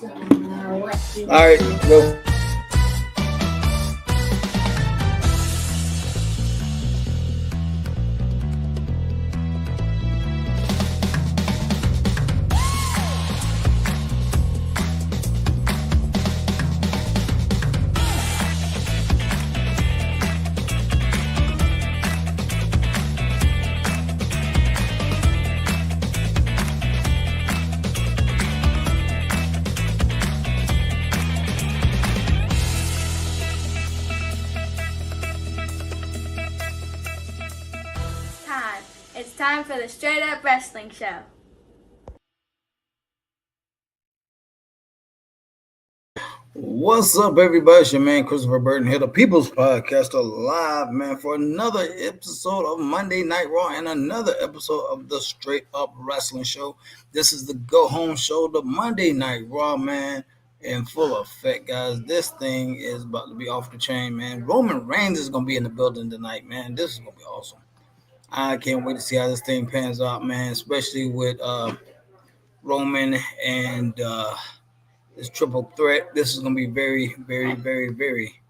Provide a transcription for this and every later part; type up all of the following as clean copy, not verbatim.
All right, go. It's time for the Straight Up Wrestling Show. What's up, everybody? It's your man, Christopher Burton here, the People's Podcaster, live, man, for another episode of Monday Night Raw and another episode of the Straight Up Wrestling Show. This is the Go Home Show, the Monday Night Raw, man, in full effect, guys. This thing is about to be off the chain, man. Roman Reigns is going to be in the building tonight, man. This is going to be awesome. I can't wait to see how this thing pans out, man, especially with Roman and this triple threat. This is going to be very, very, very, very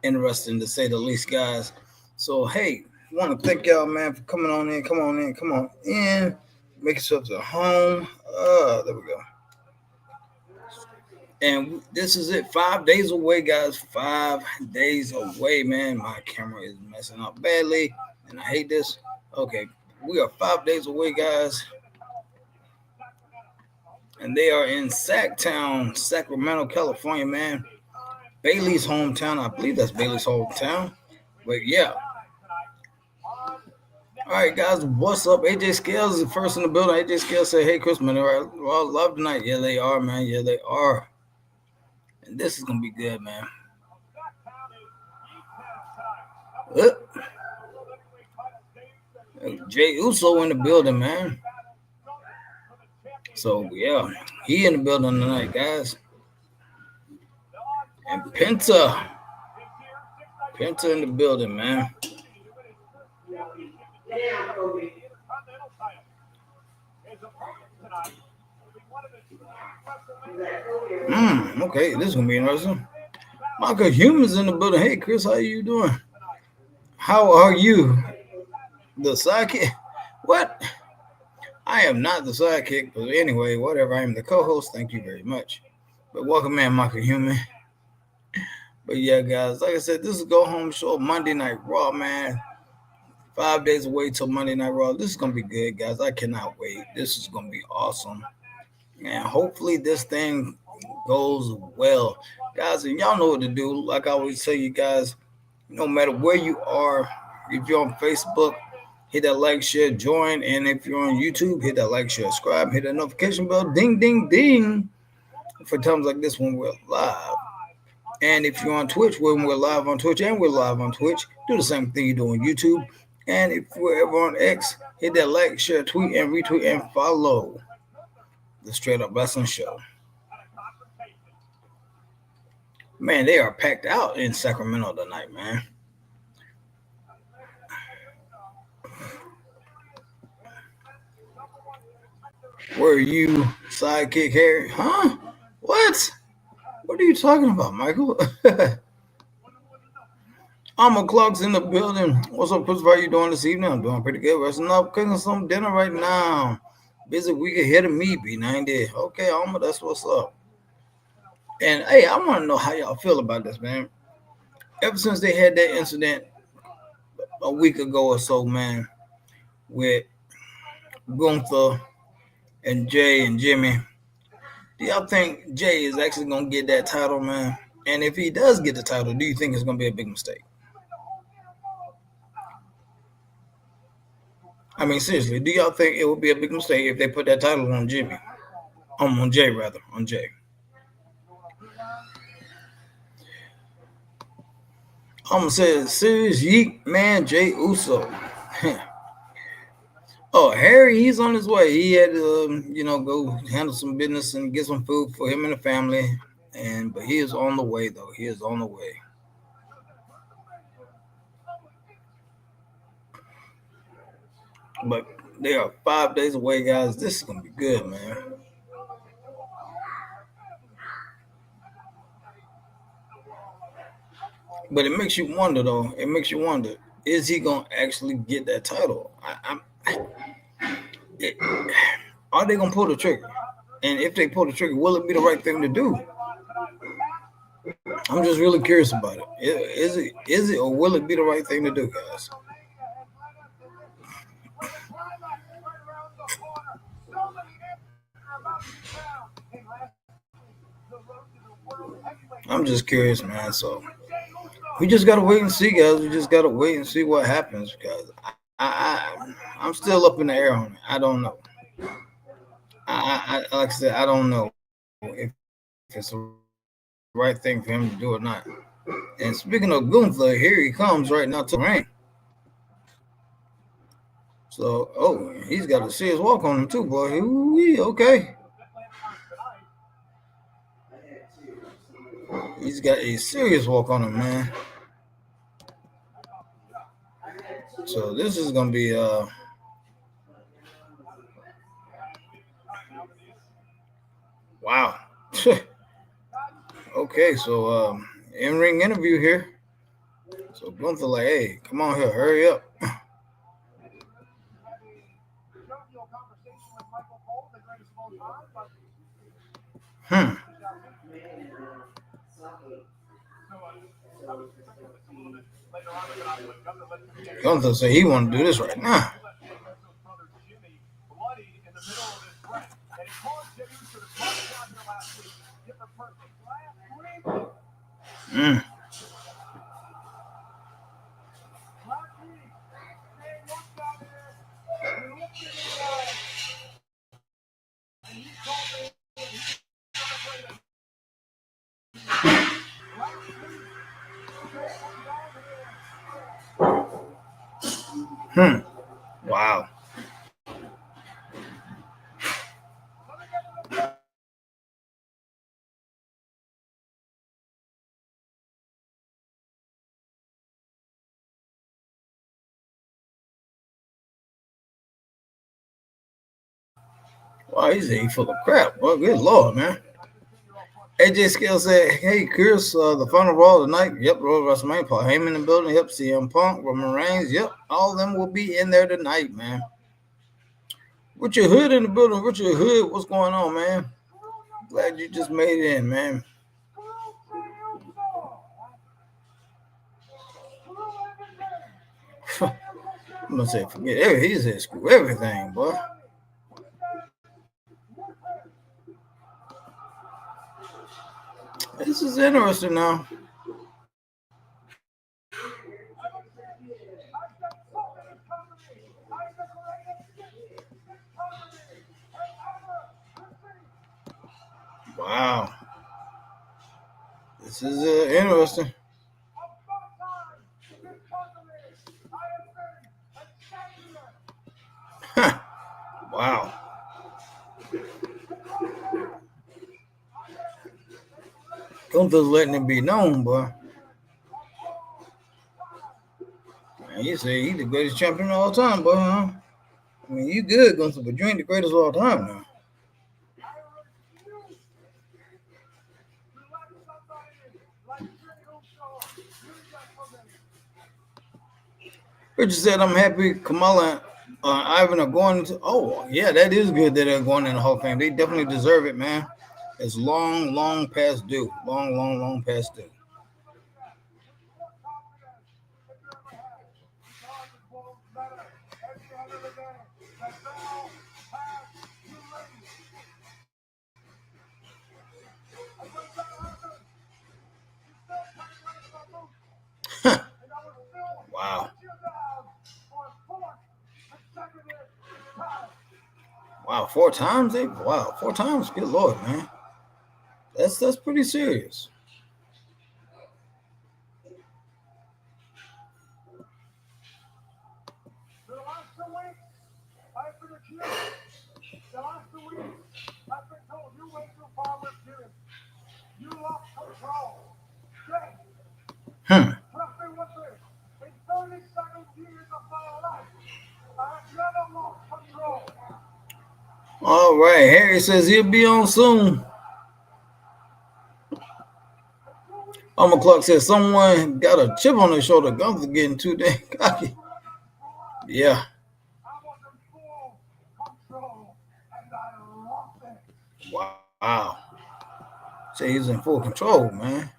interesting to say the least, guys. So, hey, I want to thank y'all, man, for coming on in. Come on in. Make yourselves at home. There we go. And this is it. 5 days away, guys. 5 days away, man. My camera is messing up badly, and I hate this. Okay, we are 5 days away, guys. And they are in Sacktown, Sacramento, California, man. Bailey's hometown. I believe that's Bailey's hometown. But yeah. All right, guys, what's up? AJ Scales is the first in the building. AJ Scales said, hey, Chris, man, they're all love tonight. Yeah, they are, man. Yeah, they are. And this is going to be good, man. Jay Uso in the building, man. So, yeah, he in the building tonight, guys. And Penta in the building, man. Okay, this is gonna be interesting. Michael Human's in the building. Hey, Chris, how you doing? How are you? The sidekick? What? I am not the sidekick, but anyway, whatever. I am the co-host. Thank you very much. But welcome, man, Michael Human. But yeah, guys, like I said, this is Go Home Show, Monday Night Raw, man. 5 days away till Monday Night Raw. This is gonna be good, guys. I cannot wait. This is gonna be awesome. And hopefully this thing goes well. Guys, and y'all know what to do. Like I always tell you guys, no matter where you are, if you're on Facebook, hit that like, share, join. And if you're on YouTube, hit that like, share, subscribe, hit that notification bell, ding, ding, ding, for times like this when we're live. And if you're on Twitch, when we're live on Twitch and we're live on Twitch, do the same thing you do on YouTube. And if we're ever on X, hit that like, share, tweet, and retweet, and follow the Straight Up Wrestling Show. Man, they are packed out in Sacramento tonight, man. Where are you, Sidekick Harry? Huh? What? What are you talking about, Michael? I'm Clock's in the building. What's up, Chris? How are you doing this evening? I'm doing pretty good. Resting up, cooking some dinner right now. Busy week ahead of me, B90. Okay, Alma, that's what's up. And hey, I want to know how y'all feel about this, man. Ever since they had that incident a week ago or so, man, with Gunther and Jay and Jimmy, do y'all think Jay is actually going to get that title, man? And if he does get the title, do you think it's going to be a big mistake? I mean, seriously, do y'all think it would be a big mistake if they put that title on Jimmy? On Jay, rather. On Jay. I'm going to say, serious yeet, man, Jay Uso. Oh, Harry, he's on his way. He had to, go handle some business and get some food for him and the family. But he is on the way, though. He is on the way. But they are 5 days away, guys. This is going to be good, man. But it makes you wonder, though. It makes you wonder: is he gonna actually get that title? It, are they gonna pull the trigger? And if they pull the trigger, will it be the right thing to do? I'm just really curious about it. Is it, or will it be the right thing to do, guys? I'm just curious, man. So we just gotta wait and see, guys. We just gotta wait and see what happens because I'm still up in the air on it. I don't know. Like I said, I don't know if it's the right thing for him to do or not. And speaking of Gunther, here he comes right now to the ring. So, oh, he's got a serious walk on him too, boy. Ooh, okay. He's got a serious walk on him, man. So this is gonna be wow. Okay, so in ring interview here. So Gunther like, hey, come on here, hurry up. Hmm. Gunther said he want to do this right now. Mm. Hmm. Wow. Wow, he's full of crap. Well, good lord, man. AJ Skill said, hey, Chris, the final Raw tonight. Yep, Raw WrestleMania. Paul Heyman in the building. Yep, CM Punk, Roman Reigns. Yep, all of them will be in there tonight, man. Richard Hood in the building. Richard Hood, what's going on, man? Glad you just made it in, man. I'm gonna say, forget everything. He said, screw everything, boy. This is interesting now. Wow. This is interesting. Wow. Gunther's letting it be known, boy. Man, he said he's the greatest champion of all time, boy, huh? I mean, you good, Gunther, but you ain't the greatest of all time now. Richard said, I'm happy Kamala and Ivan are going to. Oh, yeah, that is good that they're going in the Hall of Fame. They definitely deserve it, man. It's long, long past due. Long, long, long past due. Wow. Wow, 4 times? Wow, 4 times? Good Lord, man. That's pretty serious. Hmm. All right, Harry says he'll be on soon. Alma Clark said someone got a chip on their shoulder. Gunther getting too damn cocky. Yeah. Wow. Say he's in full control, man.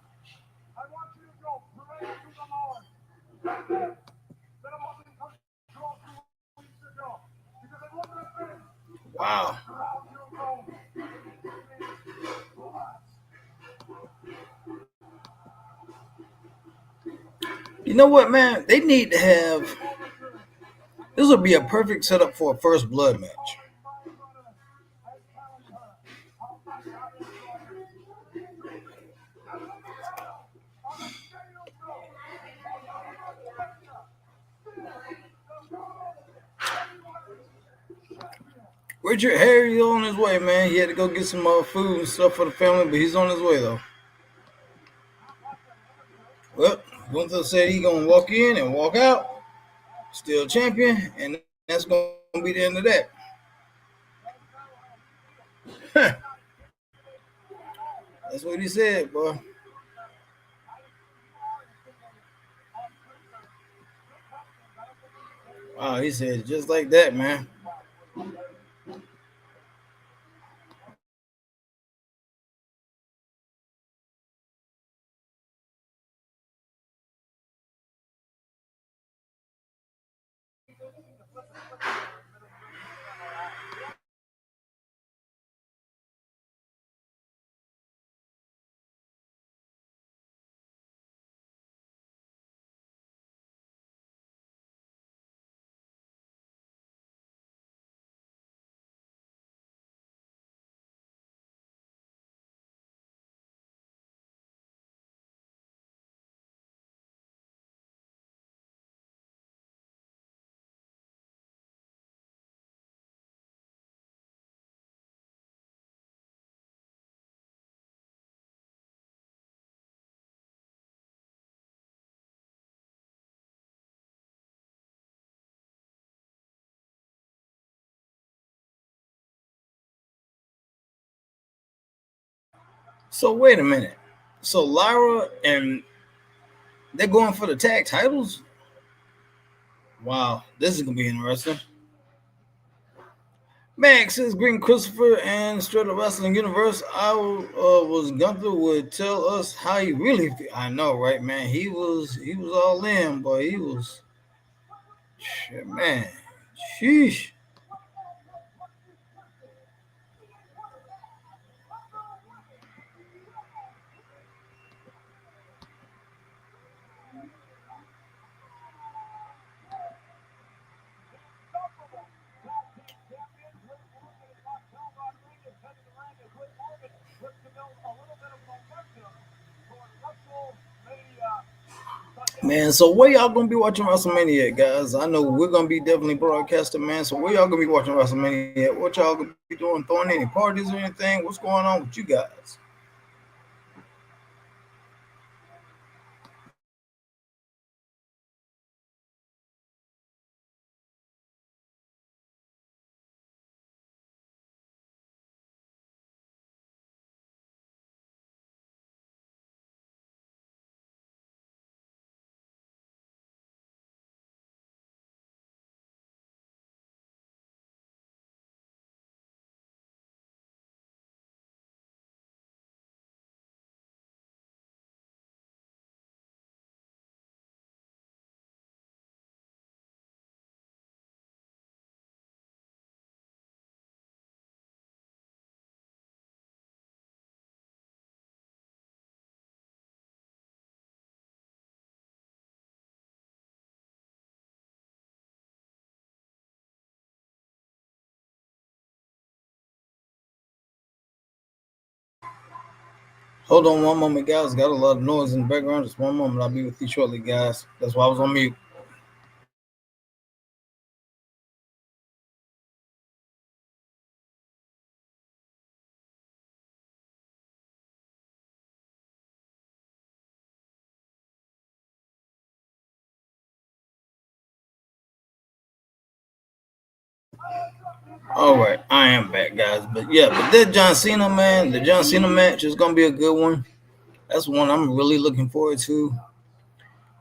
Wow. You know what, man? They need to have. This would be a perfect setup for a first blood match. Richard Harry's on his way, man. He had to go get some food and stuff for the family, but he's on his way though. Well, Gunther said he's gonna walk in and walk out, still champion, and that's gonna be the end of that. That's what he said, boy. Wow, he said just like that, man. So wait a minute. So Lyra and they're going for the tag titles. Wow, this is gonna be interesting. Max says Green Christopher and Straight Up Wrestling Universe. I was Gunther would tell us how he really feel. I know, right, man? He was all in, boy. He was shit, man. Sheesh. Man, so where y'all gonna be watching WrestleMania at, guys? I know we're gonna be definitely broadcasting, man. So where y'all gonna be watching WrestleMania at? What y'all gonna be doing? Throwing any parties or anything? What's going on with you guys? Hold on one moment, guys. Got a lot of noise in the background. Just one moment. I'll be with you shortly, guys. That's why I was on mute. All right, I am back, guys. But yeah, but that John Cena, man, the John Cena match is gonna be a good one. That's one I'm really looking forward to.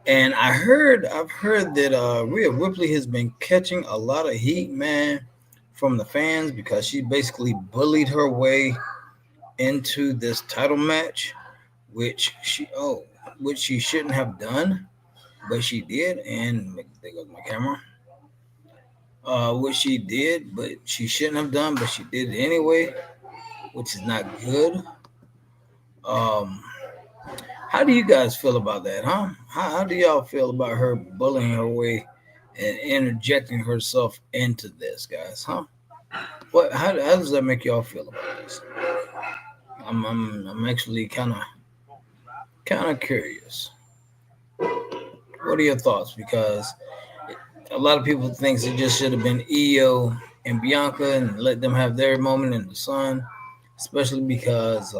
And I've heard that Rhea Ripley has been catching a lot of heat, man, from the fans because she basically bullied her way into this title match, which which she shouldn't have done, but she did. And there goes my camera. What she did, but she shouldn't have done, but she did it anyway, which is not good. Um, how do you guys feel about that, huh? How do y'all feel about her bullying her way and interjecting herself into this, guys, huh? How does that make y'all feel about this? I'm actually kind of curious. What are your thoughts? Because a lot of people think it just should have been Io and Bianca and let them have their moment in the sun, especially because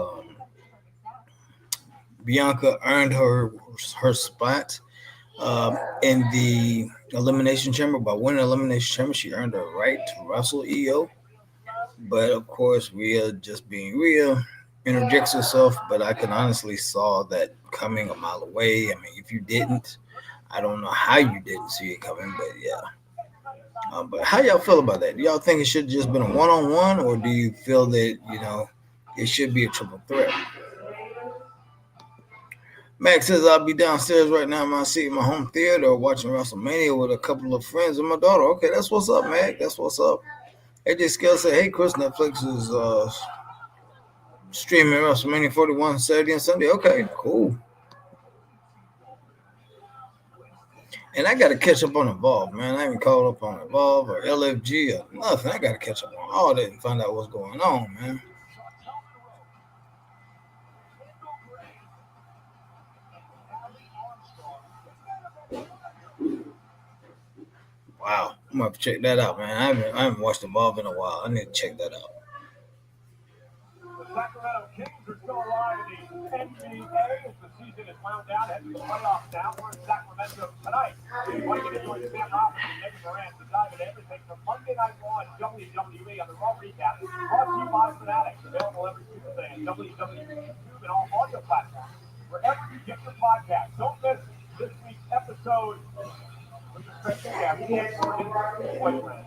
Bianca earned her spot in the elimination chamber by winning the elimination chamber. She earned her right to wrestle Io, but of course, Rhea, just being Rhea, interjects herself. But I can honestly saw that coming a mile away. I mean, if you didn't, I don't know how you didn't see it coming, but yeah. But how y'all feel about that? Do y'all think it should have just been a one-on-one, or do you feel that it should be a triple threat? Max says I'll be downstairs right now in my seat in my home theater watching WrestleMania with a couple of friends and my daughter. Okay, that's what's up, Mac. That's what's up. AJ Scale said, "Hey, Chris, Netflix is streaming WrestleMania 41 Saturday and Sunday." Okay, cool. And I got to catch up on Evolve, man. I haven't caught up on Evolve or LFG or nothing. I got to catch up on all that and find out what's going on, man. Wow, I'm gonna have to check that out, man. I haven't watched Evolve in a while. I need to check that out. The Sacramento Kings are still alive in the NBA as the season is wound down, heading to the playoffs now. We're in Sacramento tonight. We want to get into it. Sam Robinson and Megan Moran to dive into everything from Monday Night Raw and WWE on the Raw Recap. Brought to you by Fanatics. Available every Tuesday on WWE, YouTube, and all audio platforms. Wherever you get your podcast. Don't miss this week's episode with the special guest, Dan Morgan, boyfriend,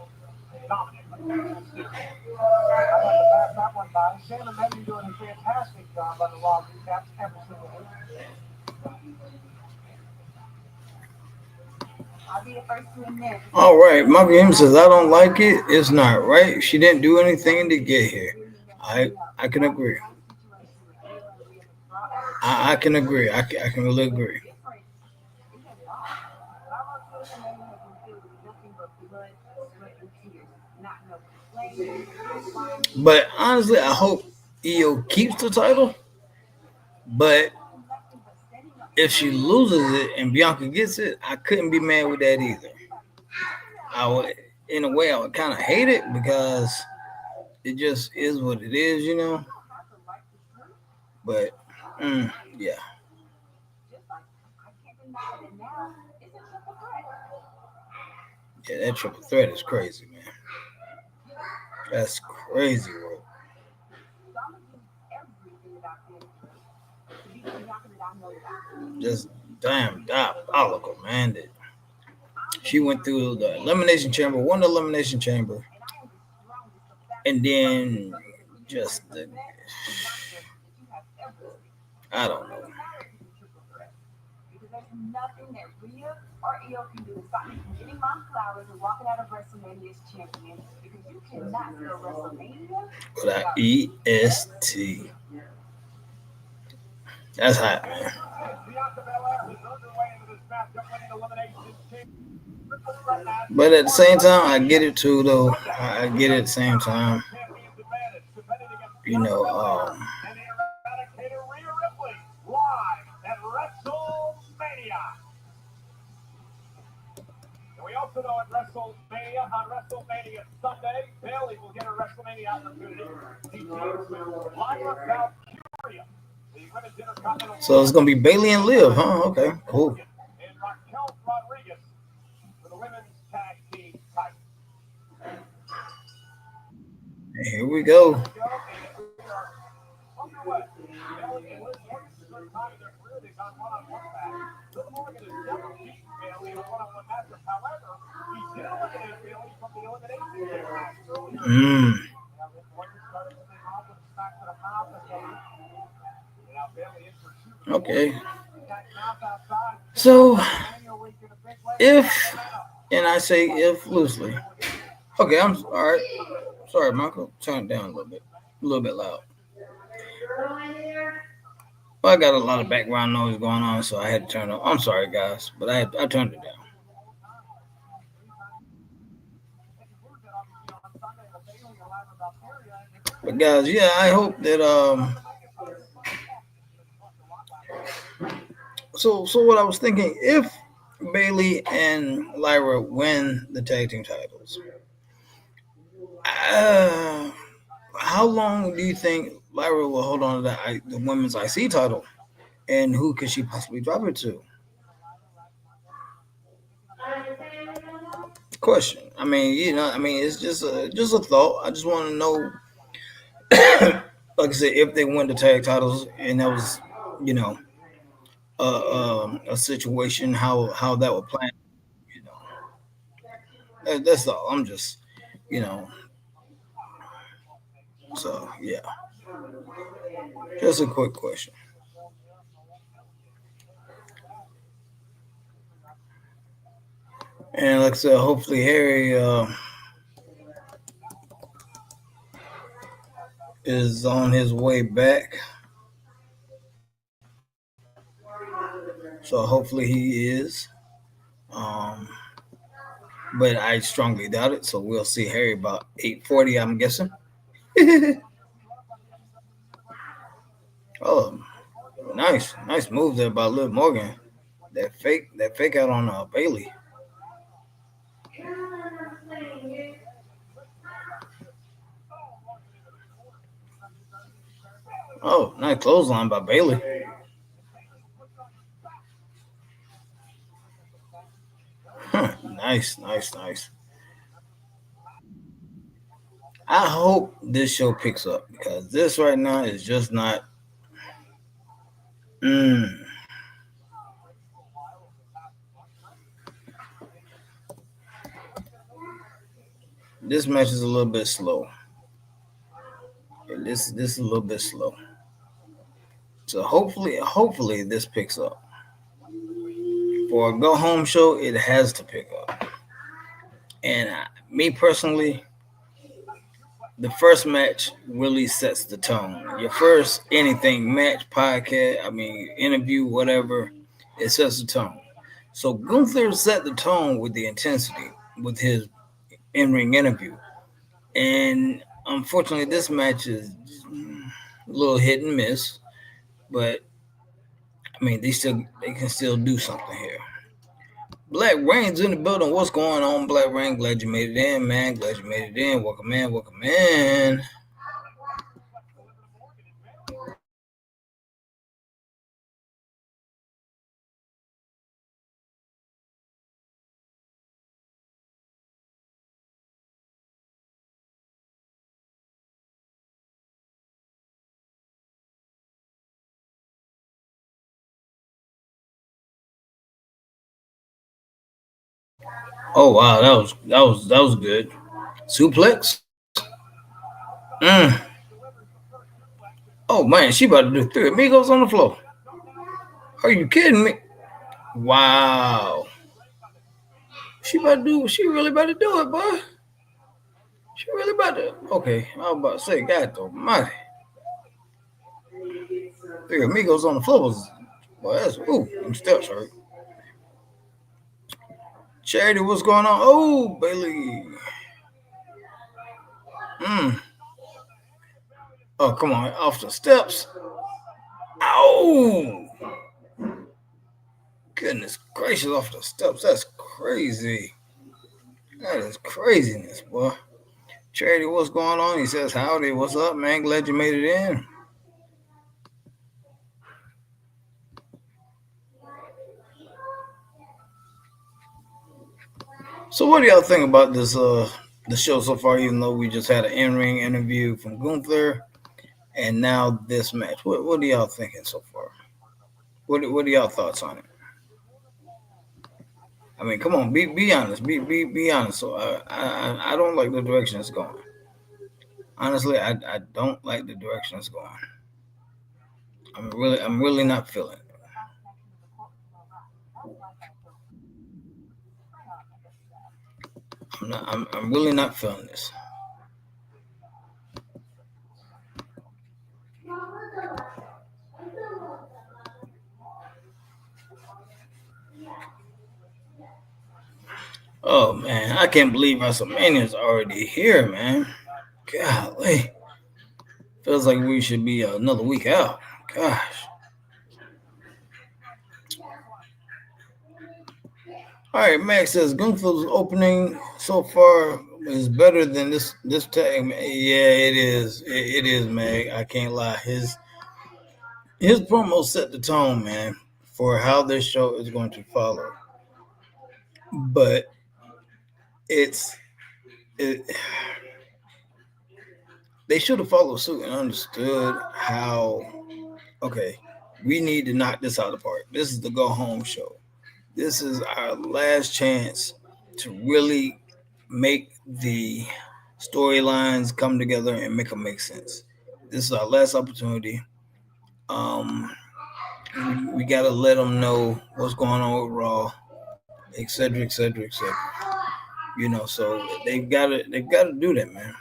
Dominic. I had to pass that one by. Sam and Megan doing a fantastic job on the Raw Recaps every single week. I'll be the first to admit. All right, Michael Him says I don't like it. It's not right. She didn't do anything to get here. I can agree. I can agree. I can really agree. But honestly, I hope Io keeps the title. But if she loses it and Bianca gets it, I couldn't be mad with that either. I would, in a way, I would kind of hate it because it just is what it is, But yeah, yeah, that triple threat is crazy, man. That's crazy work. Just damn diabolical, man. That she went through the elimination chamber, won the elimination chamber, and then just I don't know. Nothing that Rhea or Io can do to stop me from getting my flowers and walking out of WrestleMania as champion because you cannot go WrestleMania without EST. That's hot, man. But at the same time, I get it too, though. I get it at the same time. You know, we also know at WrestleMania, on WrestleMania Sunday, Bayley will get a WrestleMania opportunity. So it's gonna be Bayley and Liv, huh? Okay, cool. And Raquel Rodriguez for the women's tag team title. Here we go. first time in their career they've gone one-on-one match. Liv Morgan has never beaten Bayley in a one-on-one matchup. However, he did eliminate Bayley from the Elimination Chamber match earlier in the year. Mm, Now, Liv Morgan started the thing off with a smack to the mouth, and now Bayley in for two. okay. Cat mouth outside. Kick out So WrestleMania week in a big way. if, and I say if loosely. Okay, I'm all right. Sorry, Michael. Turn it down a little bit loud. Well, I got a lot of background noise going on, so I had to turn it. I'm sorry, guys, but I turned it down. But guys, yeah, I hope that So what I was thinking, if Bailey and Lyra win the tag team titles, uh, how long do you think Lyra will hold on to the women's IC title, and who could she possibly drop it to? Question. I mean, it's just a thought. I just want to know, like I said, if they win the tag titles, and that was, you know, a situation, how that would plan. You know, that's all. I'm just, you know, so yeah, just a quick question. And like I said, hopefully Harry is on his way back. So hopefully he is. Um, but I strongly doubt it. So we'll see Harry about 8:40, I'm guessing. Oh, nice move there by Liv Morgan. That fake out on Bailey. Oh, nice clothesline by Bailey. Huh, nice. I hope this show picks up because this right now is just not. Mm, this match is a little bit slow. This is a little bit slow. So hopefully this picks up. For a go home show, it has to pick up. And me personally, the first match really sets the tone. Your first anything match, podcast, interview, whatever, it sets the tone. So Gunther set the tone with the intensity with his in-ring interview. And unfortunately, this match is a little hit and miss. But they can still do something here. Black Rain's in the building. What's going on, Black Rain? Glad you made it in, man. Glad you made it in. Welcome in, welcome in. Oh wow, that was good. Suplex. Mm. Oh man, she about to do three amigos on the floor. Are you kidding me? Wow. She really about to do it, boy. She really about to. Okay, I was about to say, God almighty. Three amigos on the floor was, boy, that's, ooh, them steps hurt. Charity, what's going on? Oh, Bailey. Mm. Oh, come on, off the steps. Oh, goodness gracious, off the steps. That's crazy. That is craziness, boy. Charity, what's going on? He says, howdy, what's up, man? Glad you made it in. So what do y'all think about this the show so far, even though we just had an in-ring interview from Gunther and now this match? What are y'all thinking so far? What are y'all thoughts on it? I mean, come on, be honest, be honest. So I don't like the direction it's going. Honestly, I don't like the direction it's going. I'm really not feeling it. I'm really not feeling this. Oh man, I can't believe WrestleMania is already here, man. Golly, feels like we should be another week out. Gosh. All right, Max says Gunther's opening so far is better than this tag. Yeah, it is. It is, Meg. I can't lie. His promo set the tone, man, for how this show is going to follow. But it's it. They should have followed suit and understood how. Okay, we need to knock this out of the park. This is the go home show. This is our last chance to really make the storylines come together and make them make sense. This is our last opportunity. Um, we got to let them know what's going on with Raw, etc., etc., etc. You know, so they've got to do that, man.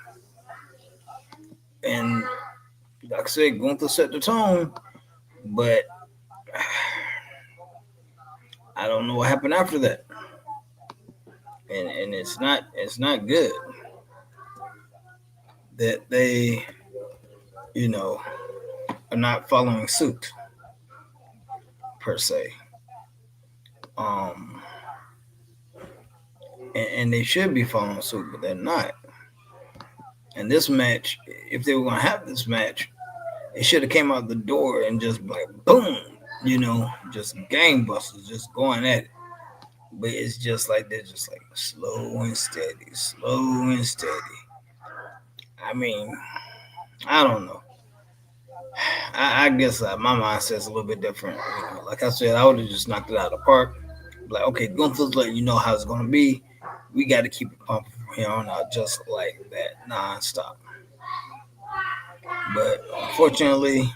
And like I said, Gunther set the tone, but I don't know what happened after that, and it's not good that they you know are not following suit per se. Um, and they should be following suit, but they're not. And this match, if they were gonna have this match, it should have came out the door and just like boom, just gangbusters, just going at it. But it's just like they're just like slow and steady, slow and steady. I mean, I don't know. I guess my mindset's a little bit different. Like I said, I would have just knocked it out of the park. Like, okay, Gunther's letting you know how it's gonna be. We got to keep it pumping from here on out, just like that, nonstop. But unfortunately,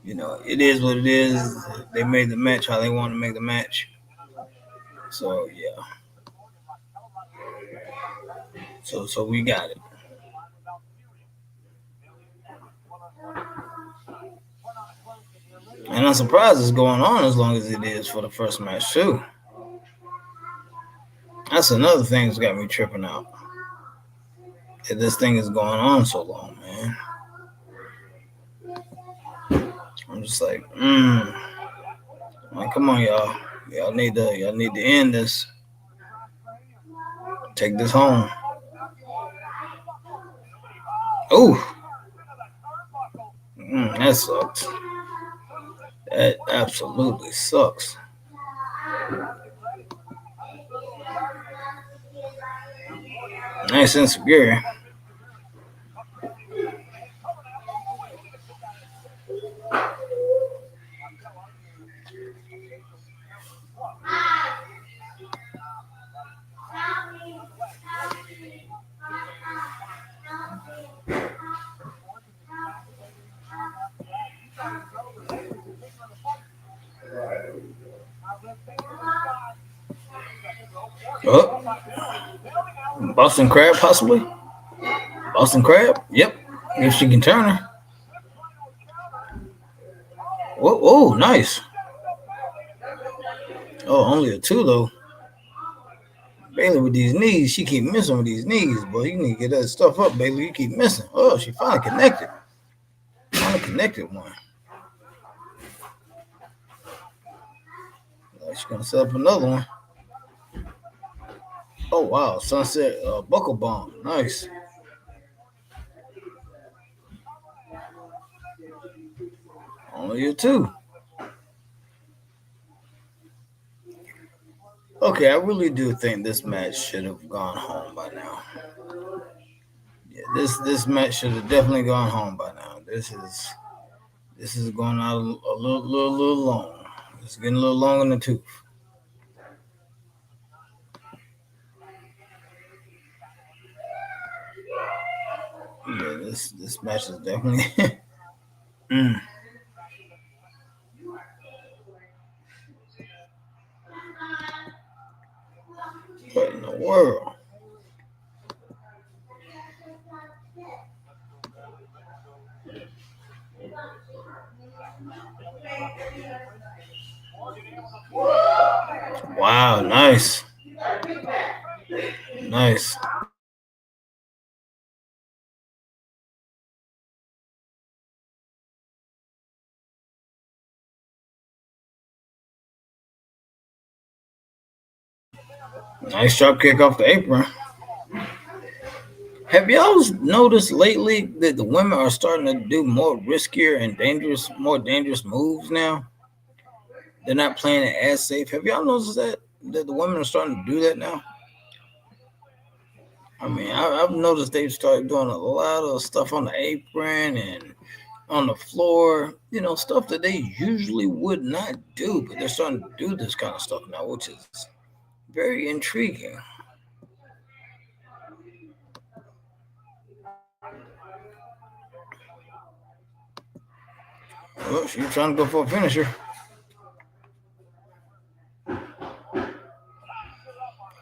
it is what it is. They made the match how they want to make the match. So yeah, so we got it. And I'm surprised it's going on as long as it is for the first match too. That's another thing that's got me tripping out. That this thing is going on so long, man. I'm just like, like, come on, y'all. Y'all need to end this. Take this home. Oh, that sucks. That absolutely sucks. Nice insecure. Oh, Boston Crab, possibly. Boston Crab. Yep. If she can turn her. Oh, nice. Oh, only a two though. Bailey with these knees, she keep missing with these knees, boy. You need to get that stuff up, Bailey. You keep missing. Oh, she finally connected. Finally connected one. She's gonna set up another one. Oh wow, sunset buckle bomb. Nice. Only a two. Okay, I really do think this match should have gone home by now. Yeah, this match should have definitely gone home by now. This is going out a little long. It's getting a little long in the tooth. Yeah, this match is definitely. mm, what in the world? Wow, nice, nice. Nice drop kick off the apron. Have y'all noticed lately that the women are starting to do more riskier and more dangerous moves now? They're not playing it as safe. Have y'all noticed that the women are starting to do that now? I mean, I've noticed they've started doing a lot of stuff on the apron and on the floor. You know, stuff that they usually would not do, but they're starting to do this kind of stuff now, which is very intriguing. Well, she's trying to go for a finisher.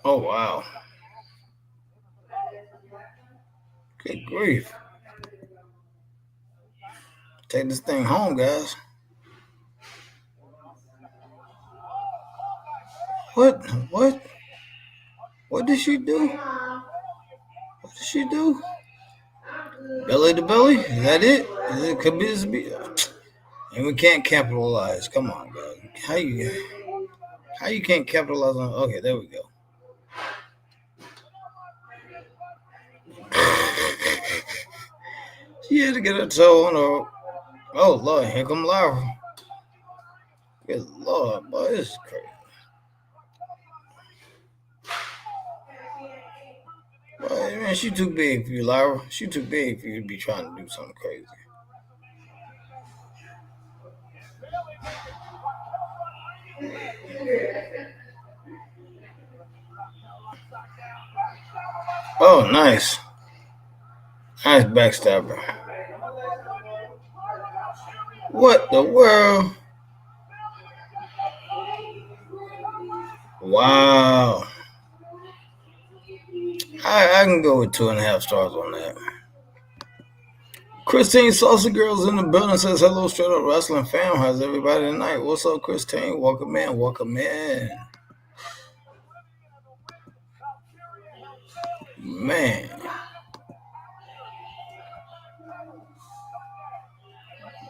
Oh wow! Good grief! Take this thing home, guys. What? What? What did she do? What did she do? Belly to belly? Is that it? Is it could be this be? And we can't capitalize. Come on, guys. How you can't capitalize on? Okay, there we go. She had to get her toe on her. Oh Lord, here come Lara. Good Lord, boy, this is crazy. Boy, man, she too big for you, Lara. She too big for you to be trying to do something crazy. Oh, nice. Nice backstabber. What the world? Wow. I can go with 2.5 stars on that. Christine Salsa Girls in the building says hello, straight up wrestling fam. How's everybody tonight? What's up, Christine? Welcome in, welcome in. Man.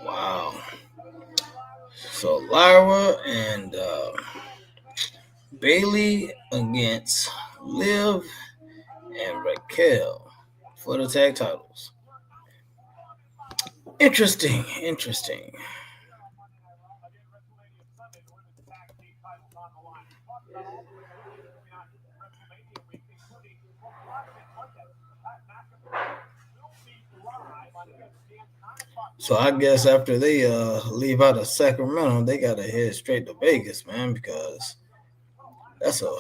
Wow. So Lyra and Bailey against Liv and Raquel for the tag titles. Interesting, interesting. So I guess after they leave out of Sacramento, they gotta head straight to Vegas, man, because that's like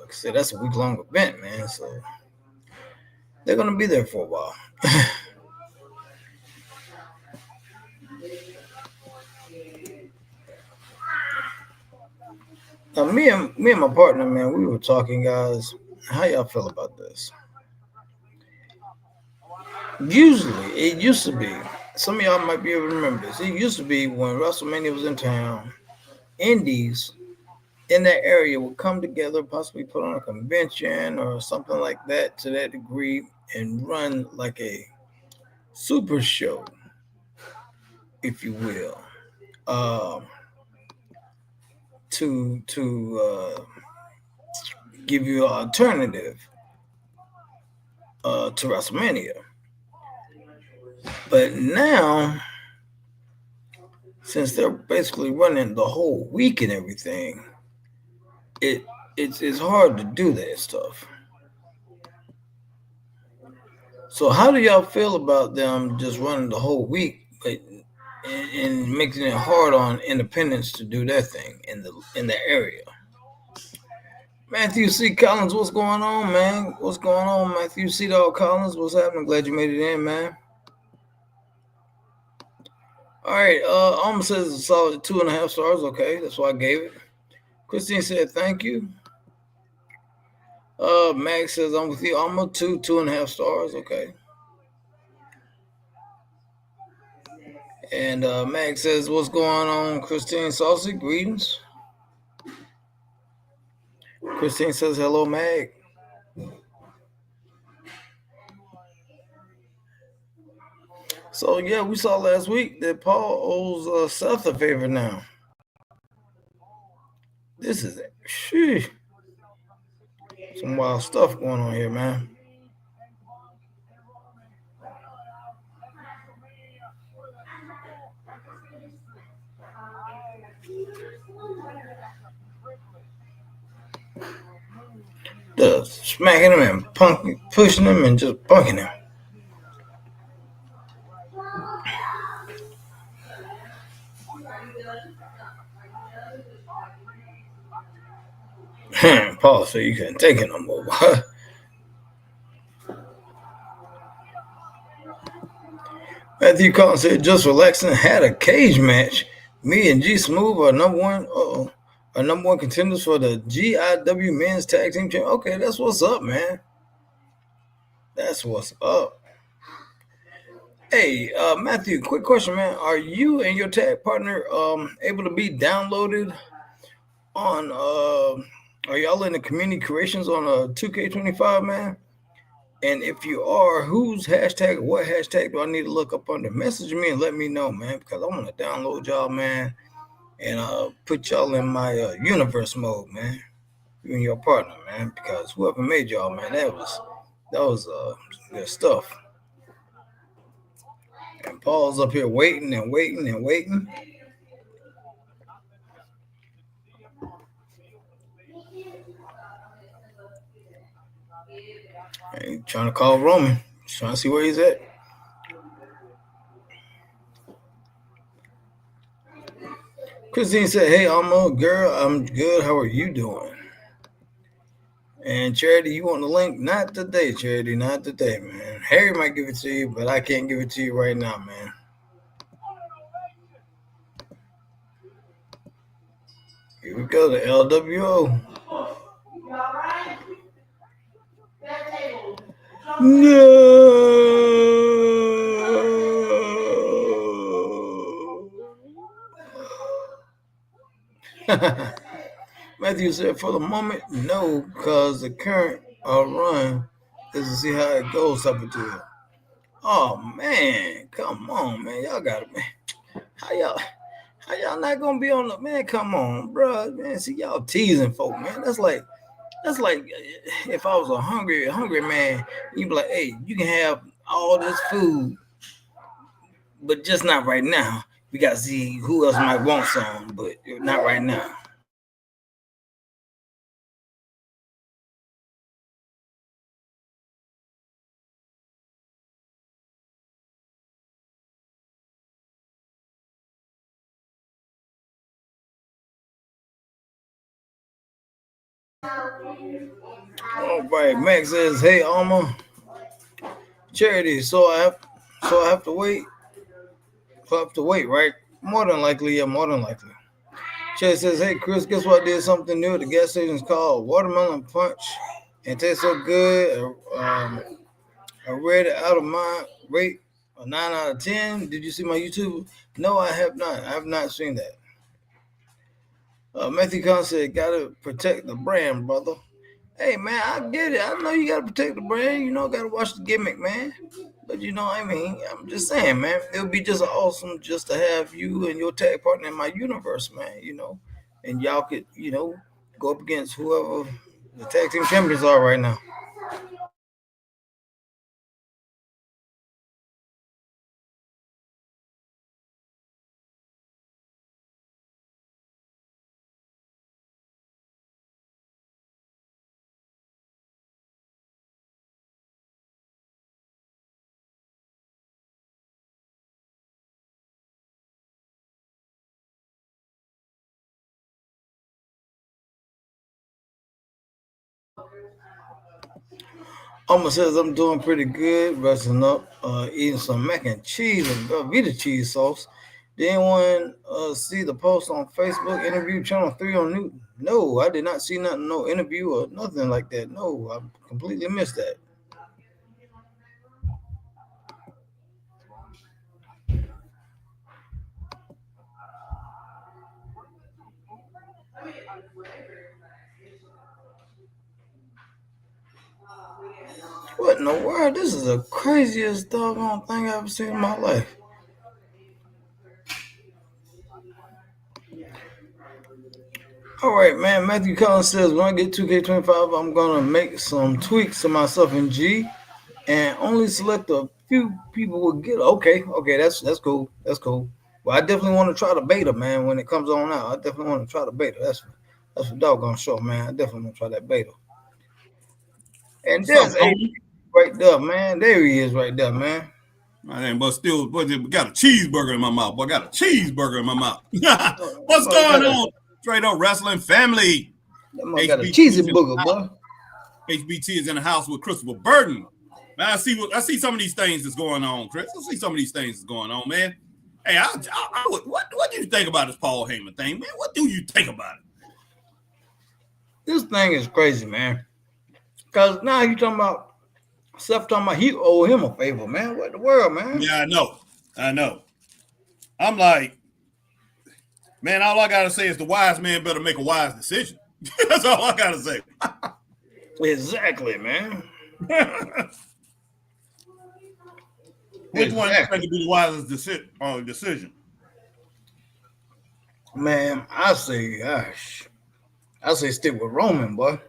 I said, that's a week-long event, man. So they're gonna be there for a while. Now, me and my partner, man, we were talking, guys. How y'all feel about this? Usually, it used to be. Some of y'all might be able to remember this. It used to be when WrestleMania was in town, indies in that area would come together, possibly put on a convention or something like that to that degree, and run like a super show, if you will, to give you an alternative to WrestleMania. But now, since they're basically running the whole week and everything, it's hard to do that stuff. So how do y'all feel about them just running the whole week, but and making it hard on independents to do their thing in the area. Matthew C. Collins, what's going on, man? What's going on, Matthew C. Dog Collins? What's happening? Glad you made it in, man. All right, Alma says it's a solid 2.5 stars. Okay, that's why I gave it. Christine said thank you. Max says I'm with you. Alma 2.5 stars. Okay. And Max says what's going on, Christine Saucy? Greetings. Christine says hello, Mag. So yeah, we saw last week that Paul owes Seth a favor now. This is sheesh, some wild stuff going on here, man. Just smacking him and pushing him and just punking him. Paul said you couldn't take it no more. Matthew Collins said just relaxing. Had a cage match. Me and G Smooth are number one contenders for the GIW Men's Tag Team Championship. Okay, that's what's up, man. That's what's up. Hey, Matthew, quick question, man. Are you and your tag partner able to be downloaded on are y'all in the community creations on 2K25, man? And if you are, what hashtag do I need to look up under? Message me and let me know, man, because I want to download y'all, man, and put y'all in my universe mode, man. You and your partner, man, because whoever made y'all, man, that was good stuff. And Paul's up here waiting and waiting and waiting. And trying to call Roman. Just trying to see where he's at. Christine said, hey, Alma, girl, I'm good. How are you doing? And Charity, you want the link? Not today, Charity. Not today, man. Harry might give it to you, but I can't give it to you right now, man. Here we go, the LWO. No. Matthew said, for the moment, no, because the current run is to see how it goes up into it. Oh man, come on, man. Y'all got it, man. How y'all not gonna be on the man? Come on, bro. Man, see y'all teasing folk, man. That's like if I was a hungry man, you'd be like, hey, you can have all this food, but just not right now. We gotta see who else might want some, but not right now. All right, Max says, hey, Alma, Charity. So I have to wait. So I have to wait, right? More than likely, yeah, more than likely. Charity says, hey, Chris, guess what? I did something new. The gas station's called Watermelon Punch, and it tastes so good. I read it out of my rate a 9 out of 10. Did you see my YouTube? No, I have not. I have not seen that. Matthew Khan said, gotta protect the brand, brother. Hey, man, I get it. I know you gotta protect the brand. You know, gotta watch the gimmick, man. But you know, I mean, I'm just saying, man, it would be just awesome just to have you and your tag partner in my universe, man. You know, and y'all could, go up against whoever the tag team champions are right now. Almost says I'm doing pretty good, resting up, eating some mac and cheese and Velveeta cheese sauce. Did anyone see the post on Facebook interview channel 3 on Newton? No, I did not see nothing, no interview or nothing like that. No, I completely missed that. What in the world? This is the craziest doggone thing I've ever seen in my life. All right, man. Matthew Collins says when I get 2K25, I'm gonna make some tweaks to myself in G, and only select a few people will get. Okay, that's cool. That's cool. Well, I definitely want to try the beta, man. When it comes on out, I definitely want to try the beta. That's for doggone sure, man. I definitely want to try that beta. And What's up, there's a Tony? right there, man. There he is, right there, man. Man, but still, but got a cheeseburger in my mouth. Boy, got a cheeseburger in my mouth. That What's mother going got a on? Straight up wrestling family. that mother got a HBT cheesy is in the booger, house. boy. HBT is in the house with Christopher Burton. Man, I see some of these things that's going on, Chris. I see some of these things that's going on, man. Hey, what do you think about this Paul Heyman thing, man? What do you think about it? This thing is crazy, man. Cause now you talking about Seth talking about he owe him a favor, man. What the world, man? Yeah, I know. I'm like, man, all I gotta say is the wise man better make a wise decision. That's all I gotta say. Exactly, man. Which one do you think would be the wisest decision? Man, I say, gosh, I say stick with Roman, boy.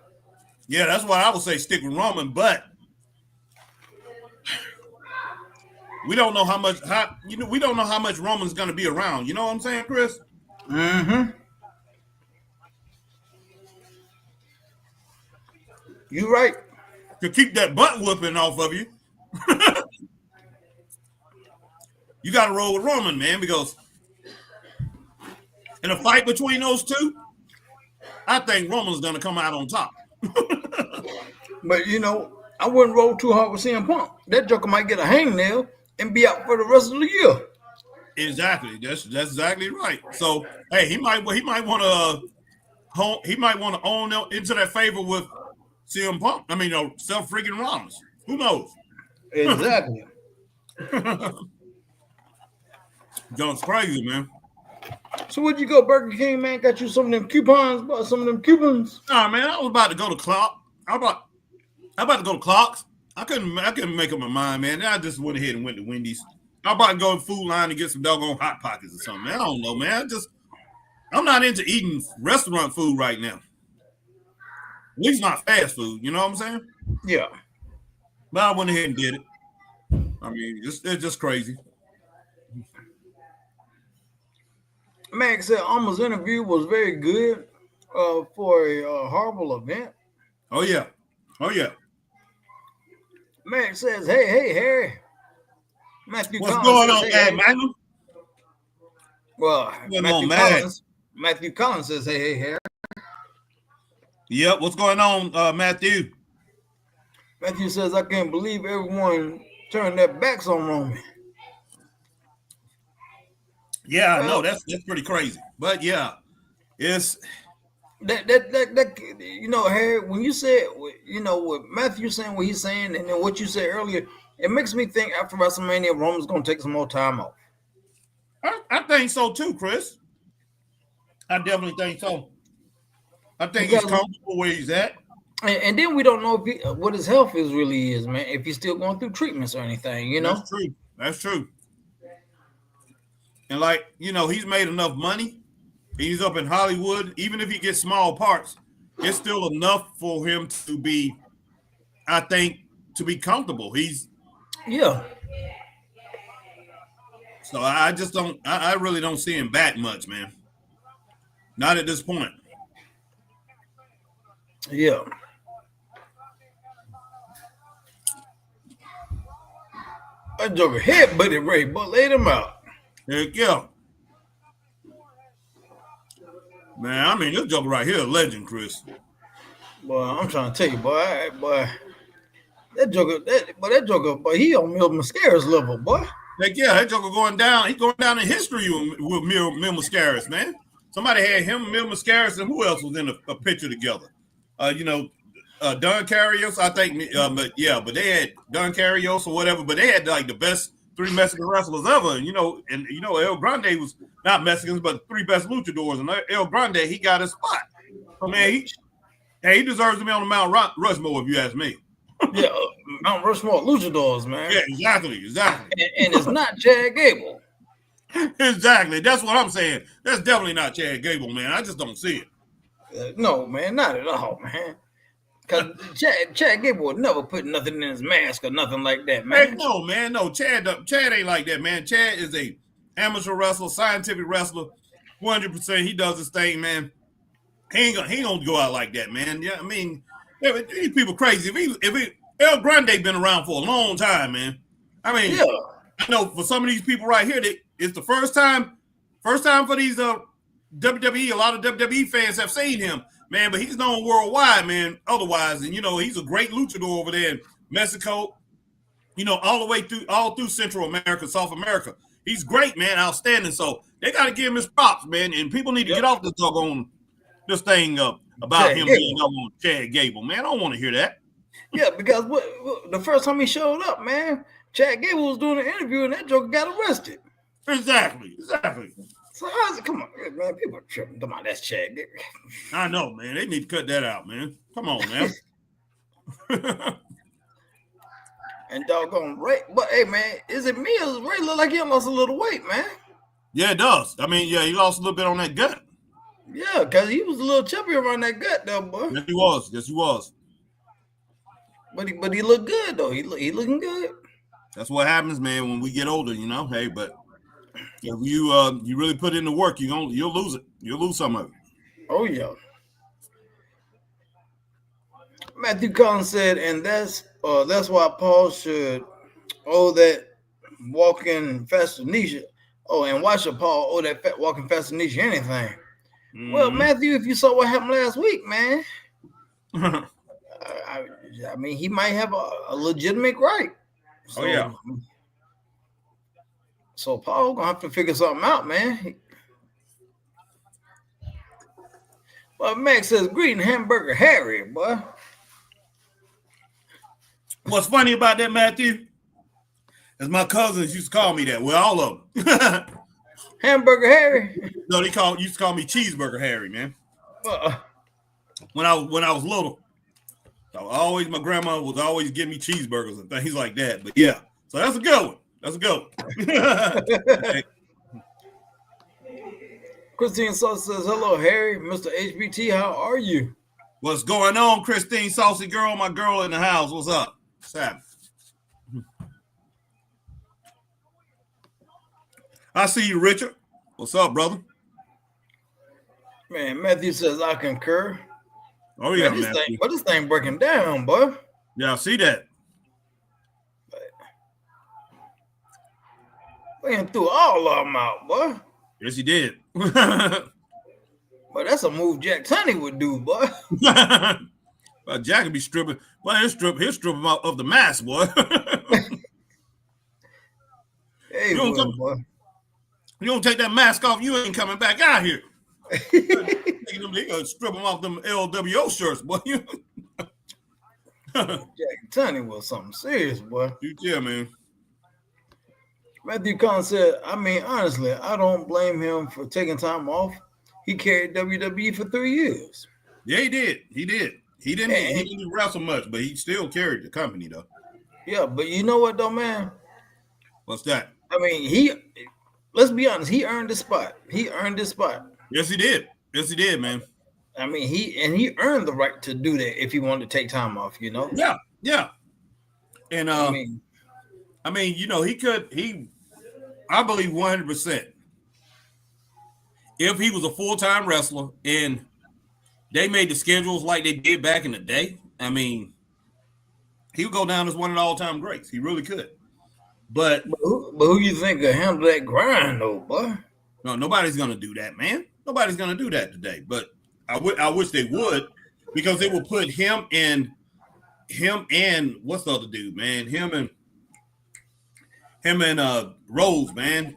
Yeah, that's why I would say stick with Roman, but we don't know how much we don't know how much Roman's gonna be around. You know what I'm saying, Chris? Mm-hmm. You right. To keep that butt whooping off of you. You gotta roll with Roman, man, because in a fight between those two, I think Roman's gonna come out on top. But you know, I wouldn't roll too hard with CM Punk. That joker might get a hangnail and be out for the rest of the year. Exactly. That's exactly right. So hey, he might want to own into that favor with CM Punk. I mean, Seth freaking Rollins. Who knows? Exactly. John's crazy, man. So where'd you go, Burger King, man? Got you some of them coupons, bought some of them coupons. Nah, man, I was about to go to Clark. I about to go to Clark's. I couldn't make up my mind, man. I just went ahead and went to Wendy's. I about to go to Food Line and get some doggone Hot Pockets or something. Man, I don't know, man. I'm not into eating restaurant food right now. At least not fast food. You know what I'm saying? Yeah. But I went ahead and did it. I mean, it's just crazy. Man said Alma's interview was very good for a horrible event. Oh yeah. Mac says, hey, Harry. Matthew What's Collins going says, on, hey, Magnum? Well, What's going on, Matthew Collins says, hey, Harry. Yep. What's going on, Matthew? Matthew says, I can't believe everyone turned their backs on Roman. Yeah, I know that's pretty crazy. But yeah, it's that you know, Harry, when you said, you know, what Matthew saying what he's saying, and then what you said earlier, it makes me think after WrestleMania, Roman's going to take some more time off. I think so too, Chris. I definitely think so. I think he's comfortable where he's at. And then we don't know if what his health really is, man. If he's still going through treatments or anything, you know. That's true. And like, you know, he's made enough money. He's up in Hollywood. Even if he gets small parts, it's still enough for him to be, I think, to be comfortable. Yeah. So I just don't. I really don't see him back much, man. Not at this point. Yeah. That joker hit Buddy Ray, but laid him out. Heck yeah. Man, I mean, this joker right here, a legend, Chris. Boy, I'm trying to tell you, boy. But he on Mil Mascara's level, boy. Like, yeah, that Joker going down. He's going down in history with Mil Mascaras, man. Somebody had him, Mil Mascaras, and who else was in a picture together? Don Carrios, I think. But they had Don Carrios or whatever. But they had like the best 3 Mexican wrestlers ever. And El Grande was not Mexicans, but the 3 best luchadors. And El Grande, he got his spot. So man, he deserves to be on the Mount Rushmore, if you ask me. Yeah, Mount Rushmore luchadors, man. Yeah, exactly. And it's not Chad Gable. Exactly. That's what I'm saying. That's definitely not Chad Gable, man. I just don't see it. No, man, not at all, man. Because Chad Gable would never put nothing in his mask or nothing like that, man. No, man. No, Chad ain't like that, man. Chad is a amateur wrestler, scientific wrestler, 100%. He does his thing, man. He ain't gonna go out like that, man. Yeah, I mean, these people crazy. If El Grande been around for a long time, man. I mean, yeah. I know for some of these people right here, it's the first time for these WWE. A lot of WWE fans have seen him, man. But he's known worldwide, man. Otherwise, and he's a great luchador over there in Mexico. All through Central America, South America. He's great, man. Outstanding. So they got to give him his props, man. And people need to get off this doggone this thing about Chad him Gable. Being on Chad Gable, man. I don't want to hear that. Yeah, because the first time he showed up, man, Chad Gable was doing an interview and that joker got arrested. Exactly. So how's it? Come on, man. People are tripping. Come on, that's Chad Gable. I know, man. They need to cut that out, man. Come on, man. And doggone Ray. But hey, man, is it me or does Ray look like he lost a little weight, man? Yeah, it does. I mean, yeah, he lost a little bit on that gut. Yeah, because he was a little chubby around that gut, though, boy. Yes, he was. But he looked good, though. He looking good. That's what happens, man, when we get older, Hey, but if you really put in the work, you'll lose it. You'll lose some of it. Oh, yeah. Matthew Collins said, and that's why Paul should owe that walking fascination. Oh, and why should Paul owe that walking fascination anything? Mm-hmm. Well, Matthew, if you saw what happened last week, man, I mean, he might have a legitimate right. So, yeah. So Paul gonna have to figure something out, man. Well, Max says, "Greeting Hamburger Harry, boy." What's funny about that, Matthew, is my cousins used to call me that. Well, all of them. Hamburger Harry? No, used to call me Cheeseburger Harry, man. When I was little, my grandma was always giving me cheeseburgers and things like that. But yeah, so that's a good one. Okay. Christine Sauce says, "Hello, Harry, Mr. HBT. How are you?" What's going on, Christine Saucy girl? My girl in the house. What's up? What's happening? I see you, Richard. What's up, brother? Man, Matthew says, "I concur." Oh, yeah, man. This thing breaking down, boy. Yeah, I see that. Went through all of them out, boy. Yes, he did. But that's a move Jack Tunney would do, boy. Well, Jack would be stripping. Well, he'll strip him out of the mask, boy. Hey, boy. You don't take that mask off, you ain't coming back out here. They gonna strip him off them LWO shirts, boy. Jack Tunney was something serious, boy. Yeah, man. Matthew Collins said, "I mean, honestly, I don't blame him for taking time off. He carried WWE for 3 years." Yeah, he did. He didn't wrestle much, but he still carried the company, though. Yeah, but you know what, though, man? What's that? I mean, let's be honest, he earned the spot. Yes, he did. Man. I mean, he earned the right to do that if he wanted to take time off, Yeah. And I mean, I believe 100%. If he was a full-time wrestler and they made the schedules like they did back in the day, I mean, he would go down as one of the all-time greats. He really could. But who you think could handle that grind, though, boy? No, nobody's going to do that, man. Nobody's going to do that today. But I wish they would, because it will put him in him and what's the other dude, man? Him and Rose, man.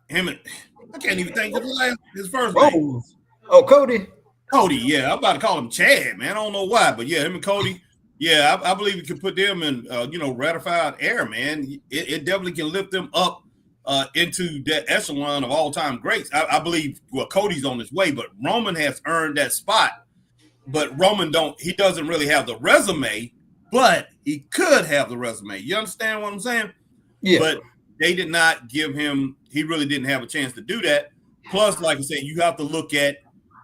Him and I can't even think of his first name. Rose. Oh, Cody. Cody, yeah, I'm about to call him Chad, man. I don't know why, but yeah, him and Cody, yeah, I believe you can put them in, ratified air, man. It definitely can lift them up into that echelon of all-time greats. I believe, well, Cody's on his way, but Roman has earned that spot. But Roman he doesn't really have the resume, but he could have the resume. You understand what I'm saying? Yeah. But they did not give him, he really didn't have a chance to do that. Plus, like I said, you have to look at,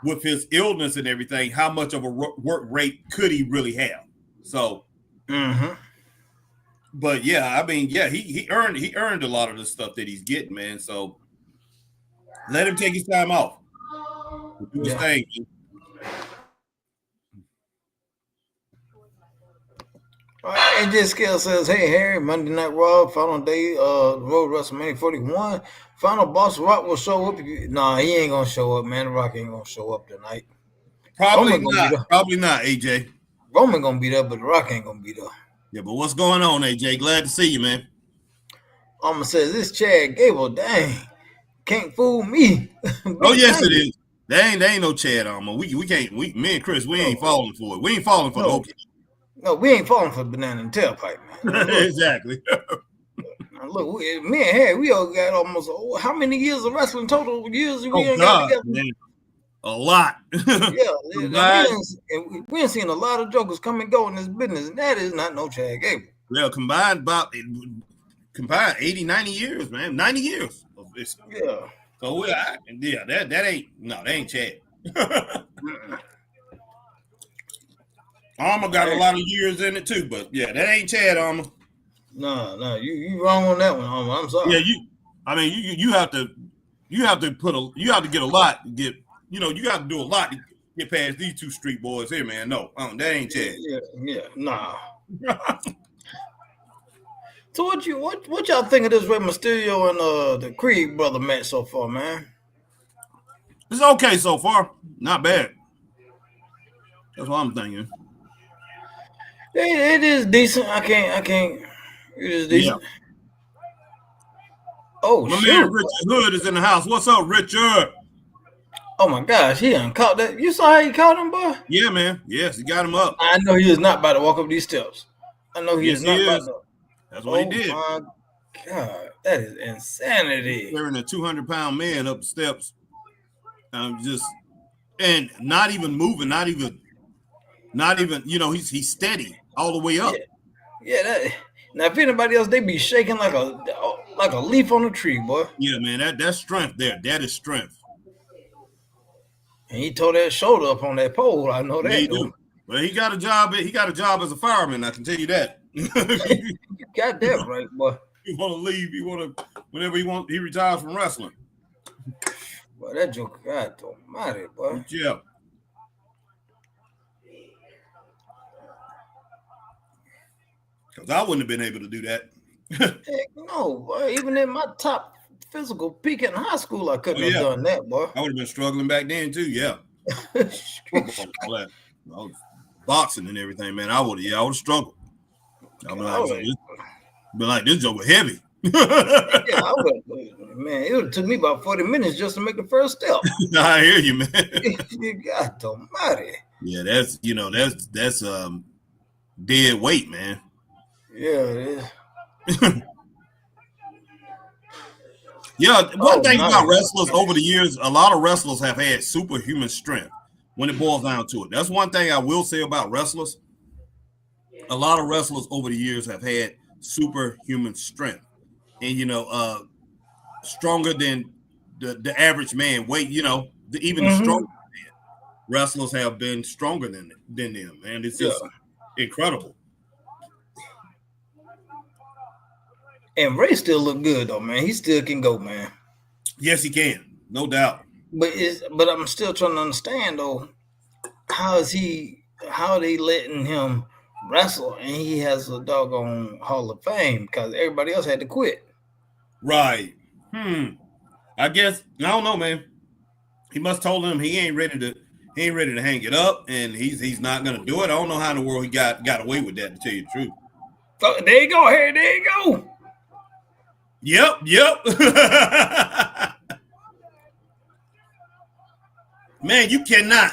with his illness and everything, how much of a work rate could he really have? So, but yeah, I mean, yeah, he earned a lot of the stuff that he's getting, man. So let him take his time off. Do his thing. All right, AJ Scale says, "Hey Harry, Monday Night Raw, final day, Road WrestleMania 41. Final boss Rock will show up. Nah, he ain't gonna show up, man. Rock ain't gonna show up tonight. Probably not. Probably not, AJ. Roman gonna be there, but Rock ain't gonna be there. Yeah, but what's going on, AJ? Glad to see you, man. Alma says, this Chad Gable, dang, can't fool me. Oh yes, it is. There ain't no Chad Alma. We can't. Me and Chris, we ain't falling for it. We ain't falling for the No, we ain't falling for banana and tailpipe, man. Exactly. Look, me and Harry, we all got almost how many years of wrestling total years we got together? Man. A lot. Yeah, we ain't seen a lot of jokers come and go in this business, and that is not no Chad Gable. Yeah, combined 80, 90 years, man. 90 years. Yeah. So that ain't Chad. Armor got a lot of years in it too, but yeah, that ain't Chad Armor. No, you wrong on that one, Armor. I'm sorry. Yeah, you have to get a lot to get, you got to do a lot to get past these two street boys here, man. No, that ain't Chad. Yeah, nah. So what y'all think of this Rey Mysterio and the Creed brother match so far, man? It's okay so far. Not bad. That's what I'm thinking. It is decent. I can't. It is decent. Yeah. Oh, my man Richard Hood is in the house. What's up, Richard? Oh my gosh, he done caught that. You saw how he caught him, boy? Yeah, man. Yes, he got him up. I know he is not about to walk up these steps. I know he is not about to. That's what he did. Oh my God, that is insanity. Carrying a 200-pound man up the steps, and not even moving, not even. He's steady all the way up. Yeah. Now, if anybody else, they be shaking like a leaf on a tree, boy. Yeah, man, that's strength there. That is strength. And he tore that shoulder up on that pole. I know that. Yeah, he do. Well, he got a job. He got a job as a fireman. I can tell you that. You got that right, boy. He want to leave. Whenever he retires from wrestling. Boy, that joker, God almighty, boy. Yeah. Because I wouldn't have been able to do that. Heck no, boy. Even in my top physical peak in high school, I couldn't have done that, boy. I would have been struggling back then too, yeah. Boxing and everything, man. I would have struggled. I'd be like, this joke was heavy. Yeah, I would. Man, it would have took me about 40 minutes just to make the first step. I hear you, man. God almighty. Yeah, that's dead weight, man. Yeah, it is. Yeah, one thing about wrestlers over the years, a lot of wrestlers have had superhuman strength when it boils down to it. That's one thing I will say about wrestlers. A lot of wrestlers over the years have had superhuman strength, and stronger than the average man. Weight, even stronger man. Wrestlers have been stronger than them, man. It's just incredible. And Ray still look good though, man. He still can go, man. Yes, he can, no doubt. But I'm still trying to understand though, how are they letting him wrestle and he has a doggone Hall of Fame because everybody else had to quit. Right. I guess I don't know, man. He must told him he ain't ready to. He ain't ready to hang it up, and he's not gonna do it. I don't know how in the world he got away with that, to tell you the truth. So there you go, Harry. There you go. Yep. Man, you cannot.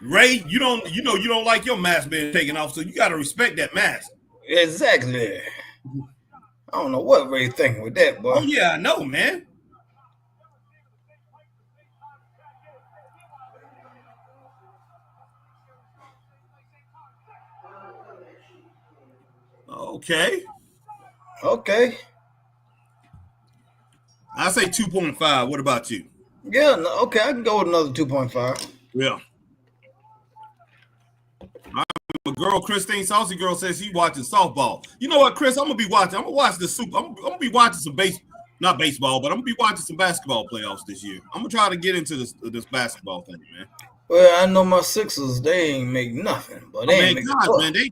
Ray, you don't like your mask being taken off, so you gotta respect that mask. Exactly. I don't know what Ray thinking with that, boy. Oh yeah, I know, man. Okay. I say 2.5. What about you? Yeah, okay, I can go with another 2.5. Yeah. A girl, Christine Saucy Girl, says she's watching softball. You know what, Chris? I'm gonna watch the Super. I'm gonna be watching some not baseball, but I'm gonna be watching some basketball playoffs this year. I'm gonna try to get into this basketball thing, man. Well, I know my Sixers, they ain't make nothing, but they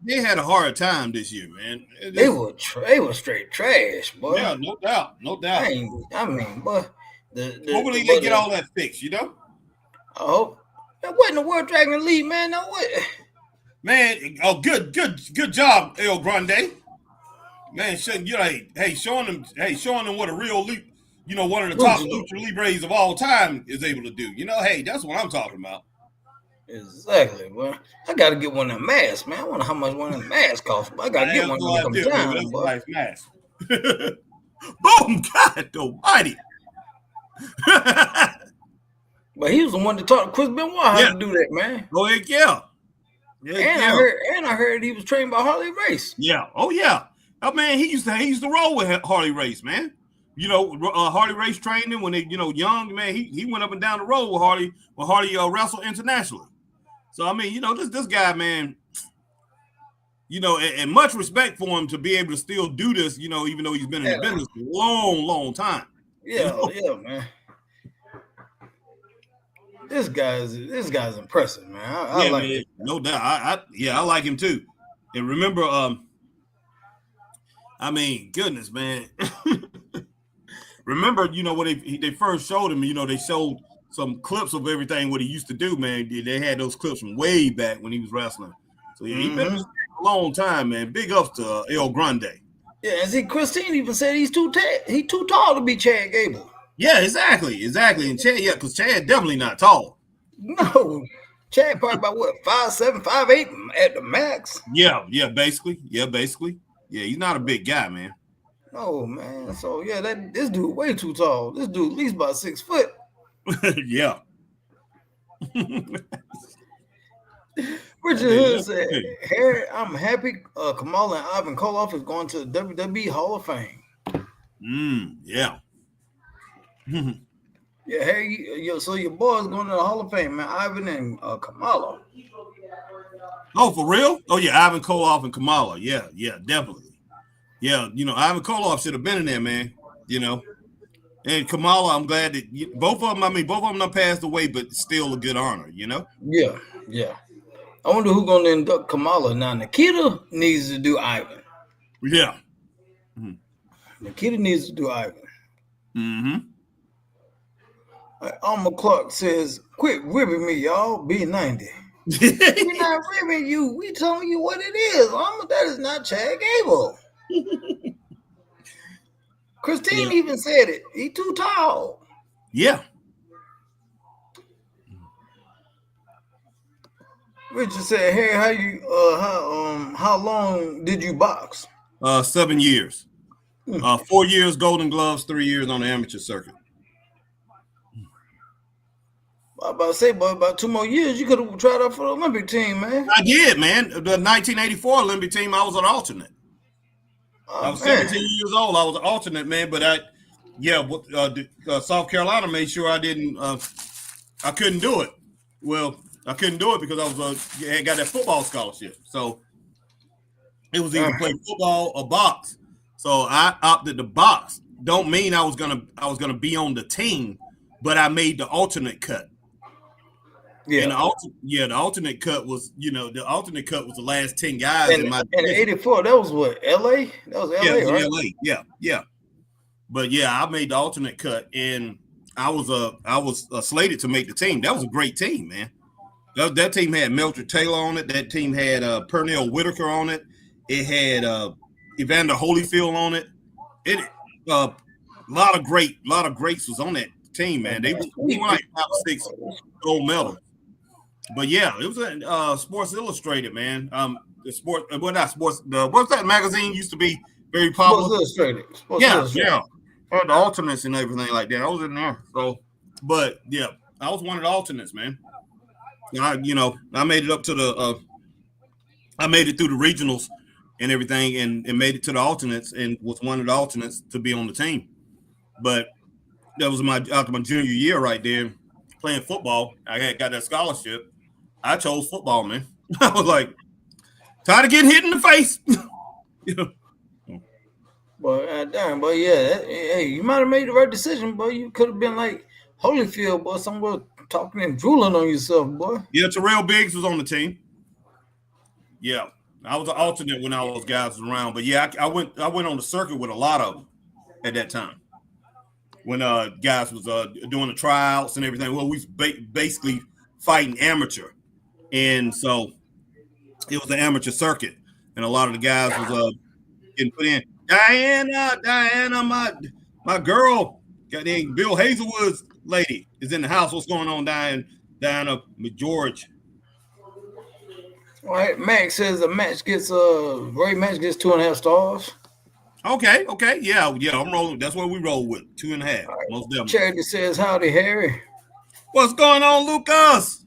they had a hard time this year, man. They were straight trash, boy. Yeah, no doubt. I mean, but hopefully they get all that fixed, you know. I hope. What in the World Dragon League, man? No what? Man, good job, El Grande. Man, showing them what a real leap, one of the top lucha libres of all time is able to do. Hey, that's what I'm talking about. Exactly, boy. I gotta get one of them masks, man. I wonder how much one of them masks costs, but I gotta get one when it comes down. That's a nice mask. Boom, God almighty. But he was the one that taught Chris Benoit how to do that, man. Oh heck yeah. I heard he was trained by Harley Race. Yeah. Oh yeah. Oh man, he used to roll with Harley Race, man. Harley Race trained him when they, young, man. He went up and down the road with Harley wrestled internationally. So I mean, this guy, man. And much respect for him to be able to still do this. Even though he's been in the business for a long time. Yeah, man. This guy's impressive, man. I like it. No doubt. I like him too. And remember, I mean, goodness, man. Remember, when they first showed him, they showed some clips of everything what he used to do, man. They had those clips from way back when he was wrestling. So he's been a long time, man. Big ups to El Grande. Yeah, and see, Christine even said he's too tall to be Chad Gable. Yeah, exactly. And Chad, because Chad definitely not tall. No, Chad probably about what 5'7", 5'8" at the max. Yeah, basically. Yeah, he's not a big guy, man. Oh man, so yeah, this dude way too tall. This dude at least about 6 foot. Yeah. Richard Hood said, "Harry, I'm happy Kamala and Ivan Koloff is going to the WWE Hall of Fame." Yeah. Yeah, Harry, so your boy's going to the Hall of Fame, man. Ivan and Kamala. Oh, for real? Oh yeah, Ivan Koloff and Kamala. Yeah, definitely. Yeah, Ivan Koloff should have been in there, man. And Kamala, I'm glad that both of them not passed away, but still a good honor. Yeah. I wonder who's going to induct Kamala now. Nikita needs to do Ivan. Yeah. Nikita needs to do Ivan. Mm-hmm. Alma Clark says, "Quit ribbing me, y'all. B90. We're not ribbing you. We telling you what it is. Alma, that is not Chad Gable." Christine even said it. He too tall. Yeah. Richard said, "Hey, how long did you box?" 7 years. 4 years Golden Gloves, 3 years on the amateur circuit. I was about to say, but about 2 more years, you could have tried out for the Olympic team, man. I did, man. The 1984 Olympic team, I was an alternate. I was 17 years old. I was an alternate, man. But South Carolina made sure I didn't. I couldn't do it. Well, I couldn't do it because I had got that football scholarship. So it was either play football or box. So I opted to box. Don't mean I was gonna be on the team, but I made the alternate cut. Yeah, and the alternate cut was the last 10 guys in my. And 84, that was what, LA? That was LA, right? LA. Yeah. But yeah, I made the alternate cut, and I was slated to make the team. That was a great team, man. That team had Mildred Taylor on it. That team had Pernell Whitaker on it. It had Evander Holyfield on it. It a lot of greats was on that team, man. They won like 5 or 6 gold medals. But yeah, it was Sports Illustrated, man. The sport, well, not sports. What's that magazine used to be very popular? Sports Illustrated. Yeah. The alternates and everything like that. I was in there. So, but yeah, I was one of the alternates, man. I made it up to I made it through the regionals and everything, and made it to the alternates, and was one of the alternates to be on the team. But that was after my junior year right there, playing football. I had got that scholarship. I chose football, man. I was like, tired of getting hit in the face. But damn, but yeah, hey, you might have made the right decision, boy. You could have been like Holyfield, boy, somewhere talking and drooling on yourself, boy. Yeah, Terrell Biggs was on the team. Yeah, I was an alternate when all those guys was around. But yeah, I went on the circuit with a lot of them at that time. When guys was doing the tryouts and everything. Well, we was basically fighting amateur. And so it was an amateur circuit. And a lot of the guys was getting put in. Diana, my girl, goddamn Bill Hazelwood's lady is in the house. What's going on, Diana George? All right, Max says the match gets great match gets 2.5 stars. Okay, yeah, I'm rolling. That's what we roll with, 2.5. Right. Most definitely. Charity says, howdy, Harry. What's going on, Lucas?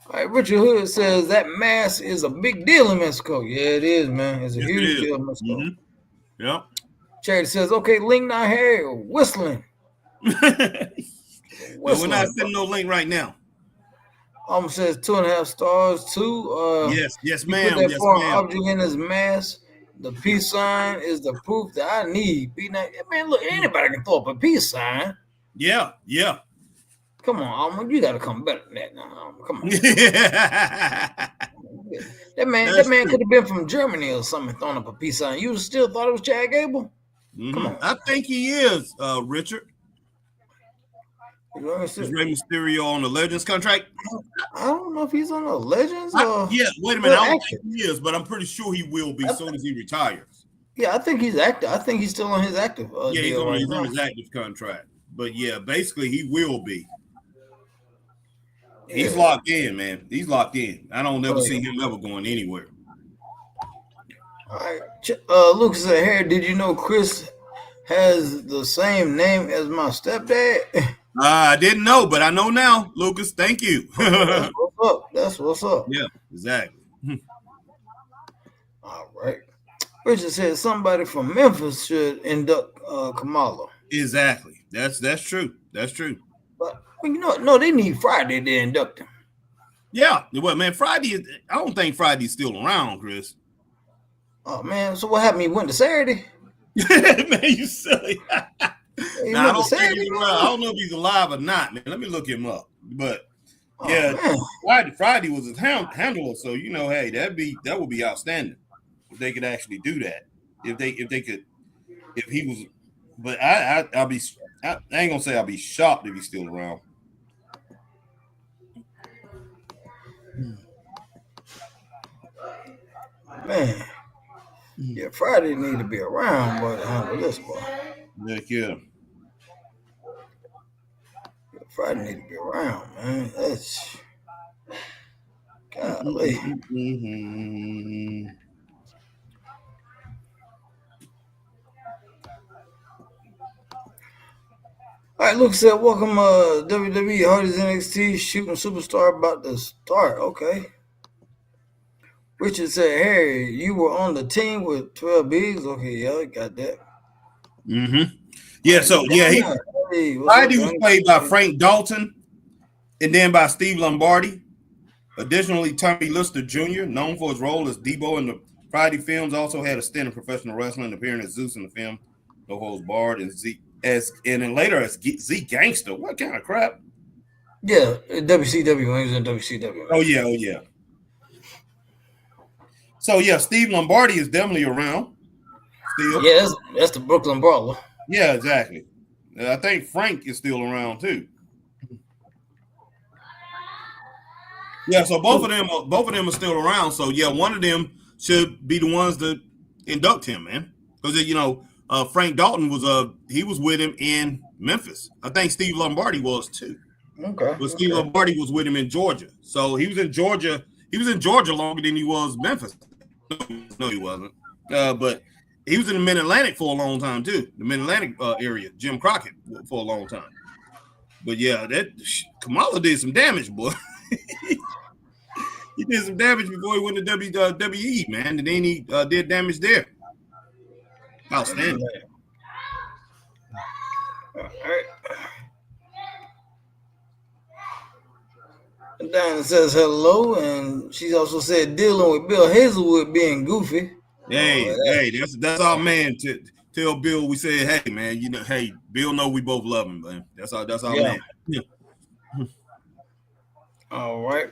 All right, Richard Hood says that mask is a big deal in Mexico. Yeah, it is, man. It's a huge deal in Mexico. Mm-hmm. Yeah. Charity says, okay, link now, Harry, whistling. We're not sending no link right now. Says 2.5 stars too. Yes, ma'am. Put that foreign object in his mask. The peace sign is the proof that I need. Man, look, anybody can throw up a peace sign. Yeah. Come on, you got to come better than that now. Come on. that man could have been from Germany or something throwing up a peace sign. You still thought it was Chad Gable? Mm-hmm. Come on. I think he is, Richard. Is Rey Mysterio on the Legends contract? I don't know if he's on the Legends. Wait a minute. I don't think he is, but I'm pretty sure he will be as soon as he retires. Yeah, I think he's active. I think he's still on his active. He's on his active contract. But yeah, basically he will be. He's locked in, man. He's locked in. I don't ever see him ever going anywhere. All right. Lucas said, Harry, did you know Chris has the same name as my stepdad? I didn't know, but I know now, Lucas. Thank you. That's what's up. Yeah, exactly. All right. Richard said somebody from Memphis should induct Kamala. Exactly. That's true. That's true. But no, they need Friday to induct him. Yeah. Well, man, Friday. I don't think Friday's still around, Chris. Oh man, so what happened? He went to Saturday. Man, you silly. Nah, I don't know if he's alive or not, man. Let me look him up. But Friday was his handler, so hey, that would be outstanding if they could actually do that. If he was, but I ain't gonna say I'll be shocked if he's still around. Man, yeah, Friday need to be around, boy, to handle this, boy. Yeah. Friday need to be around, man. That's golly. Mm-hmm. All right, Luke said, welcome WWE Hardy's NXT shooting superstar about to start. Okay. Richard said, Harry, you were on the team with 12 Bigs. Okay, yeah, I got that. Mm-hmm. Yeah, so Friday was played by Frank Dalton and then by Steve Lombardi. Additionally, Tommy Lister Jr., known for his role as Debo in the Friday films, also had a stint in professional wrestling, appearing as Zeus in the film No Holds Barred, and then later as Z Gangster. What kind of crap? Yeah, WCW. When he was in WCW. Oh yeah. So yeah, Steve Lombardi is definitely around. Still. Yeah, that's the Brooklyn Brawler. Yeah, exactly. I think Frank is still around too. Yeah, so both of them are still around. So yeah, one of them should be the ones to induct him, man. Because Frank Dalton was he was with him in Memphis. I think Steve Lombardi was too. Okay. But Steve Lombardi was with him in Georgia. So he was in Georgia. He was in Georgia longer than he was Memphis. No, he wasn't. But he was in the Mid Atlantic for a long time too. The Mid Atlantic area, Jim Crockett for a long time. But yeah, that Kamala did some damage, boy. He did some damage before he went to WWE, man, and then he did damage there. Outstanding. All right. Diana says hello, and she also said dealing with Bill Hazelwood being goofy. Hey, that's our man. Tell Bill we said, hey man, hey, Bill know we both love him, man. That's our man. Yeah. All right.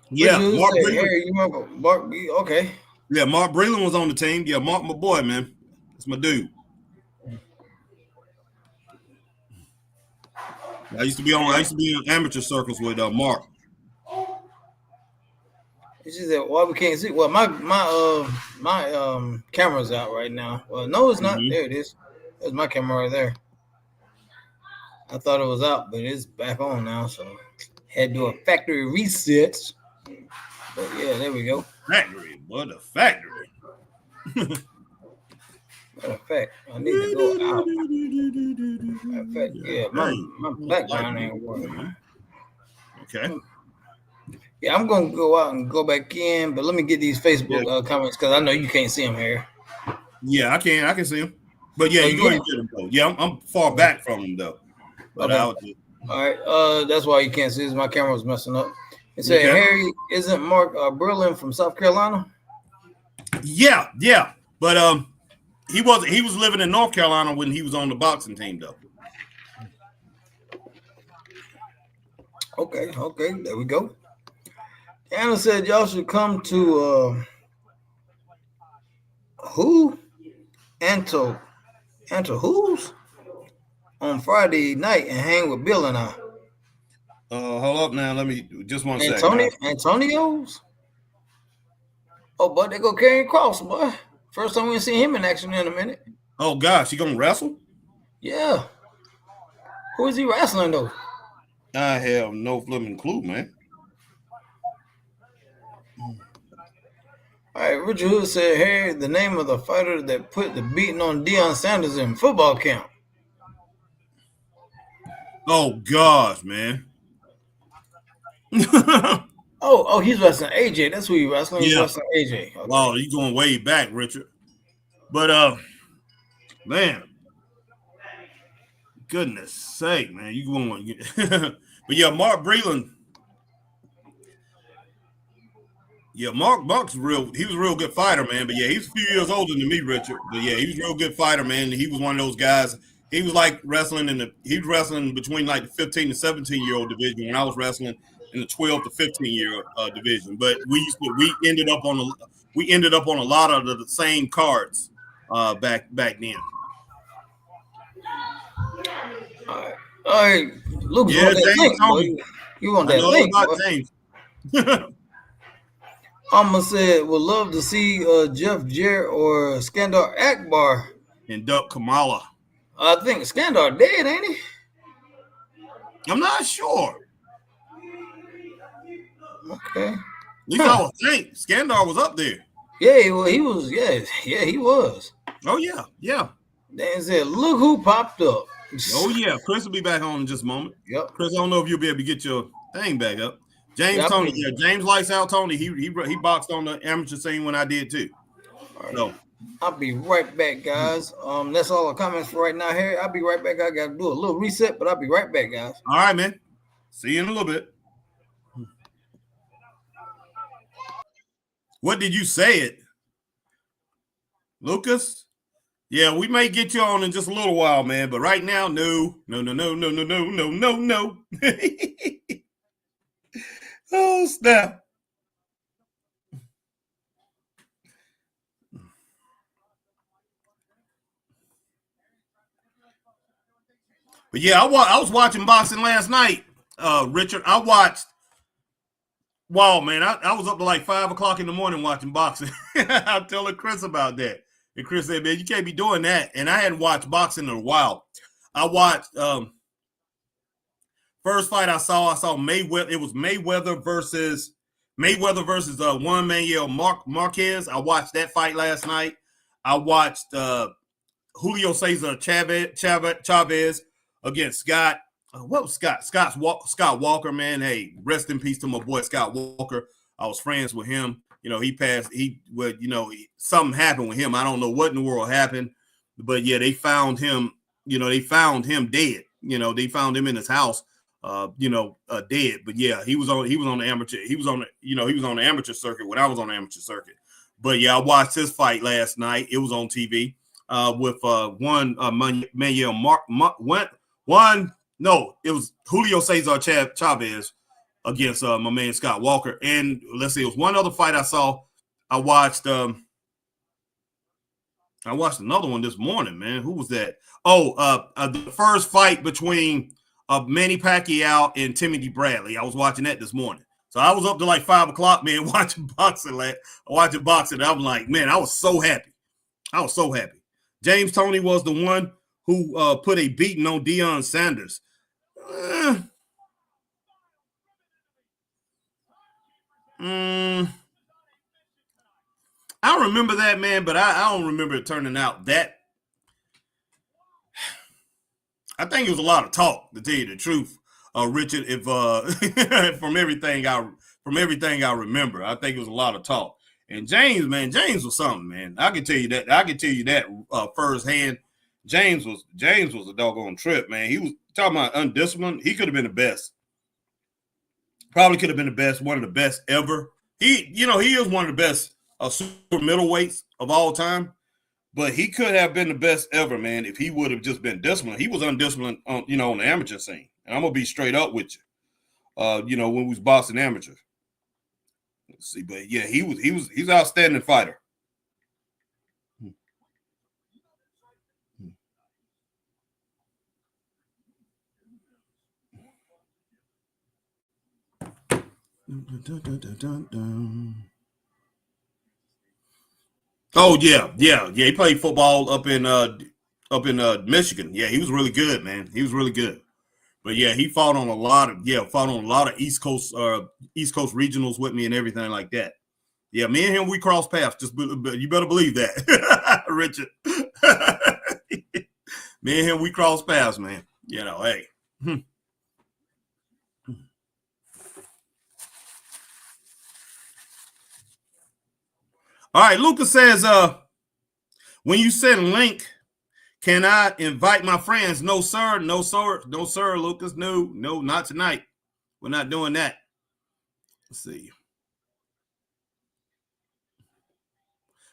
Yeah, Mark Breland. Okay. Yeah, Mark Breland was on the team. Yeah, Mark, my boy, man. That's my dude. I used to be in amateur circles with Mark. She said, "Why we can't see?" Well, my camera's out right now. Well, no, it's not. There it is. There's my camera right there. I thought it was out, but it's back on now. So had to do a factory reset. But yeah, there we go. Factory, what a factory. Matter of fact, I need to go out. Matter of fact, yeah, my background ain't working. Okay. Yeah, I'm gonna go out and go back in, but let me get these Facebook comments because I know you can't see them here. Yeah, I can see them. But yeah, you go ahead and get them though. Yeah, I'm far back from them though. But okay. All right, that's why you can't see this. My camera was messing up. It said, Harry, isn't Mark Breland from South Carolina? Yeah. But he was living in North Carolina when he was on the boxing team though. Okay, there we go. Anna said y'all should come to who? Anto who's? On Friday night and hang with Bill and I. Hold up now. Let me just one second. Antonio's? Oh, but they go carrying cross, boy. First time we see him in action in a minute. Oh gosh, he gonna wrestle? Yeah. Who is he wrestling though? I have no flipping clue, man. All right, Richard Hood said, Harry, the name of the fighter that put the beating on Deion Sanders in football camp. Oh gosh, man. oh, he's wrestling AJ. That's who he's wrestling. He's wrestling AJ. Okay. Wow, he's going way back, Richard. But man, goodness sake, man, you going? But yeah, Mark Breland. Yeah, Mark's real. He was a real good fighter, man. But yeah, he's a few years older than me, Richard. But yeah, he was a real good fighter, man. He was one of those guys. He was like wrestling he was wrestling between like the 15 to 17-year-old division when I was wrestling in the 12 to 15-year division. But we ended up on a lot of the same cards back then. All right. Luke, yeah, James Tony. You want that link? About James. Alma said, would love to see Jeff Jarrett or Skandar Akbar induct Kamala. I think Skandar dead, ain't he? I'm not sure. Okay. At least I would think Skandar was up there. Yeah, well, he was. Yeah, he was. Oh yeah. They said, look who popped up. Oh yeah, Chris will be back on in just a moment. Yep. Chris, I don't know if you'll be able to get your thing back up. James Tony, James Lights Out Tony. He boxed on the amateur scene when I did too. Right. So I'll be right back, guys. That's all the comments for right now, Harry. I'll be right back. I got to do a little reset, but I'll be right back, guys. All right, man. See you in a little bit. What did you say it? Lucas? Yeah, we may get you on in just a little while, man. But right now, no. Oh, snap. But yeah, I was watching boxing last night, Richard. I watched Wow, man, I was up to like 5 o'clock in the morning watching boxing. I'm telling Chris about that. And Chris said, man, you can't be doing that. And I hadn't watched boxing in a while. I watched first fight I saw Mayweather. It was Mayweather versus Juan Manuel Marquez. I watched that fight last night. I watched Julio Cesar Chavez against Scott. What was Scott? Scott Walker, man. Hey, rest in peace to my boy Scott Walker. I was friends with him. He passed. Something happened with him. I don't know what in the world happened, but yeah, they found him. They found him dead. They found him in his house. Dead. But yeah, he was on the amateur. He was on the amateur circuit when I was on the amateur circuit. But yeah, I watched his fight last night. It was on TV with it was Julio Cesar Chavez against my man Scott Walker. And let's see, it was one other fight I saw. I watched another one this morning, man. Who was that? The first fight between Manny Pacquiao and Timothy Bradley. I was watching that this morning. So I was up to like 5 o'clock, man, watching boxing. I'm like, man, I was so happy. James Toney was the one who put a beating on Deion Sanders. I remember that, man, but I don't remember it turning out that. I think it was a lot of talk, to tell you the truth, Richard. If from everything I remember, I think it was a lot of talk. And James was something, man. I can tell you that firsthand. James was a doggone trip, man. He was talking about undisciplined. He could have been the best. Probably could have been the best, one of the best ever. He is one of the best super middleweights of all time. But he could have been the best ever, man, if he would have just been disciplined. He was undisciplined on the amateur scene. And I'm gonna be straight up with you. When we was boxing amateurs. Let's see, but yeah, he's an outstanding fighter. Oh yeah. He played football up in Michigan. Yeah, he was really good, man. He was really good. But yeah, he fought on a lot of East Coast regionals with me and everything like that. Yeah, me and him, we crossed paths. You better believe that, Richard. Me and him, we crossed paths, man. Hey. All right, Lucas says, when you send link, can I invite my friends? No, sir, Lucas. No, not tonight. We're not doing that. Let's see.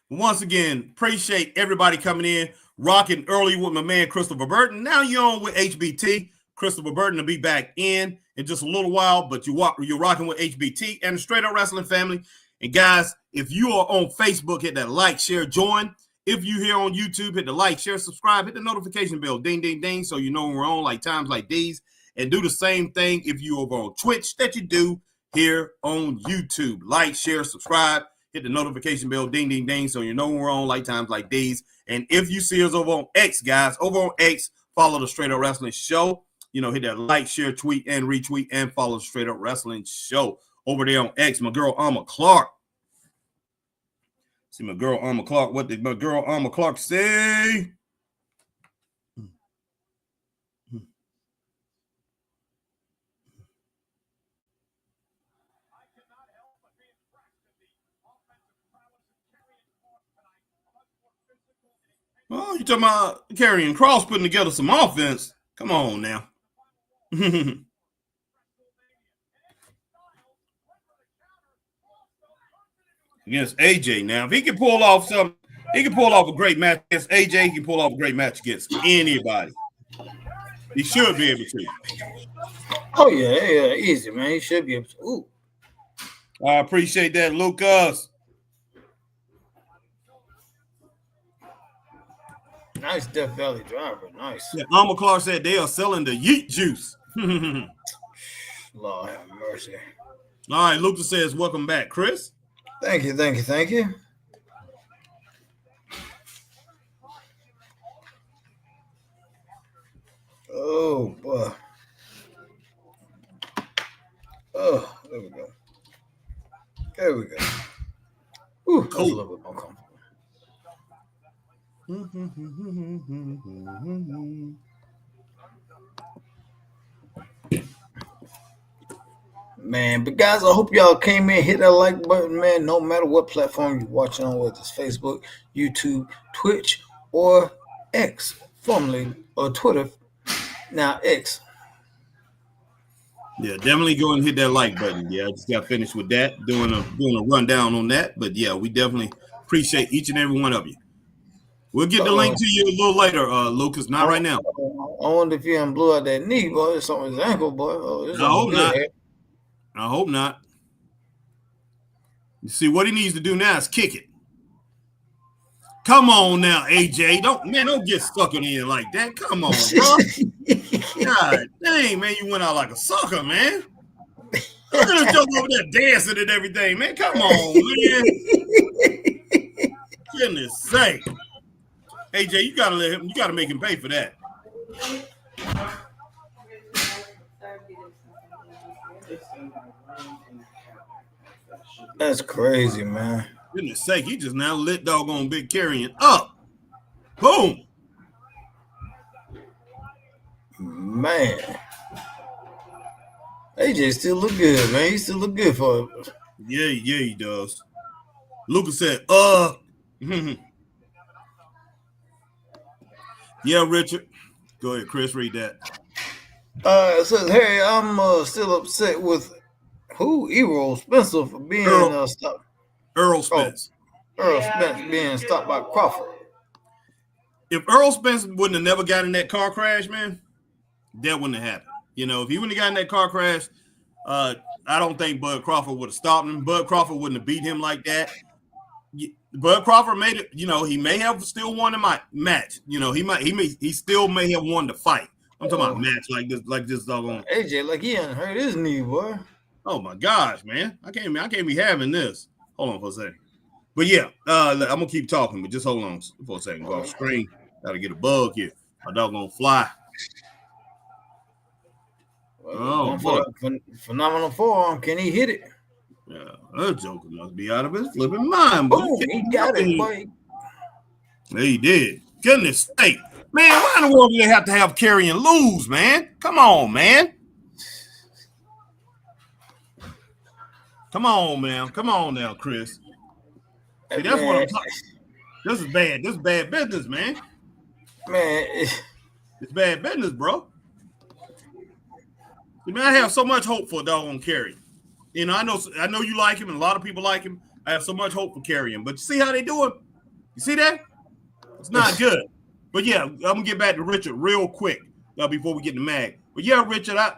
Once again, appreciate everybody coming in, rocking early with my man Christopher Burton. Now you're on with HBT. Christopher Burton will be back in just a little while, but you're rocking with HBT and the Straight Up Wrestling family. And guys, if you are on Facebook, hit that like, share, join. If you're here on YouTube, hit the like, share, subscribe, hit the notification bell, ding, ding, ding, so you know when we're on like times like these. And do the same thing if you are on Twitch that you do here on YouTube. Like, share, subscribe, hit the notification bell, ding, ding, ding, so you know when we're on like times like these. And if you see us over on X, guys, follow the Straight Up Wrestling Show. Hit that like, share, tweet, and retweet, and follow the Straight Up Wrestling Show over there on X. My girl Alma Clark. See my girl Alma Clark. What did my girl Alma Clark say? Oh, you talking about Karrion Kross putting together some offense? Come on now. Against AJ. Now, if he can pull off something, he can pull off a great match against AJ. He can pull off a great match against anybody. He should be able to. Oh, yeah, easy, man. He should be able to. Ooh. I appreciate that, Lucas. Nice Death Valley driver. Nice. Yeah, Alma Clark said they are selling the yeet juice. Lord have mercy. All right, Lucas says, welcome back, Chris. Thank you. Oh, boy. Oh, there we go. Ooh, that's a Cool. little bit more comfortable. Man, but guys, I hope y'all came in, hit that like button, man. No matter what platform you're watching on, whether it's Facebook, YouTube, Twitch, or X, formerly, or Twitter, now X. Yeah, definitely go and hit that like button. Yeah, I just got finished with that, doing a rundown on that. But yeah, we definitely appreciate each and every one of you. We'll get the link to you a little later, Lucas. Not right now. I wonder if he blew out that knee, boy. It's on his ankle, boy. Oh, this I hope not. good. I hope not. You see, what he needs to do now is kick it. Come on now, AJ. Don't get suckered in like that. Come on, bro. God dang, man, you went out like a sucker, man. Look at him jump over there dancing and everything, man. Come on, man. Goodness sake. AJ, you gotta make him pay for that. That's crazy, man. Goodness sake, he just now lit doggone Big Carrion up. Boom. Man. AJ still look good, man. He still look good for it. Yeah, he does. Lucas said, Yeah, Richard. Go ahead, Chris, read that. It says, Harry, I'm still upset with Errol Spencer for being stopped. Earl Spence. Earl Spence being stopped by Crawford. If Earl Spence wouldn't have never gotten in that car crash, man, that wouldn't have happened. You know, if he wouldn't have gotten in that car crash, I don't think Bud Crawford would have stopped him. Bud Crawford wouldn't have beat him like that. Bud Crawford made it. You know, he may have still won the match. You know, he still may have won the fight. I'm talking about a match like this doggone. AJ, like he hadn't hurt his knee, boy. Oh my gosh, man! I can't be having this. Hold on for a second. But yeah, I'm gonna keep talking, but just hold on for a second. Go off screen. Gotta get a bug here. My dog gonna fly. Well, phenomenal forearm. Can he hit it? Yeah, that joker must be out of his flipping mind. Boom, he got it, boy. Yeah, he did. Goodness sake. Man, why in the world do they have to have Carrion lose, man? Come on, man. Come on, man. Come on now, Chris. See, that's what I'm talking. This is bad. This is bad business, man. Man, it's bad business, bro. I mean, I have so much hope for doggone Carrion. You know, I know you like him, and a lot of people like him. I have so much hope for Carrion. But you see how they do it? You see that? It's not good. But yeah, I'm gonna get back to Richard real quick before we get to Mag. But yeah, Richard, I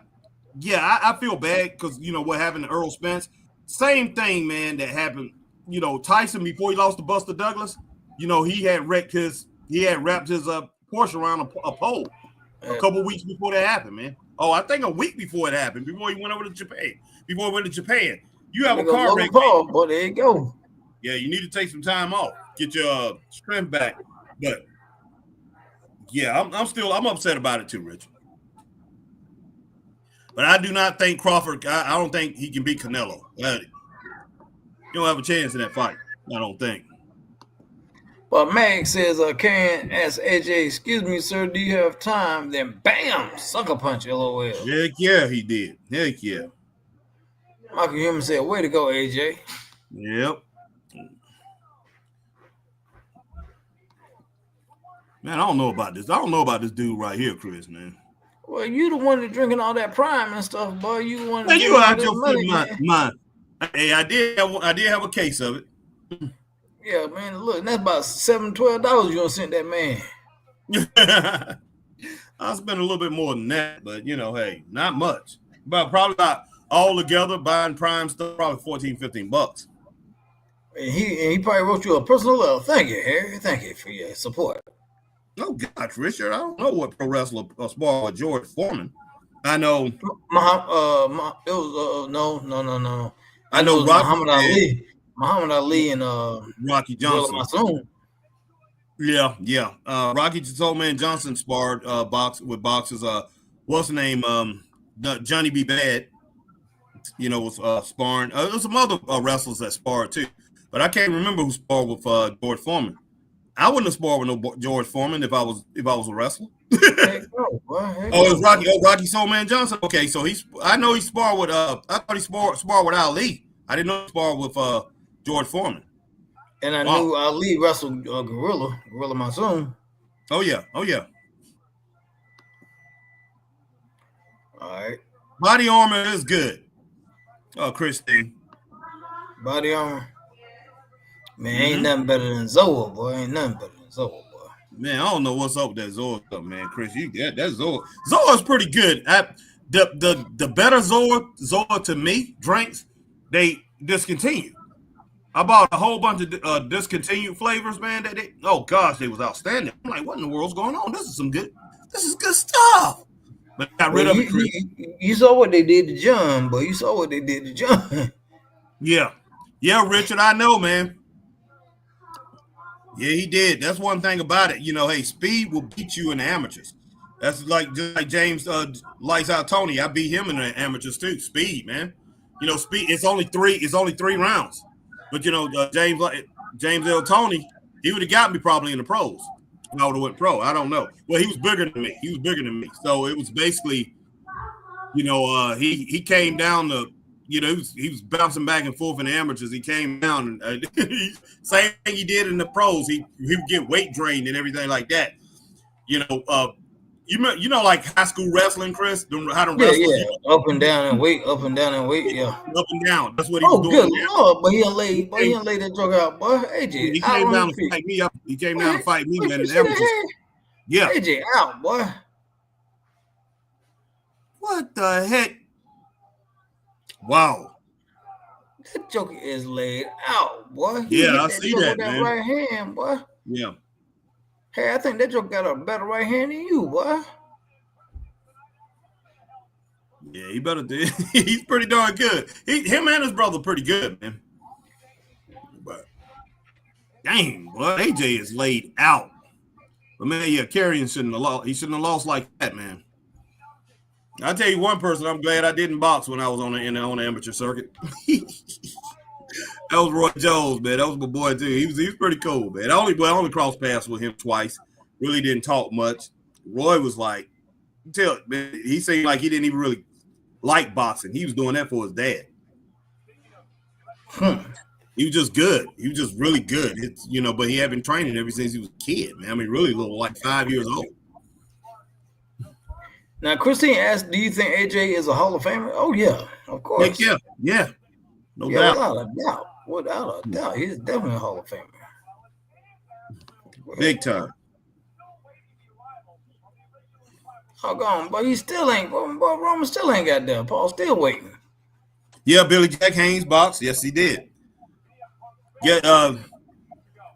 feel bad because you know what happened to Earl Spence. Same thing, man, that happened. You know, Tyson before he lost to Buster Douglas. You know, he had wrapped his Porsche around a pole a couple weeks before that happened, man. Oh, I think a week before it happened, before he went over to Japan. Before he went to Japan, you have a car wreck. Boy, there you go. Yeah, you need to take some time off, get your strength back. But yeah, I'm upset about it too, Richard. But I do not think Crawford. I don't think he can beat Canelo. You don't have a chance in that fight. I don't think. But Mag says, Karen asks AJ, excuse me, sir, do you have time? Then bam, sucker punch, LOL. Heck yeah, he did. Heck yeah. Michael Human said, way to go, AJ. Yep. Man, I don't know about this. I don't know about this dude right here, Chris, man. Well, you the one that drinking all that prime and stuff, boy. You the one. Man, you out your flipping mind. Hey, I did have a case of it. Yeah, man. Look, that's about $12 you gonna send that man. I spent a little bit more than that, but you know, hey, not much. But probably about all together buying prime stuff, probably $14-15. And he probably wrote you a personal letter. Thank you, Harry. Thank you for your support. Oh gosh, Richard, I don't know what pro wrestler spar with George Foreman. I know. It was no. I know Rocky Muhammad Ali, and Rocky Gorilla Johnson. Monsoon. Yeah. Rocky Soul Man Johnson sparred with boxers. What's the name? Johnny B. Bad. Was sparring. There's some other wrestlers that sparred too, but I can't remember who sparred with George Foreman. I wouldn't have sparred with no George Foreman if I was a wrestler. Heck no, boy. Heck Oh, no, it's Rocky. boy. Oh, Rocky Soul Man Johnson. Okay, so I know he sparred with. I thought he sparred with Ali. I didn't know he sparred with George Foreman. And I knew Ali wrestled Gorilla Monsoon. Oh yeah. All right. Body armor is good. Christine. Body armor. Man, ain't nothing better than Zoa, boy. Ain't nothing better than Zoa, boy. Man, I don't know what's up with that Zoa stuff, man. Chris, you get that Zoa. Zoa's pretty good. The better Zoa to me drinks, they discontinued. I bought a whole bunch of discontinued flavors, man. They was outstanding. I'm like, what in the world's going on? This is good stuff. But I got rid of it, Chris. You saw what they did to John, boy. You saw what they did to John. Yeah, Richard, I know, man. Yeah, he did. That's one thing about it. Hey, speed will beat you in the amateurs. That's just like James Lights Out Tony. I beat him in the amateurs too. Speed, man. Speed. It's only three rounds. But James L. Tony, he would have got me probably in the pros. I would have went pro. I don't know. Well, he was bigger than me. So it was basically, he came down to. He was bouncing back and forth in the amateurs. He came down and same thing he did in the pros. He would get weight drained and everything like that. Like high school wrestling, Chris. How to wrestle? Yeah. Up and down and weight. Yeah. Up and down. That's what he was doing. Oh, good Lord! But he didn't lay that joke out, boy. AJ, he came down to fight me. He came down to fight me, man. In the amateurs. Yeah. AJ out, boy. What the heck? Wow. That joker is laid out, boy. I see that, man. Right hand, boy. Yeah. Hey, I think that joker got a better right hand than you, boy. Yeah, he better do. He's pretty darn good. Him and his brother pretty good, man. But dang, boy, AJ is laid out. But man, Carrion shouldn't have lost. He shouldn't have lost like that, man. I'll tell you one person I'm glad I didn't box when I was on the amateur circuit. That was Roy Jones, man. That was my boy too. He was pretty cool, man. I only crossed paths with him twice. Really didn't talk much. Roy was like, man, he seemed like he didn't even really like boxing. He was doing that for his dad. He was just good. He was just really good. But he had been training ever since he was a kid, man. I mean, really little, like 5 years old. Now, Christine asked, do you think AJ is a Hall of Famer? Oh, yeah, of course. Yeah. No doubt. Without a doubt. He's definitely a Hall of Famer. Big time. Oh, gone, but he still ain't. Boy, Roman still ain't got there. Paul still waiting. Yeah, Billy Jack Haynes boxed. Yes, he did. Yeah,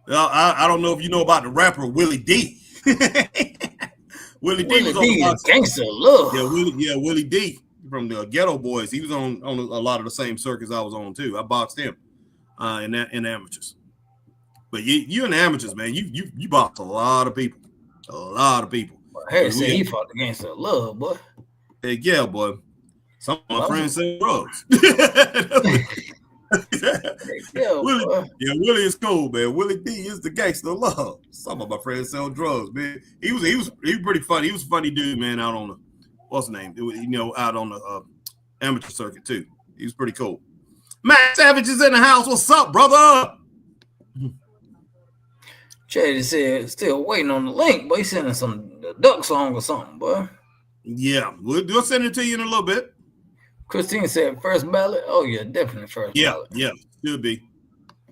I don't know if you know about the rapper Willie D. Willie D was on the Gangster Love. Willie D from the Ghetto Boys. He was on a lot of the same circuits I was on too. I boxed him in amateurs. But you in the amateurs, man, you boxed a lot of people. Harry said he fought the Gangster Love, boy. Hey, yeah, boy. Some of my friends sell drugs. Willie is cool, man. Willie D is the gangster of love. Some of my friends sell drugs, man. He was pretty funny. He was a funny dude, man. Out on the out on the amateur circuit too. He was pretty cool. Matt Savage is in the house. What's up, brother? Chad said still waiting on the link, but he's sending some duck song or something, boy. Yeah, we'll send it to you in a little bit. Christine said first ballot. Oh yeah, definitely first ballot. Yeah, should be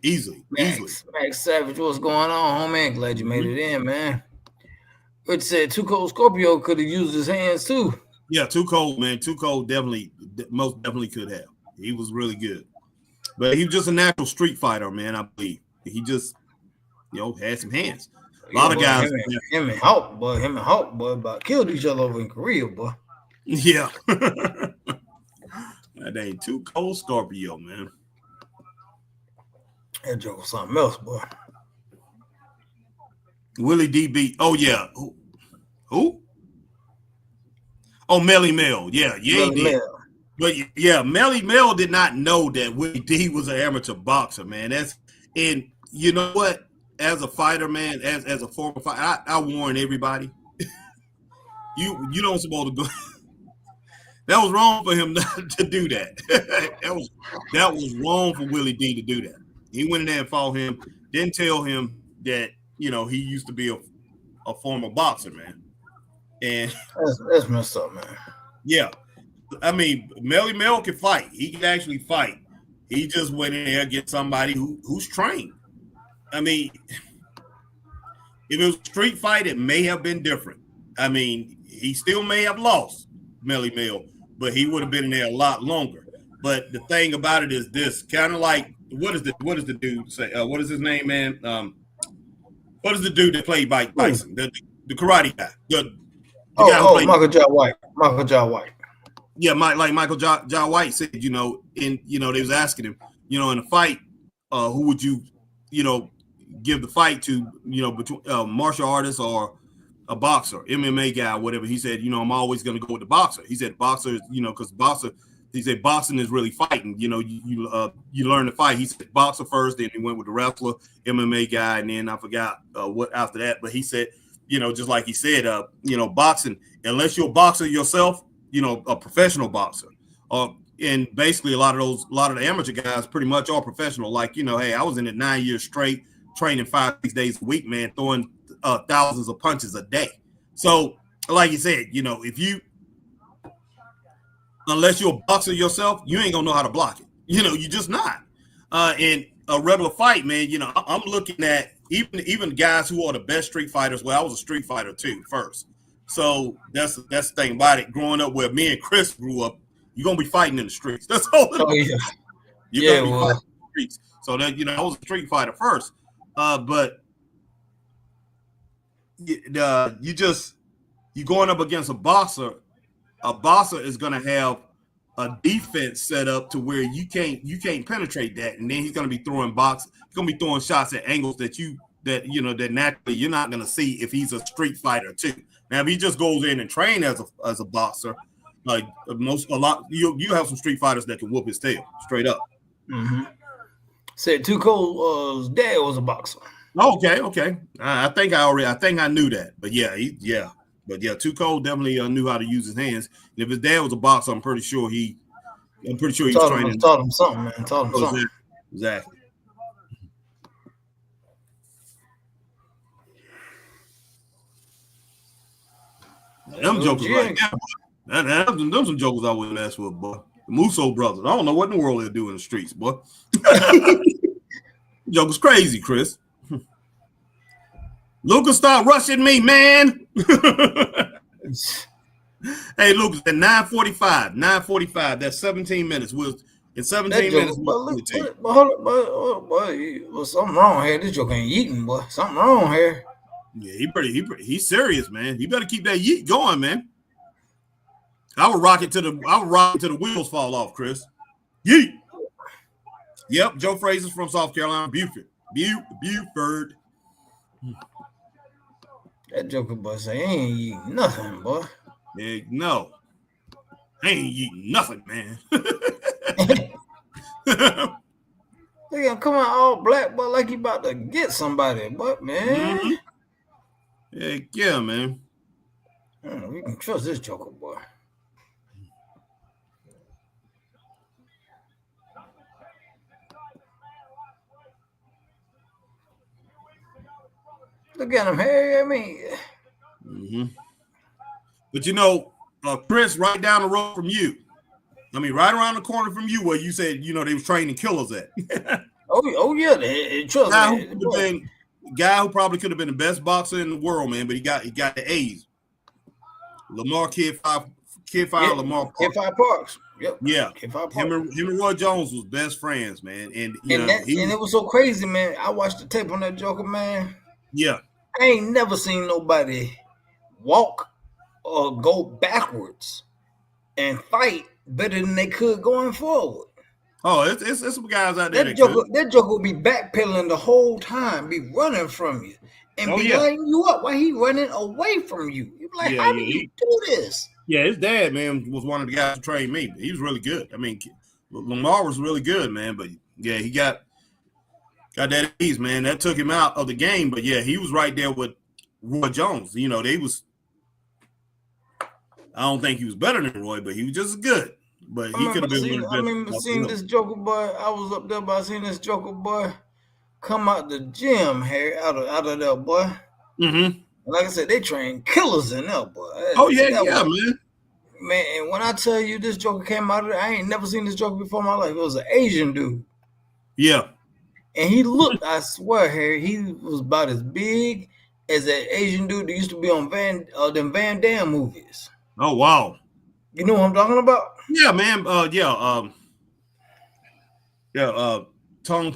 easily. Max Savage, what's going on, homie? Glad you made it in, man. Rich said Too Cold Scorpio could have used his hands too. Yeah, Too Cold, man. Too Cold most definitely could have. He was really good, but he was just a natural street fighter, man. I believe he just had some hands. A lot of guys. Him and Hulk, boy, about killed each other over in Korea, boy. Yeah. That ain't Too Cold Scorpio, man. That joke was something else, boy. Willie D beat. Oh yeah, who? Oh, Melly Mel. Yeah, he Melly did. Mel. But yeah, Melly Mel did not know that Willie D was an amateur boxer, man. And you know what? As a fighter, man, as a former fighter, I warn everybody. You don't supposed to go. That was wrong for him not to do that. that was wrong for Willie D to do that. He went in there and fought him. Didn't tell him that he used to be a former boxer, man. And That's messed up, man. yeah, I mean, Melly Mel can fight. He can actually fight. He just went in there and get somebody who's trained. I mean, if it was a street fight, it may have been different. I mean, he still may have lost Melly Mel, but he would have been in there a lot longer. But the thing about it is this: kind of like what is the dude say? What is his name, man? What is the dude that played Mike Tyson? The karate guy. The guy who played Michael Jai White. Michael Jai White. Yeah, Michael Jai White said, they was asking him, in a fight, who would you, give the fight to, between martial artist or a boxer, MMA guy, whatever. He said, I'm always going to go with the boxer. He said, boxer, because boxer, he said, boxing is really fighting. You learn to fight. He said, boxer first, then he went with the wrestler, MMA guy, and then I forgot what after that. But he said, just like he said, boxing, unless you're a boxer yourself, a professional boxer, and basically a lot of the amateur guys pretty much are professional. Like, hey, I was in it 9 years straight, training 5-6 days a week, man, throwing thousands of punches a day. So, like you said, unless you're a boxer yourself, you ain't gonna know how to block it. You're just not. In a regular fight, man, I'm looking at even guys who are the best street fighters. Well, I was a street fighter too first. So that's the thing about it. Growing up where me and Chris grew up, you're gonna be fighting in the streets. That's all. Yeah. You're gonna be fighting in the streets. So that I was a street fighter first. But you going up against a boxer. A boxer is gonna have a defense set up to where you can't penetrate that, and then he's gonna be throwing shots at angles that naturally you're not gonna see if he's a street fighter too. Now, if he just goes in and train as a boxer, like you have some street fighters that can whoop his tail straight up. Mm-hmm. Said Too Cold's dad was a boxer. Okay. I think I knew that, but Too Cold definitely knew how to use his hands. And if his dad was a boxer, I'm pretty sure he's training. Taught him something, man. Taught him something. Exactly. Them jokers like that. Them some jokers I wouldn't ask for, boy. The Musso brothers. I don't know what in the world they'll do in the streets, boy. Joker's crazy, Chris. Lucas, stop rushing me, man. Hey, Lucas, at 9:45. That's 17 minutes. In 17 minutes. But something wrong here. This joke ain't eating, boy. Something wrong here. Yeah, he's serious, man. You better keep that yeet going, man. I would rock it till the wheels fall off, Chris. Yeet. Yep, Joe Frazier's from South Carolina, Buford. That joker boy say, I ain't eating nothing, boy. Yeah, no. I ain't eating nothing, man. Look at him coming out all black, but like he about to get somebody, but man. Mm-hmm. Yeah, man. We can trust this joker, boy. Look at him, Harry. I mean, mm-hmm. But Chris, right down the road from you. I mean, right around the corner from you, where you said they was training killers at. oh yeah, trust me. Guy who probably could have been the best boxer in the world, man, but he got the A's. Lamar Kid Five Lamar Parks. Kid Five Parks. Yep. Yeah. Kid Five Parks. Him and Roy Jones was best friends, man. And it was so crazy, man. I watched the tape on that joker, man. Yeah. I ain't never seen nobody walk or go backwards and fight better than they could going forward. Oh, it's some guys out there That that could. Joker will be backpedaling the whole time, be running from you, and Oh be yeah, lighting you up while he running away from you. You be like, yeah, how do you do this? yeah. His dad, man, was one of the guys who trained me. He was really good. I mean, Lamar was really good, man. But yeah, he got that ease, man. That took him out of the game. But yeah, he was right there with Roy Jones. You know, they was. I don't think he was better than Roy, but he was just as good. But he could have been one of I the remember best. seeing this Joker boy. I was up there, but I seen this Joker boy come out the gym, Harry, out of there, boy. Mm-hmm. Like I said, they train killers in there, boy. Oh yeah, yeah, Man, and when I tell you this Joker came out of there, I ain't never seen this Joker before in my life. It was an Asian dude. yeah. And he looked, I swear, Harry, he was about as big as that Asian dude that used to be on them Van Damme movies. Oh wow. You know what I'm talking about? Yeah, man. Tong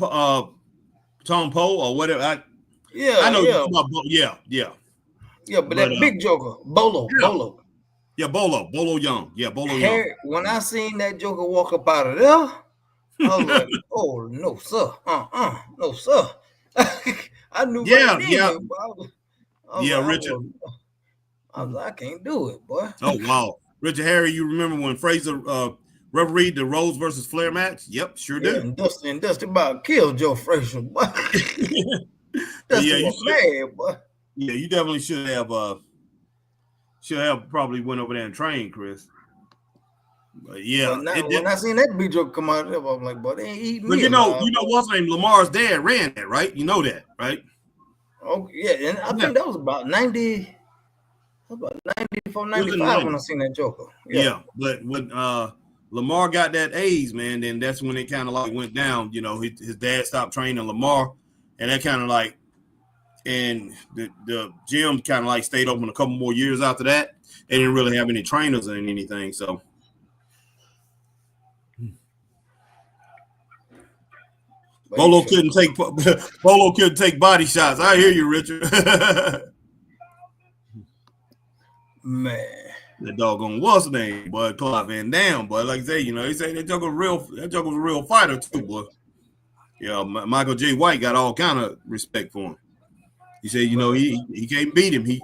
Po or whatever. I know Yeah. about yeah. Yeah, but that big Joker, Bolo. Yeah, Bolo Young. Yeah, Bolo Young. Harry, when I seen that Joker walk up out of there, I was like, oh, no, sir. No, sir. I knew right then. Yeah. Richard. I was like, I can't do it, boy. Oh, wow. Richard Harry, you remember when Fraser refereed the Rose versus Flair match? Yep, sure do. And Dusty about killed Joe Frazier, boy. Dusty was mad, boy. Yeah, you definitely should have probably went over there and trained, Chris. But yeah, when I seen that big joke come out of there, I'm like, boy, they ain't eating. But you know what's name? Lamar's dad ran that, right? You know that, right? Oh yeah, and I think that was about 90. About 94, 95 when I seen that Joker. Yeah, but when Lamar got that A's, man, then that's when it kind of like went down. You know, his dad stopped training Lamar, and that kind of like, and the gym kind of like stayed open a couple more years after that. They didn't really have any trainers or anything, so. Bolo couldn't take body shots. I hear you, Richard. Man, that doggone what's the name, boy? Clark Van Dam, boy. Like I say, you know, they say that Joker was a real fighter too, boy. Yeah, Michael J. White got all kind of respect for him. He said, you know, he can't beat him. He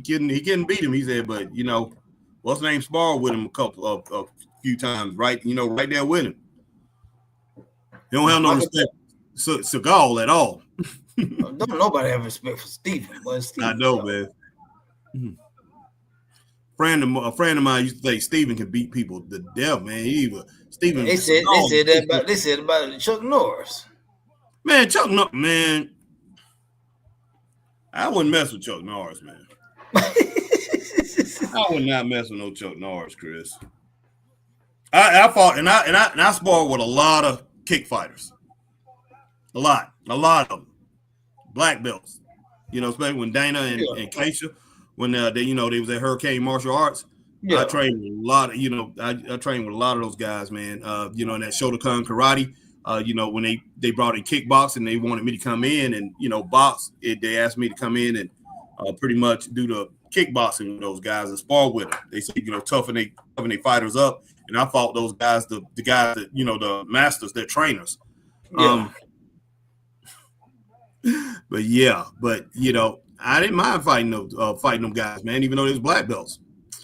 couldn't beat him. He said, but you know, what's the name? Sparred with him a few times, right? You know, right there with him. They don't have no respect for Seagal at all. Don't nobody have respect for Steven. I know, man. A friend of mine used to think Steven can beat people to death, man. They said about Chuck Norris. Man, man. I wouldn't mess with Chuck Norris, man. I would not mess with no Chuck Norris, Chris. I fought and I sparred with a lot of kick fighters. A lot of them. Black belts. You know, especially when Dana and Keisha, when they was at Hurricane Martial Arts. Yeah. I trained with a lot of, I trained with a lot of those guys, man. In that Shotokan karate. When they brought in kickboxing, they wanted me to come in and, box. They asked me to come in and pretty much do the kickboxing with those guys and spar with them. They said, toughen they fighters up. And I fought those guys, the guys that, the masters, they're trainers. Yeah. But I didn't mind fighting them guys, man, even though they was black belts.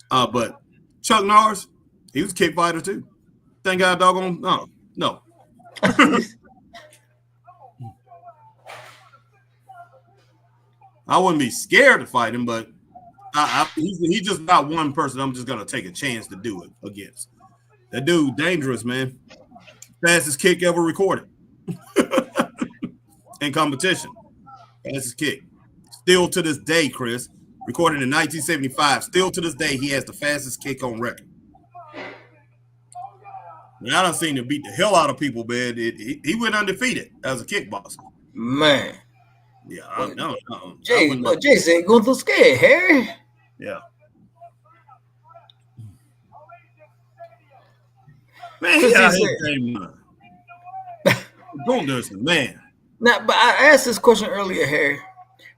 But Chuck Norris, he was a kick fighter too. Thank God, doggone, no. I wouldn't be scared to fight him, but he's just not one person I'm just gonna take a chance to do it against. That dude, dangerous, man. Fastest kick ever recorded in competition. Fastest kick. Still to this day, Chris, recorded in 1975. Still to this day, he has the fastest kick on record. And I done seen him beat the hell out of people, man. He went undefeated as a kickboxer. Man. Yeah, no. Jay said going through scared, Harry. Yeah. Man, he got his game. Don't listen, man. Now, but I asked this question earlier, Harry.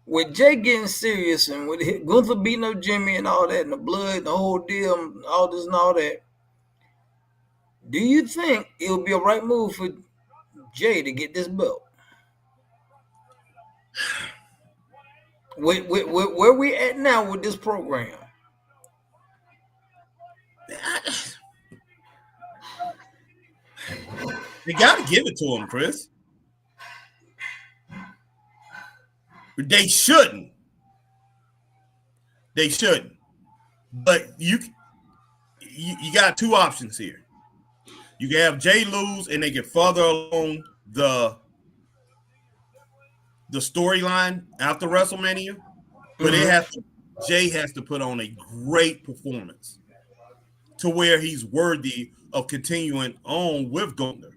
With Jay getting serious and with Gunther beating up Jimmy and all that and the blood and the whole deal, all this and all that, Do you think it would be a right move for Jay to get this belt? Where we at now with this program? They got to give it to him, Chris. They shouldn't. They shouldn't. But you got two options here. You can have Jay lose, and they can further along the storyline after WrestleMania. But Jay has to put on a great performance to where he's worthy of continuing on with Gunther.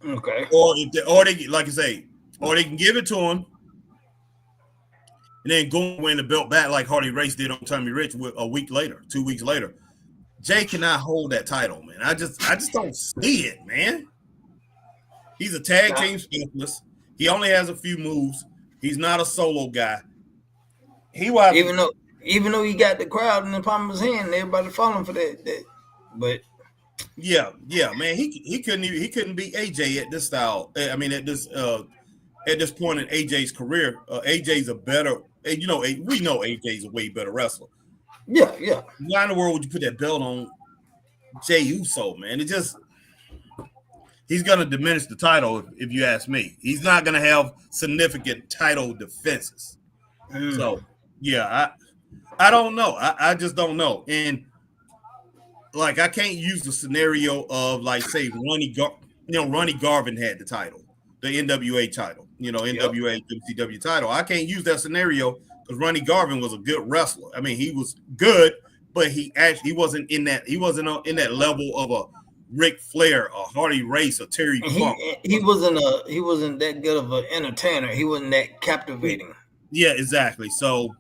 Okay. Or they like I say, or they can give it to him and then go and win the belt back like Hardy Race did on Tommy Rich a week later, 2 weeks later. Jay cannot hold that title, man. I just don't see it, man. He's a tag team specialist. He only has a few moves. He's not a solo guy. Even though he got the crowd in the palm of his hand, everybody following for that. But yeah, man. He couldn't beat AJ at this style. I mean, at this point in AJ's career, AJ's a better. We know AJ's a way better wrestler. Yeah. Why in the world would you put that belt on Jey Uso, man? He's going to diminish the title, if you ask me. He's not going to have significant title defenses. So, yeah, I don't know. I just don't know. And, like, I can't use the scenario of, like, say, Ronnie Garvin had the title, the NWA title, NWA WCW title. I can't use that scenario because Ronnie Garvin was a good wrestler. I mean, he was good, but he wasn't in that level of a Ric Flair, a Hardy Race, a Terry Funk. He wasn't that good of an entertainer. He wasn't that captivating. Yeah, exactly. So,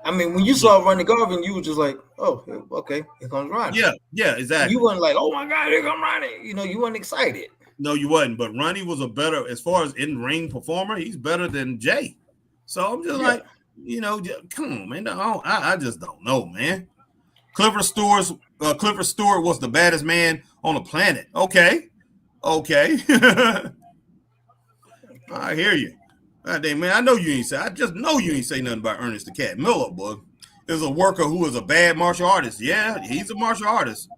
I mean, when you saw Ronnie Garvin, you were just like, "Oh, okay, here comes Ronnie." Yeah, exactly. You weren't like, "Oh my God, here comes Ronnie." You weren't excited. No, you wasn't. But Ronnie was a better, as far as in-ring performer, he's better than Jay. So I'm just like, come on, man. I just don't know, man. Clifford Stewart was the baddest man on the planet. Okay. I hear you. God damn, man, I just know you ain't say nothing about Ernest the Cat Miller, boy. Is a worker who is a bad martial artist. Yeah, he's a martial artist.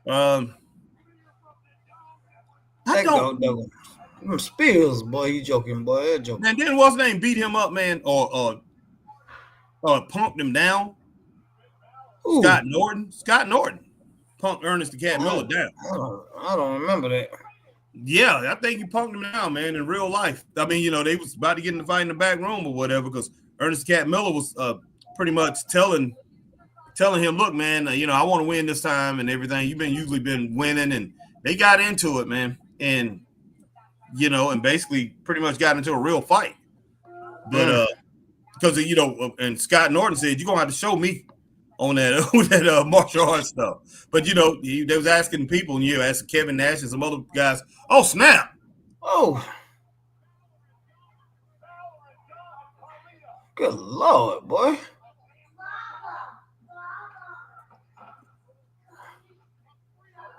I don't. Spears, boy, you joking, boy. Joking. And then what's his name beat him up, man, or punked him down? Ooh. Scott Norton punked Ernest the Cat Miller down. I don't remember that. Yeah, I think he punked him down, man, in real life. I mean, they was about to get in the fight in the back room or whatever because Ernest the Cat Miller was pretty much telling him, look, man, I want to win this time and everything. You've usually been winning, and they got into it, man, and and basically pretty much got into a real fight. But because and Scott Norton said, you're gonna have to show me on that martial arts stuff. But they was asking people, and asking Kevin Nash and some other guys, oh snap. Oh. Good Lord, boy.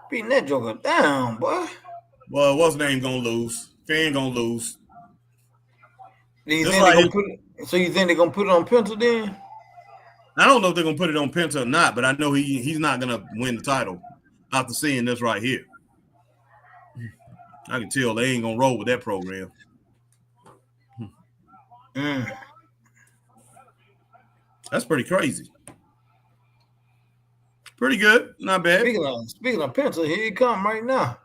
Beating that joker down, boy. Well, what's name gonna lose? Fan gonna lose. So you think they're gonna put it on Penta then? I don't know if they're gonna put it on Penta or not, but I know he's not gonna win the title after seeing this right here. I can tell they ain't gonna roll with that program. That's pretty crazy. Pretty good, not bad. Speaking of Penta, here he come right now.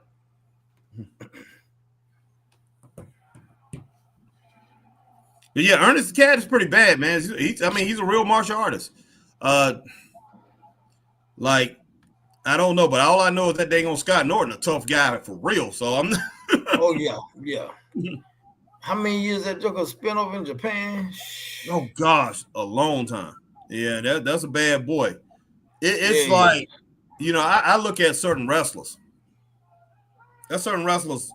But yeah, Ernest the Cat is pretty bad, man. He's a real martial artist. Like, I don't know, but all I know is that dang on Scott Norton, a tough guy for real. So I'm. Oh yeah. How many years that joker spent over in Japan? Oh gosh, a long time. Yeah, that's a bad boy. It's like, I look at certain wrestlers. There's certain wrestlers,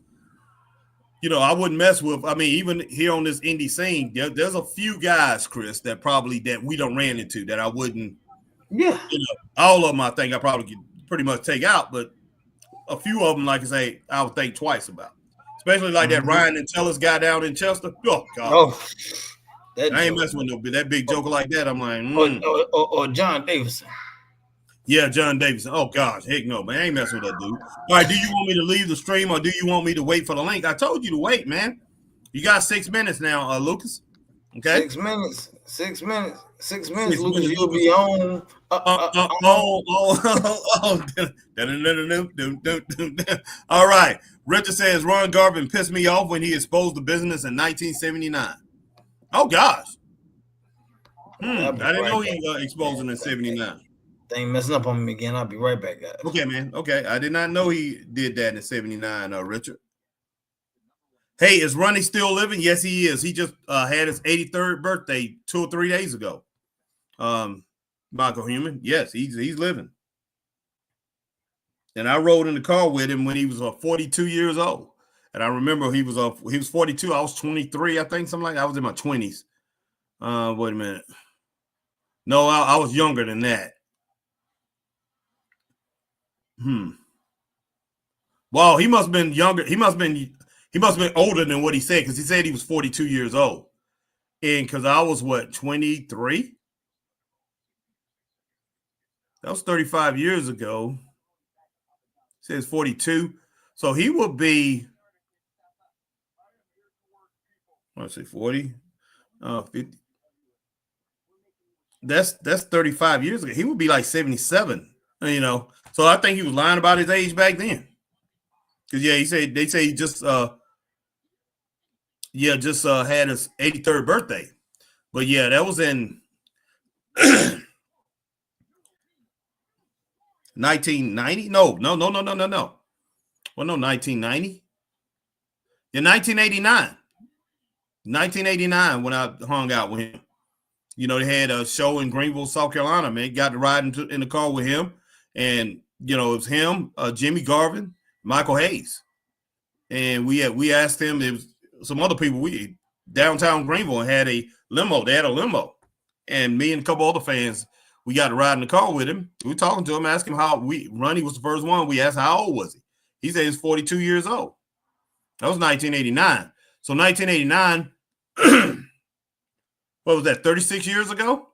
I wouldn't mess with. I mean, even here on this indie scene, there's a few guys, Chris, that we don't ran into that I wouldn't. Yeah. All of them, I think I probably pretty much take out, but a few of them, like I say, I would think twice about. Especially like that Ryan and Tellis guy down in Chester. Oh God, Oh, that I ain't joke. messing with no that big joker like that. I'm like, Or John Davidson. yeah, John Davidson. Oh gosh, heck no, man, I ain't messing with that dude. All right, do you want me to leave the stream or do you want me to wait for the link? I told you to wait, man. You got 6 minutes now, Lucas. Okay, 6 minutes. 6 minutes. 6 minutes, 6 Lucas. minutes, You'll Lucas. be on. All right. Richard says Ron Garvin pissed me off when he exposed the business in 1979. Oh gosh. I didn't know he exposed it in 79. They ain't messing up on me again. I'll be right back, guys. Okay, man. Okay. I did not know he did that in 79, Richard. Hey, is Ronnie still living? Yes, he is. He just had his 83rd birthday 2 or 3 days ago. Michael Human. Yes, he's living. And I rode in the car with him when he was 42 years old. And I remember he was 42. I was 23, I think, something like that. I was in my 20s. Wait a minute. No, I was younger than that. Wow, he must have been younger. He must have been older than what he said, because he said he was 42 years old. And because I was 23? That was 35 years ago. He says 42. So he will be, let's see, 40, 50. That's 35 years ago. He would be like 77, So I think he was lying about his age back then. Because they say he just had his 83rd birthday. But yeah, that was in 1990. No. Well, no, 1990. Yeah, 1989. 1989 when I hung out with him. They had a show in Greenville, South Carolina, man. Got to ride in the car with him. And, it was him, Jimmy Garvin, Michael Hayes. And we asked him, there was some other people, downtown Greenville had a limo. They had a limo. And me and a couple other fans, we got to ride in the car with him. We were talking to him, asking him Ronnie was the first one. We asked how old was he? He said he's 42 years old. That was 1989. So 1989, what was that, 36 years ago?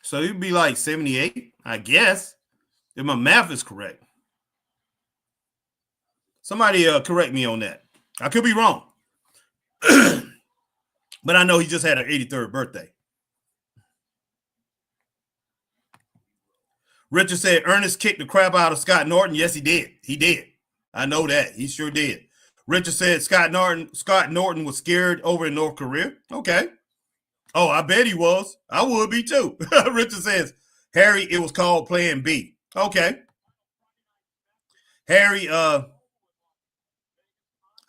So he'd be like 78, I guess, if my math is correct. Somebody correct me on that. I could be wrong. But I know he just had an 83rd birthday. Richard said Ernest kicked the crap out of Scott Norton. Yes, he did. He did. I know that. He sure did. Richard said Scott Norton was scared over in North Korea. Okay. Oh, I bet he was. I would be too. Richard says, Harry, it was called Plan B. Okay. Harry, hi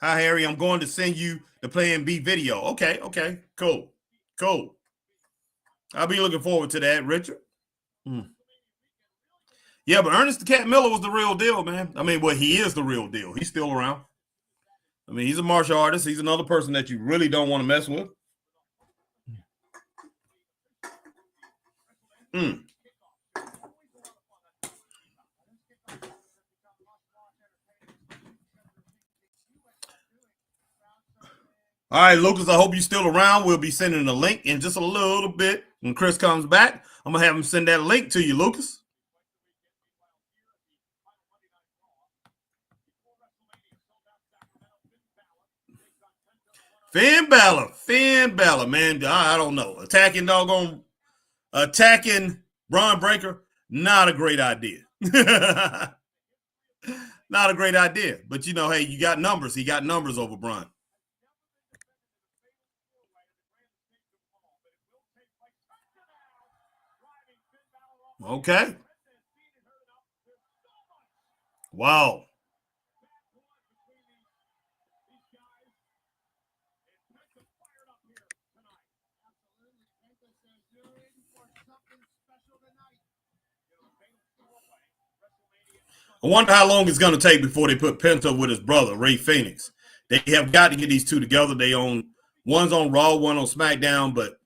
Harry, I'm going to send you the Plan B video. Okay, cool. I'll be looking forward to that, Richard. Yeah, but Ernest the Cat Miller was the real deal, man. I mean, well, he is the real deal. He's still around. I mean, he's a martial artist. He's another person that you really don't want to mess with. All right, Lucas, I hope you're still around. We'll be sending a link in just a little bit. When Chris comes back, I'm going to have him send that link to you, Lucas. Finn Balor, man. I don't know. Attacking Braun Breaker, not a great idea. Not a great idea. But, hey, you got numbers. He got numbers over Braun. Okay. Wow. I wonder how long it's going to take before they put Penta with his brother, Ray Phoenix. They have got to get these two together. One's on Raw, one on SmackDown, but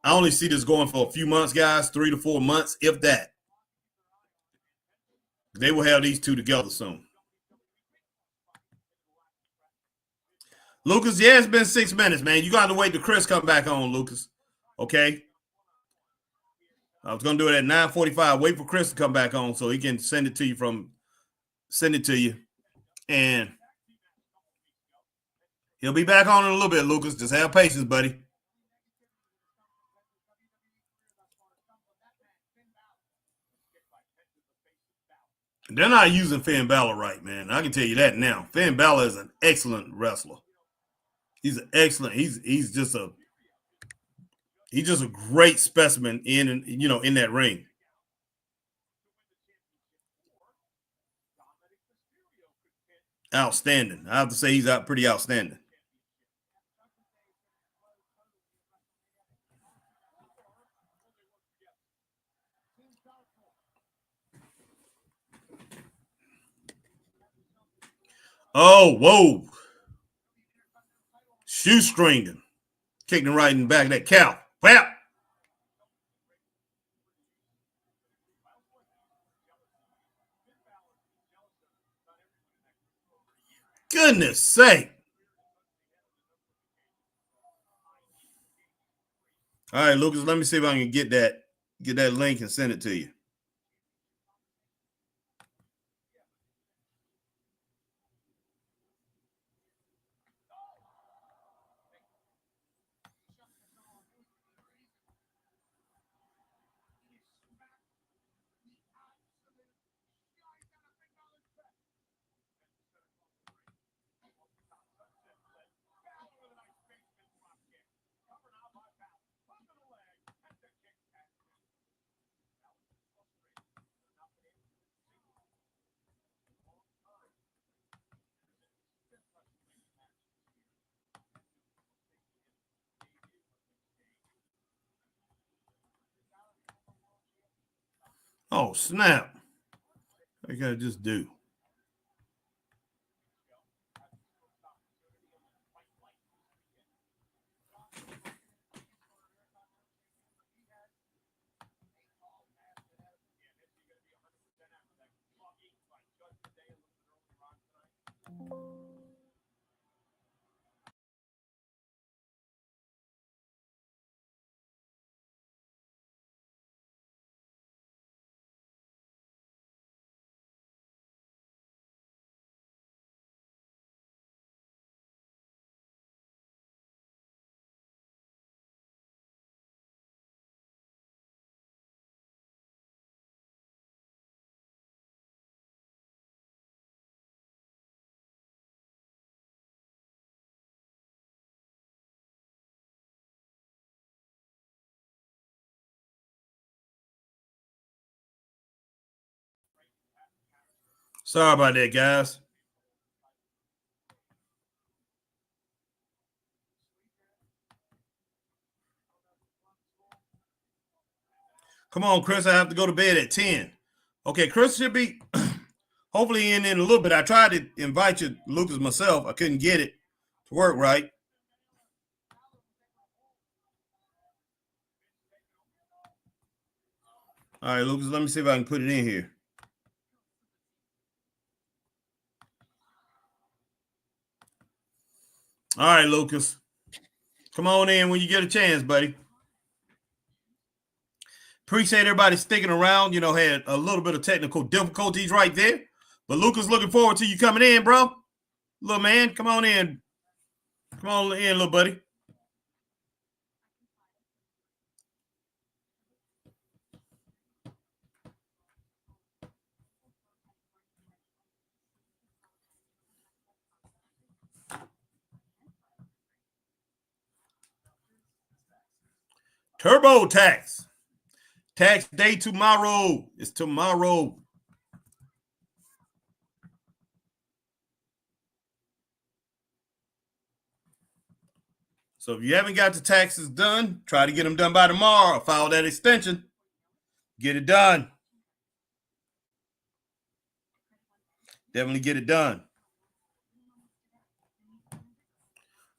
I only see this going for a few months, guys, 3 to 4 months, if that. They will have these two together soon. Lucas, yeah, it's been 6 minutes, man. You got to wait till Chris come back on, Lucas. Okay? I was going to do it at 9:45. Wait for Chris to come back on so he can send it to you. And he'll be back on in a little bit, Lucas. Just have patience, buddy. They're not using Finn Balor right, man. I can tell you that now. Finn Balor is an excellent wrestler. He's an excellent. He's just a great specimen in that ring. Outstanding. I have to say he's pretty outstanding. Oh, whoa. Shoestringing. Kicking right in the back of that cow. Wow. Goodness sake. All right, Lucas, let me see if I can get that link and send it to you. Oh, snap. What you got to just do? Sorry about that, guys. Come on, Chris. I have to go to bed at 10. Okay, Chris should be hopefully in a little bit. I tried to invite you, Lucas, myself. I couldn't get it to work right. All right, Lucas, let me see if I can put it in here. All right, Lucas. Come on in when you get a chance, buddy. Appreciate everybody sticking around. Had a little bit of technical difficulties right there. But Lucas, looking forward to you coming in, bro. Little man, come on in. Come on in, little buddy. TurboTax. Tax day tomorrow. It's tomorrow. So if you haven't got the taxes done, try to get them done by tomorrow. File that extension. Get it done. Definitely get it done.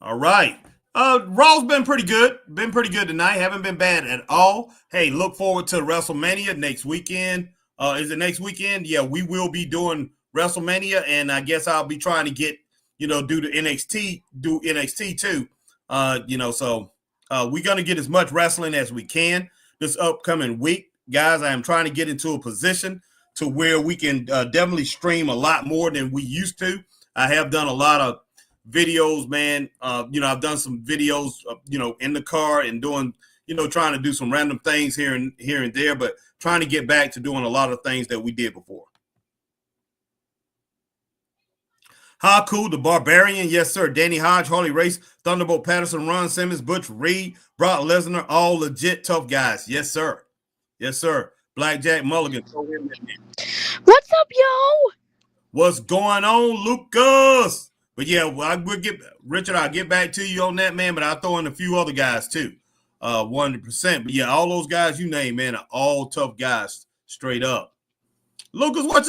All right. Raw's been pretty good. Been pretty good tonight. Haven't been bad at all. Hey, look forward to WrestleMania next weekend. Is it next weekend? Yeah, we will be doing WrestleMania, and I guess I'll be trying to get, do the do NXT too. So we're gonna get as much wrestling as we can this upcoming week, guys. I am trying to get into a position to where we can definitely stream a lot more than we used to. I have done a lot of videos, man. I've done some videos, in the car and doing, trying to do some random things here and there, but trying to get back to doing a lot of things that we did before. Haku, the Barbarian, yes, sir. Danny Hodge, Harley Race, Thunderbolt Patterson, Ron Simmons, Butch Reed, Brock Lesnar, all legit tough guys. Yes, sir. Yes, sir. Blackjack Mulligan. What's up, yo? What's going on, Lucas? But yeah, I'll get back to you on that, man, but I'll throw in a few other guys too. 100%. But yeah, all those guys you name, man, are all tough guys, straight up. Lucas, what's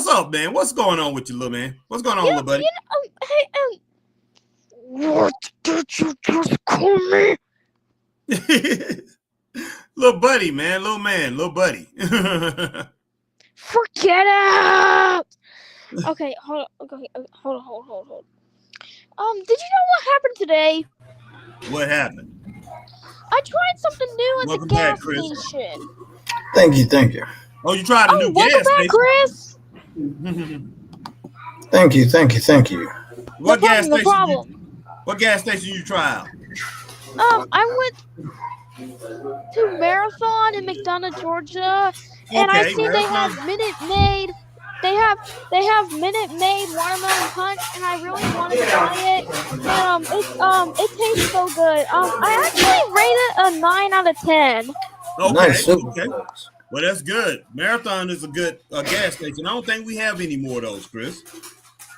up, man? What's going on with you, little man? What's going on, little buddy? What did you just call me? Little buddy, man, little buddy. Forget it. Okay, hold on. Did you know what happened today? What happened? I tried something new at Welcome the gas back, Chris. station. Thank you. Oh, you tried a new welcome gas back, station? Chris. Thank you. What gas No station? problem. What gas station you try out? I went to Marathon in McDonough, Georgia, and I see they have Minute Maid. They have Minute Maid watermelon punch, and I really wanted to try it. It tastes so good. I actually rate it a 9 out of 10. Okay, Nice. okay. Well, that's good. Marathon is a good gas station. I don't think we have any more of those, Chris.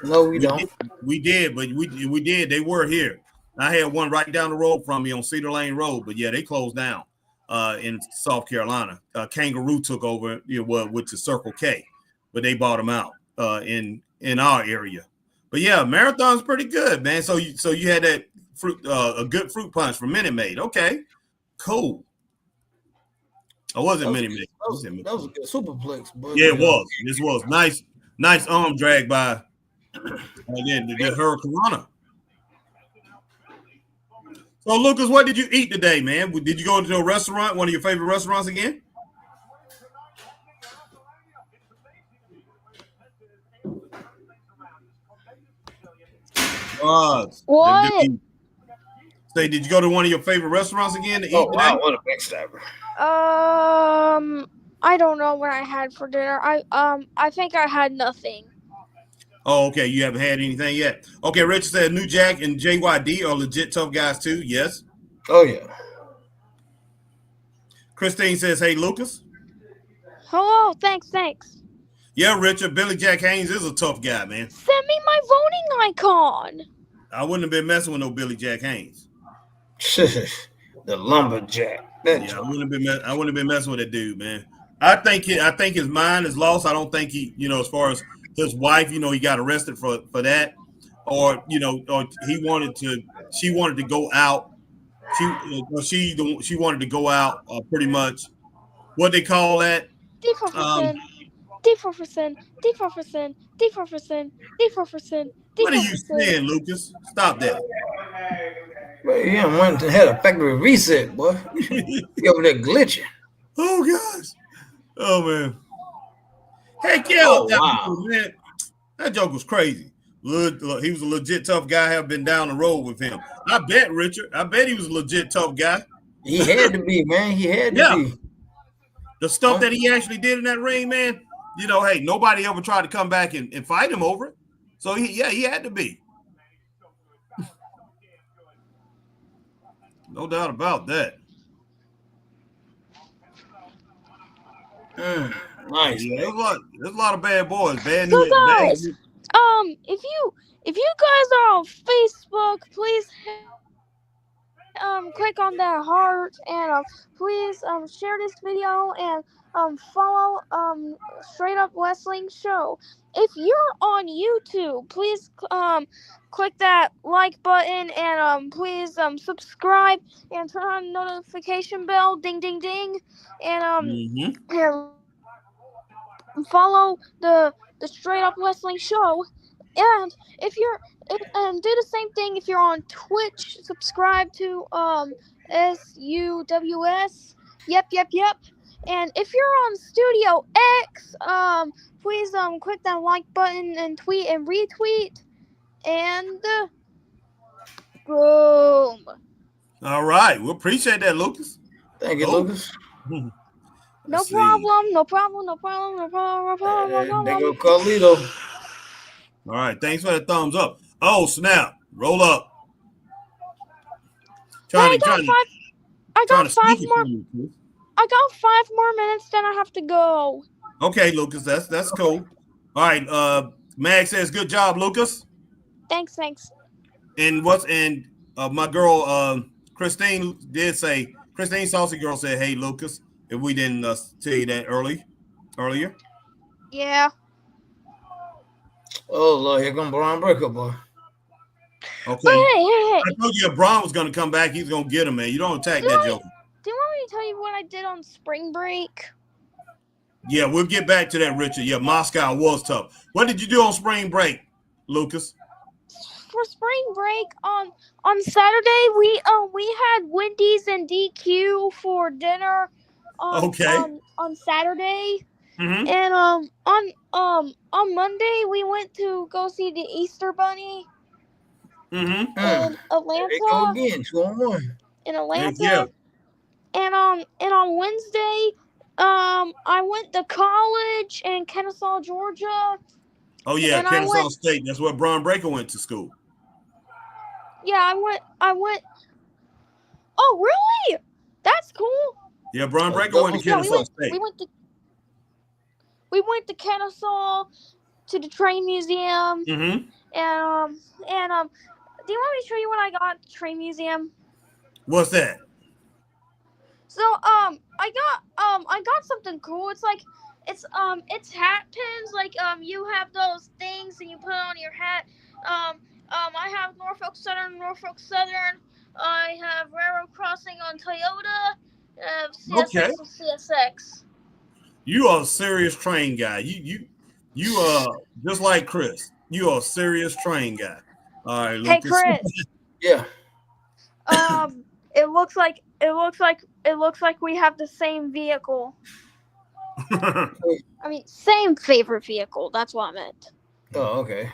No, we don't. We did, but we did. They were here. I had one right down the road from me on Cedar Lane Road, but yeah, they closed down in South Carolina. Kangaroo took over, with the Circle K, but they bought them out in our area. But yeah, Marathon's pretty good, man. So you had that fruit, a good fruit punch from Minute Maid. Okay, cool. I wasn't Minute Maid. That was a good superplex, but yeah, it was. This was nice arm drag by the Hurricane. So, Lucas, what did you eat today, man? Did you go to a restaurant, one of your favorite restaurants again? What? Say, did you go to one of your favorite restaurants again to eat today? Wow, what a backstabber. I don't know what I had for dinner. I think I had nothing. Oh, okay. You haven't had anything yet. Okay, Richard said New Jack and JYD are legit tough guys too. Yes. Oh yeah. Christine says, "Hey, Lucas." Hello. Thanks. Yeah, Richard. Billy Jack Haynes is a tough guy, man. Send me my voting icon. I wouldn't have been messing with no Billy Jack Haynes. The lumberjack. I wouldn't have been messing with that dude, man. I think his mind is lost. I don't think he, as far as his wife, he got arrested for that, or or she wanted to go out. She wanted to go out, pretty much. What they call that? D4%. What are you saying, Lucas? Stop that. Well, yeah, went and had a factory reset, boy. You over there glitching. Oh gosh. Oh man. Heck yeah, wow. Man. That joke was crazy. He was a legit tough guy. I have been down the road with him. I bet, Richard. I bet he was a legit tough guy. He had to be, man. He had to be. The stuff that he actually did in that ring, man. Hey, nobody ever tried to come back and fight him over it. So he had to be. No doubt about that. Nice. Yeah, there's a lot of bad boys. Bad so news. guys, if you guys are on Facebook, please click on that heart, and please share this video, and follow Straight Up Wrestling Show. If you're on YouTube, please click that like button, and please subscribe and turn on the notification bell, ding ding ding, and follow the Straight Up Wrestling Show. And if you're and do the same thing if you're on Twitch, subscribe to SUWS. Yep. And if you're on Studio X, please click that like button and tweet and retweet, and boom. All right. We appreciate that, Lucas. Thank you, Oh. Lucas. No Let's see. problem. There go Carlito. All right. Thanks for that thumbs up. Oh, snap. Roll up. I got five more. You, I got 5 more minutes, then I have to go. okay, Lucas. That's cool. All right. Mag says, good job, Lucas. Thanks. And my girl Christine did say, Christine Saucy Girl said, hey, Lucas, if we didn't tell you that earlier. Yeah. Oh, Lord, here come Brian Breaker, boy. Okay. But hey. I told you if Braun was going to come back, he's going to get him, man. You don't attack that joke. Do you want me to tell you what I did on spring break? Yeah, we'll get back to that, Richard. Yeah, Moscow was tough. What did you do on spring break, Lucas? For spring break, on Saturday we had Wendy's and DQ for dinner. On Saturday. Mm-hmm. And on Monday we went to go see the Easter Bunny. Mm-hmm. In Atlanta. There you go again, 2-on-1. In Atlanta. Yeah. And on Wednesday, I went to college in Kennesaw, Georgia. Oh yeah, Kennesaw State. That's where Braun Breaker went to school. Yeah, I went. Oh really? That's cool. Yeah, Braun Breaker went to Kennesaw State. We went to Kennesaw to the train museum. Mm-hmm. And do you want me to show you what I got at the train museum? What's that? So I got something cool. It's hat pins. Like you have those things and you put it on your hat. I have Norfolk Southern. I have Railroad Crossing on Toyota. CSX and CSX. You are a serious train guy. You are just like Chris. You are a serious train guy. All right, Lucas. Hey Chris. Yeah. It looks like we have the same vehicle. I mean, same favorite vehicle. That's what I meant. Oh, okay.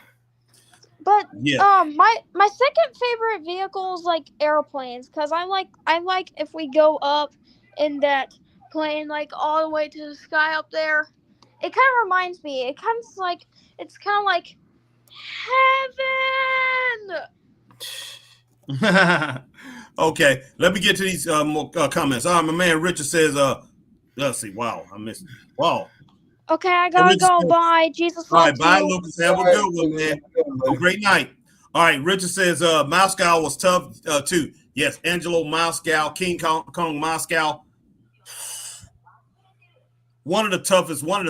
But yeah. My second favorite vehicle is like airplanes, because I like if we go up in that plane like all the way to the sky up there. It kind of reminds me. It's kind of like heaven. Okay, let me get to these more comments. All right, my man Richard says, let's see. Wow, I missed it. Wow. Okay, I gotta go. Bye. Jesus loves you. All right, bye, Lucas. Have a good one, man. Have a great night. All right, Richard says, Moscow was tough, too. Yes, Angelo Moscow, King Kong Moscow. One of the toughest, I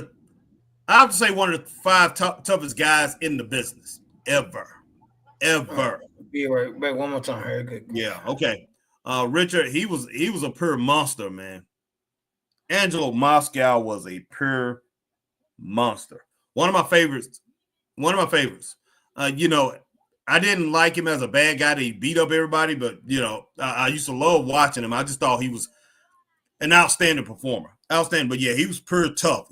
have to say one of the 5 toughest guys in the business ever. Be right back one more time. Very good. Yeah, okay. Richard, he was a pure monster, man. Angelo Moscow was a pure monster. One of my favorites. You know, I didn't like him as a bad guy that he beat up everybody, but you know, I used to love watching him. I just thought he was an outstanding performer. Outstanding, but yeah, he was pure tough.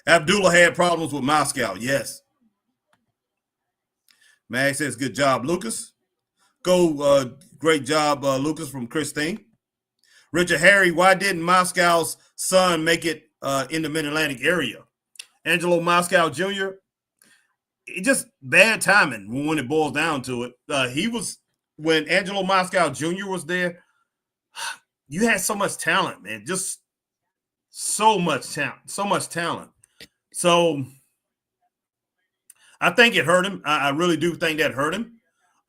Abdullah had problems with Moscow. Yes. Mag says, good job, Lucas. Great job, Lucas, from Christine. Richard Harry, why didn't Moscow's son make it in the Mid-Atlantic area? Angelo Moscow Jr., it just bad timing when it boils down to it. When Angelo Moscow Jr. was there, you had so much talent, man. Just so much talent. So I think it hurt him. I really do think that hurt him.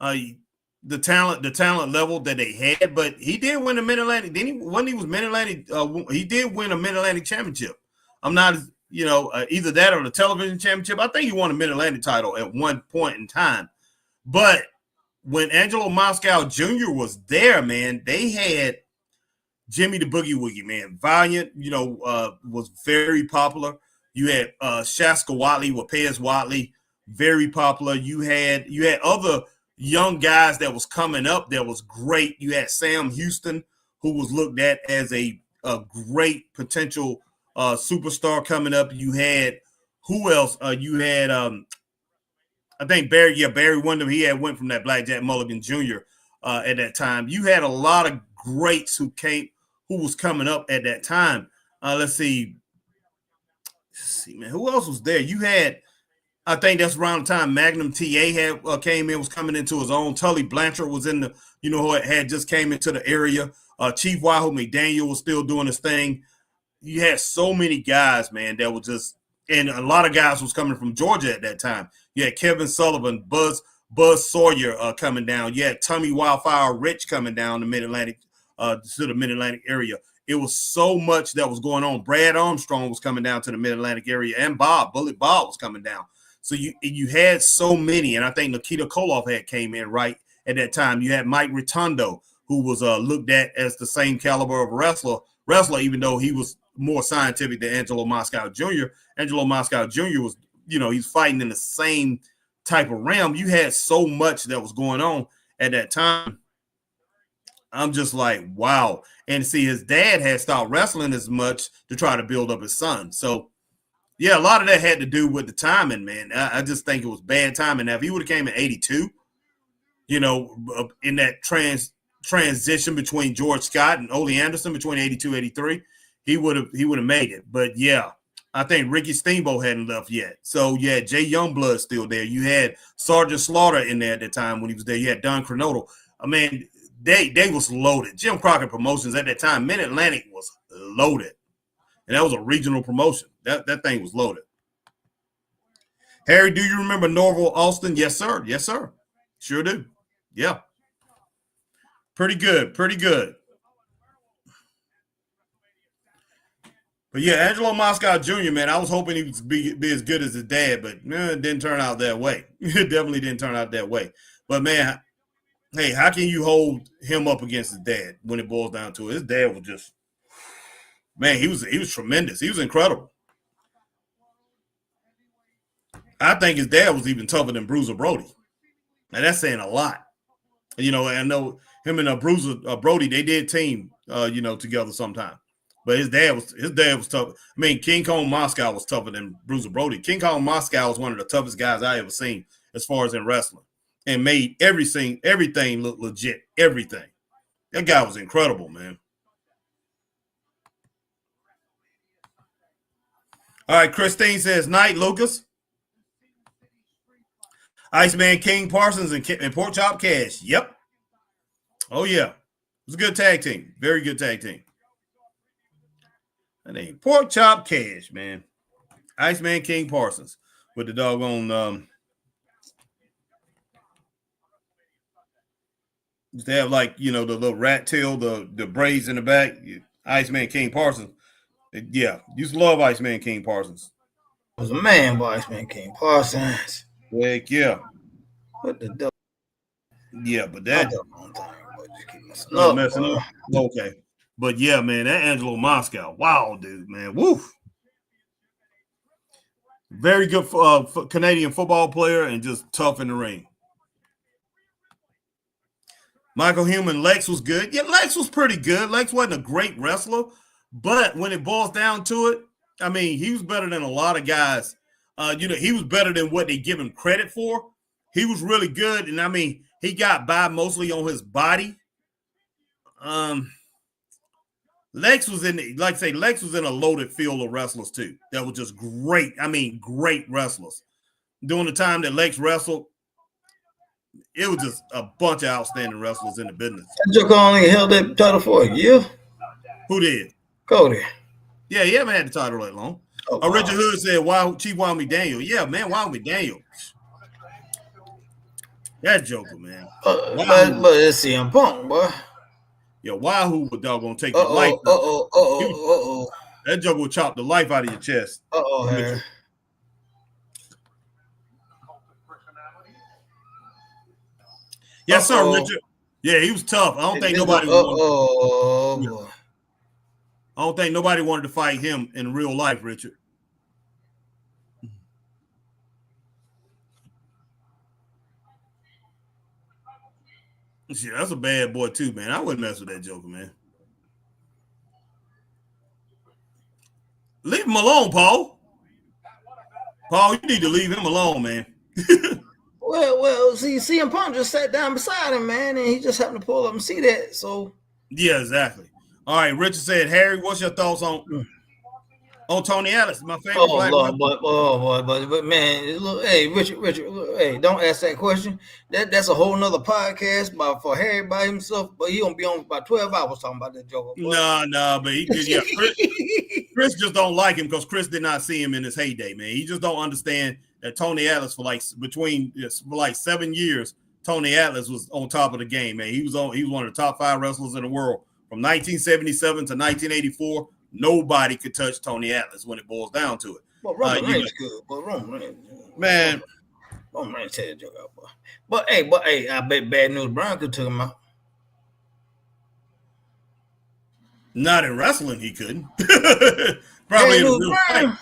the talent level that they had, but he did win the Mid Atlantic. Then he was Mid Atlantic. He did win a Mid Atlantic championship. I'm not, either that or the television championship. I think he won a Mid Atlantic title at one point in time. But when Angelo Moscow Jr. was there, man, they had Jimmy the Boogie Woogie, man. Valiant, was very popular. You had Shaska Watley with Pez Watley, very popular. You had other young guys that was coming up that was great. You had Sam Houston, who was looked at as a great potential superstar coming up. You had who else? You had I think Barry Windham. He had went from that Blackjack Mulligan Jr. At that time. You had a lot of greats who was coming up at that time. Let's see, man, who else was there? You had, I think that's around the time Magnum TA had came in, was coming into his own. Tully Blanchard was in the, who had just came into the area. Chief Wahoo McDaniel was still doing his thing. You had so many guys, man, that were just, and a lot of guys was coming from Georgia at that time. You had Kevin Sullivan, Buzz Sawyer coming down. You had Tommy Wildfire Rich coming down the Mid-Atlantic, to the Mid-Atlantic area. It was so much that was going on. Brad Armstrong was coming down to the Mid-Atlantic area, and Bullet Bob was coming down. So you had so many, and I think Nikita Koloff had came in right at that time. You had Mike Rotundo, who was looked at as the same caliber of wrestler, even though he was more scientific than Angelo Moscow Jr. Angelo Moscow Jr. was, he's fighting in the same type of realm. You had so much that was going on at that time. I'm just like, wow. And see, his dad had stopped wrestling as much to try to build up his son. So, yeah, a lot of that had to do with the timing, man. I just think it was bad timing. Now, if he would have came in 82, in that transition between George Scott and Ole Anderson between 82, 83, he would have made it. But, yeah, I think Ricky Steamboat hadn't left yet. So, you had Jay Youngblood still there. You had Sergeant Slaughter in there at the time when he was there. You had Don Cronodle. I mean, they was loaded. Jim Crockett Promotions at that time, Mid-Atlantic was loaded. And that was a regional promotion. That thing was loaded. Harry, do you remember Norval Austin? Yes, sir. Yes, sir. Sure do. Yeah. Pretty good. Pretty good. But yeah, Angelo Moscow Jr., man, I was hoping he would be as good as his dad, but it didn't turn out that way. It definitely didn't turn out that way. But man, hey, how can you hold him up against his dad when it boils down to it? His dad was just, man, he was tremendous. He was incredible. I think his dad was even tougher than Bruiser Brody. And that's saying a lot. I know him and Bruiser Brody, they did team, together sometime. But his dad was tough. I mean, King Kong Moscow was tougher than Bruiser Brody. King Kong Moscow was one of the toughest guys I ever seen as far as in wrestling, and made everything look legit. Everything. That guy was incredible, man. All right, Christine says, night, Lucas. Iceman King Parsons and Pork Chop Cash. Yep. Oh, yeah. It was a good tag team. Very good tag team. That ain't Pork Chop Cash, man. Iceman King Parsons with the doggone they have the little rat tail, the braids in the back. Iceman King Parsons. Yeah, used to love Iceman King Parsons. I was a man by Iceman King Parsons. Heck yeah. What the devil? Yeah, but that messing up. Okay. But yeah, man, that Angelo Moscow. Wow, dude, man. Woof. Very good Canadian football player and just tough in the ring. Michael Human, Lex was good. Yeah, Lex was pretty good. Lex wasn't a great wrestler, but when it boils down to it, I mean, he was better than a lot of guys. He was better than what they give him credit for. He was really good, and I mean, he got by mostly on his body. Lex was in a loaded field of wrestlers too. That was just great. I mean, great wrestlers. During the time that Lex wrestled, it was just a bunch of outstanding wrestlers in the business. That Joker only held that title for a year. Who did? Cody. Yeah, he haven't had the title that long. Oh, wow. Richard Hood said, "Why Chief Wahoo McDaniel?" Yeah, man, Wahoo McDaniel. That Joker, man. But it's CM Punk, boy. Yeah, Wahoo would doggone take your life. That Joker will chop the life out of your chest. Harry. Yes, sir, Richard. Yeah, he was tough. I don't think nobody wanted to fight him in real life, Richard. Yeah, that's a bad boy too, man. I wouldn't mess with that Joker, man. Leave him alone, Paul. Paul, you need to leave him alone, man. Well, see, CM Punk just sat down beside him, man, and he just happened to pull up and see that. So yeah, exactly. All right, Richard said, Harry, what's your thoughts on Tony Atlas, my favorite black but man, look, hey, Richard, look, hey, don't ask that question. That's a whole nother podcast for Harry by himself, but he gonna be on about 12 hours talking about that Joker. No, but Chris just don't like him because Chris did not see him in his heyday, man. He just don't understand that Tony Atlas for like 7 years, Tony Atlas was on top of the game, man. He was one of the top 5 wrestlers in the world from 1977 to 1984. Nobody could touch Tony Atlas when it boils down to it. Well, Roman Reigns good, but Roman Reigns, man, Roman Reigns tear that joke out, boy. But hey, I bet Bad News Brown could took him out. Not in wrestling, he couldn't. Probably in real fight.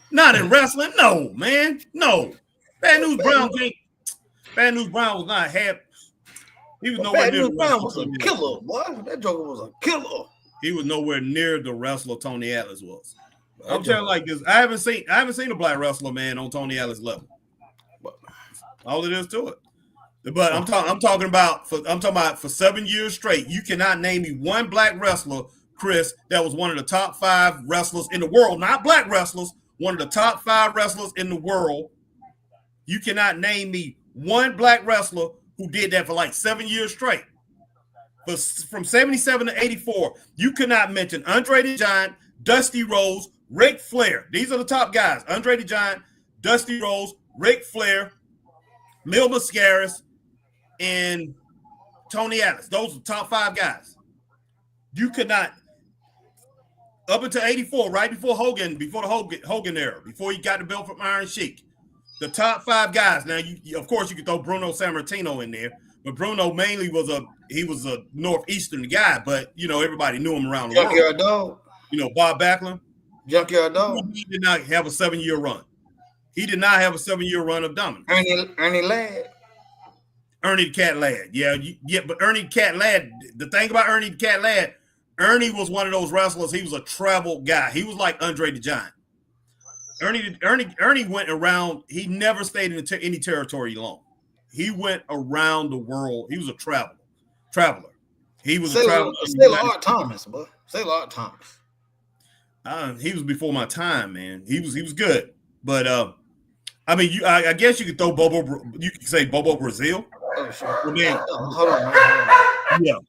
Not in wrestling, no, man, no. Bad News Brown can't. Bad News Brown was not happy. He was nowhere near. Bad News Brown was a killer, boy. That joker was a killer. He was nowhere near the wrestler Tony Atlas was. I'm telling you like this. I haven't seen a black wrestler, man, on Tony Atlas level. All it is to it. But I'm talking about for 7 years straight. You cannot name me one black wrestler, Chris, that was one of the top 5 wrestlers in the world, not black wrestlers, one of the top 5 wrestlers in the world. You cannot name me one black wrestler who did that for like 7 years straight. But from 77 to 84, you could not mention Andre the Giant, Dusty Rhodes, Ric Flair. These are the top guys. Andre the Giant, Dusty Rhodes, Ric Flair, Mil Mascaris, and Tony Atlas. Those are the top 5 guys. You could not, up until 84, right before the Hogan era, before he got the belt from Iron Sheik, the top 5 guys. Now, of course, you could throw Bruno Sammartino in there, but Bruno mainly was a northeastern guy, but everybody knew him around the world. Junkyard Dog. Bob Backlund. Junkyard Dog. He did not have a 7-year run. He did not have a 7-year run of dominance. Ernie Ladd. Ernie the Cat Ladd. Yeah, but Ernie the Cat Ladd, the thing about Ernie the Cat Ladd, Ernie was one of those wrestlers. He was a travel guy. He was like Andre the Giant. Ernie went around. He never stayed in any territory long. He went around the world. He was a traveler. He was a traveler. Say Lord Thomas, bro. Say Lord Thomas. He was before my time, man. He was good, but I mean, I guess you could throw Bobo. You could say Bobo Brazil. Oh, sure. Well, man, hold on, man. Yeah.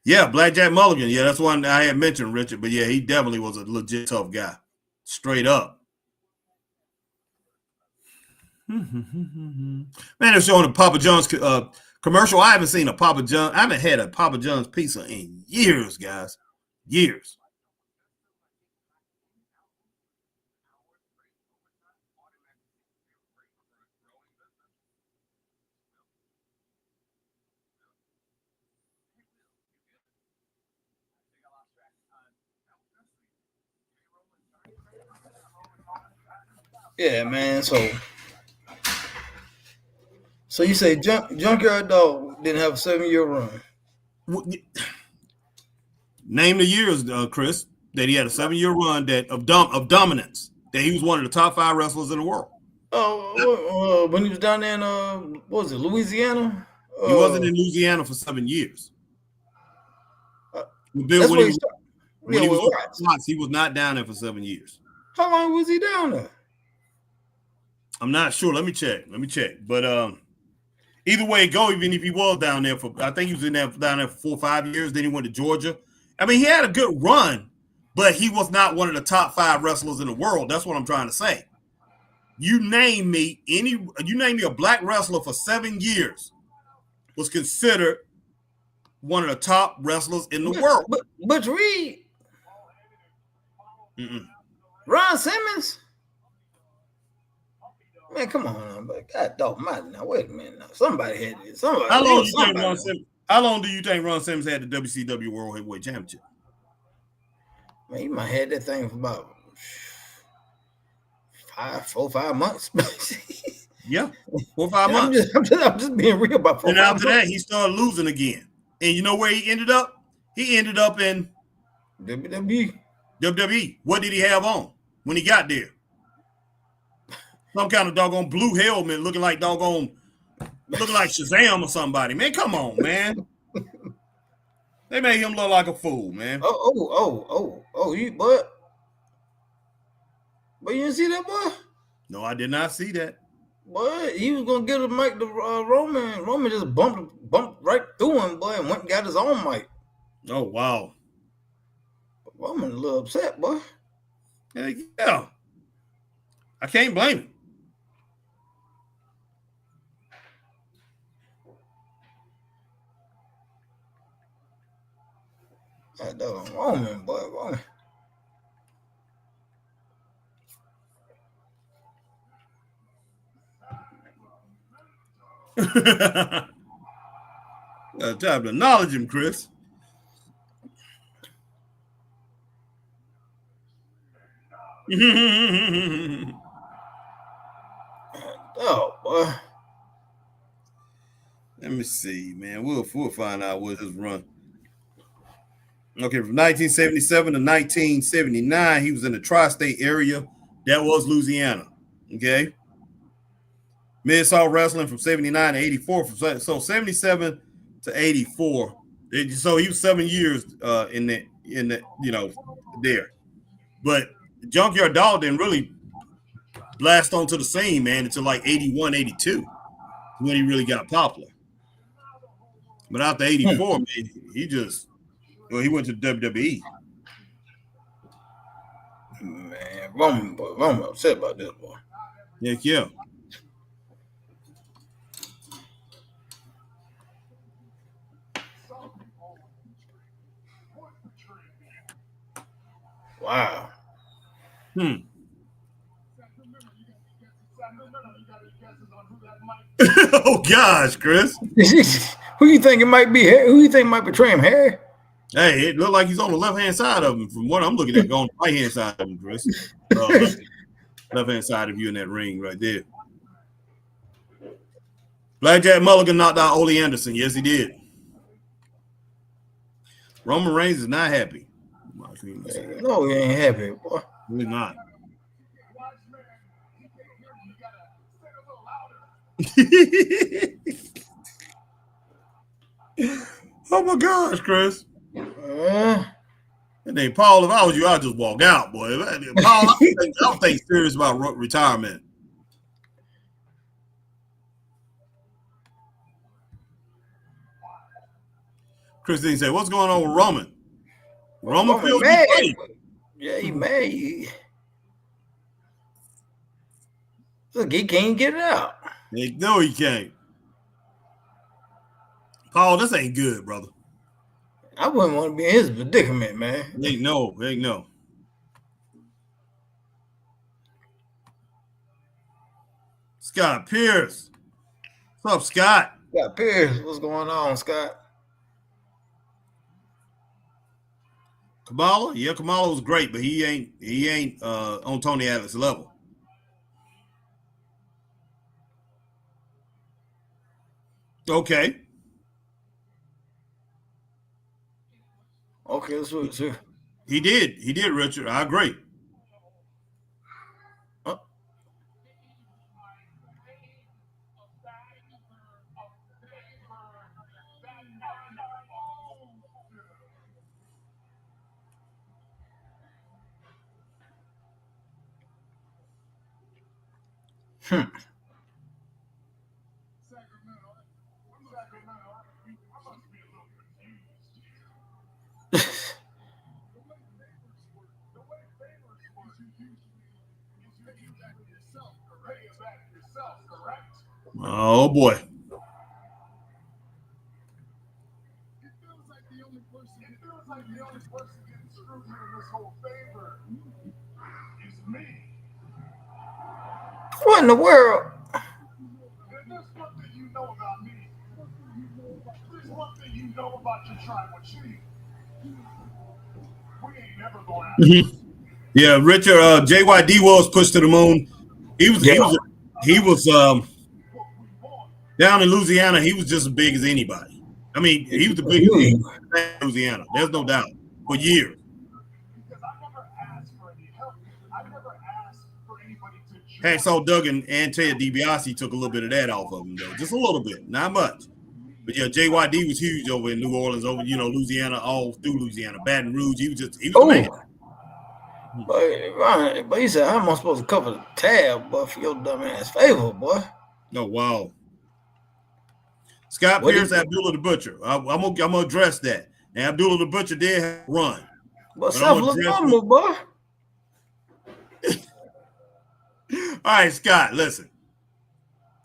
Yeah, Blackjack Mulligan. Yeah, that's one I had mentioned, Richard. But yeah, he definitely was a legit tough guy. Straight up. Man, they're showing a Papa John's commercial. I haven't seen a Papa John. I haven't had a Papa John's pizza in years, guys. Years. Yeah, man. So you say Junkyard Dog didn't have a 7-year run? Name the years, Chris, that he had a 7-year run of dominance. That he was one of the top 5 wrestlers in the world. Oh, when he was down there in what was it, Louisiana? He wasn't in Louisiana for 7 years. When he was Fox, he was not down there for 7 years. How long was he down there? I'm not sure. Let me check. But Either way it go, even if he was down there for, I think he was down there for 4 or 5 years. Then he went to Georgia. I mean, he had a good run, but he was not one of the top 5 wrestlers in the world. That's what I'm trying to say. You name me a black wrestler for 7 years was considered one of the top wrestlers in the world. Butch Reed, Mm-mm. Ron Simmons. Man, come on now, but God dog mighty now. Wait a minute now. Somebody had it. Somebody. How long do you think Ron Simmons had the WCW World Heavyweight Championship? Man, you might have had that thing for about 4 or 5 months. Yeah, 4 or 5 months. I'm just being real about 4 or 5 months. And after that, he started losing again. And you know where he ended up? He ended up in WWE. What did he have on when he got there? Some kind of doggone blue helmet looking like Shazam or somebody. Man, come on, man. They made him look like a fool, man. You but you didn't see that, boy? No, I did not see that. Boy, he was gonna get a mic to Roman. Roman just bumped right through him, boy, and went and got his own mic. Oh, wow. But Roman a little upset, boy. Yeah. I can't blame him. That dog Roman, boy, Roman. Time to acknowledge him, Chris. Oh, boy. Let me see, man. We'll find out what his run. Okay, from 1977 to 1979, he was in the tri-state area. That was Louisiana. Okay. Mid-South Wrestling from 79 to 84. So 77 to 84. So he was 7 years in the there. But Junkyard Dog didn't really blast onto the scene, man, until like 81, 82 when he really got popular. But after 84, man, he went to WWE. Man, Roman upset about this, boy. Yeah. Wow. Oh gosh, Chris. Who you think it might be? Who you think might betray him? Harry? Hey, it looked like he's on the left-hand side of him. From what I'm looking at, going right-hand side of him, Chris. Left-hand side of you in that ring right there. Blackjack Mulligan knocked out Ole Anderson. Yes, he did. Roman Reigns is not happy. No, he ain't happy, boy. He's not. Oh my gosh, Chris. And then Paul, if I was you, I'd just walk out, boy. Paul, I don't think serious about retirement. Christine said, "What's going on with Roman? Roman feels mad. Yeah, he mad. Look, he can't get it out. No, he can't. Paul, this ain't good, brother. I wouldn't want to be in his predicament, man. Ain't no. Scott Pierce. What's up, Scott? Scott Pierce, what's going on, Scott? Kamala? Yeah, Kamala was great, but he ain't on Tony Atlas level. Okay. Okay, let's see. He did, Richard. I agree. Oh boy. What in the world? There's one thing you know about me. There's one thing you know about your tribal chief. We ain't never going out. Yeah, Richard JYD was pushed to the moon. He was down in Louisiana. He was just as big as anybody. I mean, he was the biggest in Louisiana. There's no doubt for years. Because I never asked for any help. I never asked for anybody to join. Hacksaw Duggan and Ted DiBiase took a little bit of that off of him, though. Just a little bit, not much. But yeah, JYD was huge over in New Orleans, over Louisiana, all through Louisiana, Baton Rouge. He was the man. But he said, "How am I supposed to cover the tab, boy, for your dumb ass favor, boy?" Oh wow. Scott Pierce, Abdullah the Butcher. I'm gonna address that. And Abdullah the Butcher did have a run. But Seth looked normal, boy. All right, Scott, listen.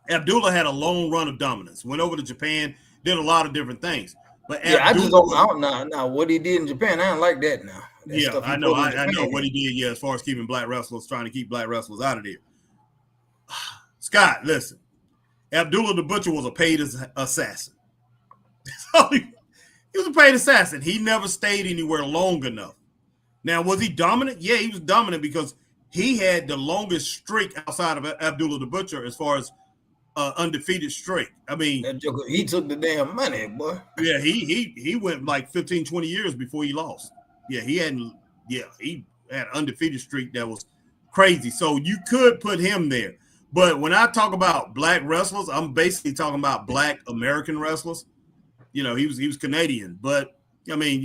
Abdullah had a long run of dominance. Went over to Japan, did a lot of different things. But yeah, I just don't know what he did in Japan. I don't like that now. Yeah, I know what he did. Yeah, as far as keeping black wrestlers, trying to keep black wrestlers out of there. Scott, listen. Abdullah the Butcher was a paid assassin. He was a paid assassin. He never stayed anywhere long enough. Now, was he dominant? Yeah, he was dominant because he had the longest streak outside of Abdullah the Butcher as far as undefeated streak. I mean, he took the damn money, boy. Yeah, he went like 15, 20 years before he lost. Yeah, he had an undefeated streak that was crazy. So you could put him there. But when I talk about black wrestlers, I'm basically talking about black American wrestlers. He was Canadian, but I mean,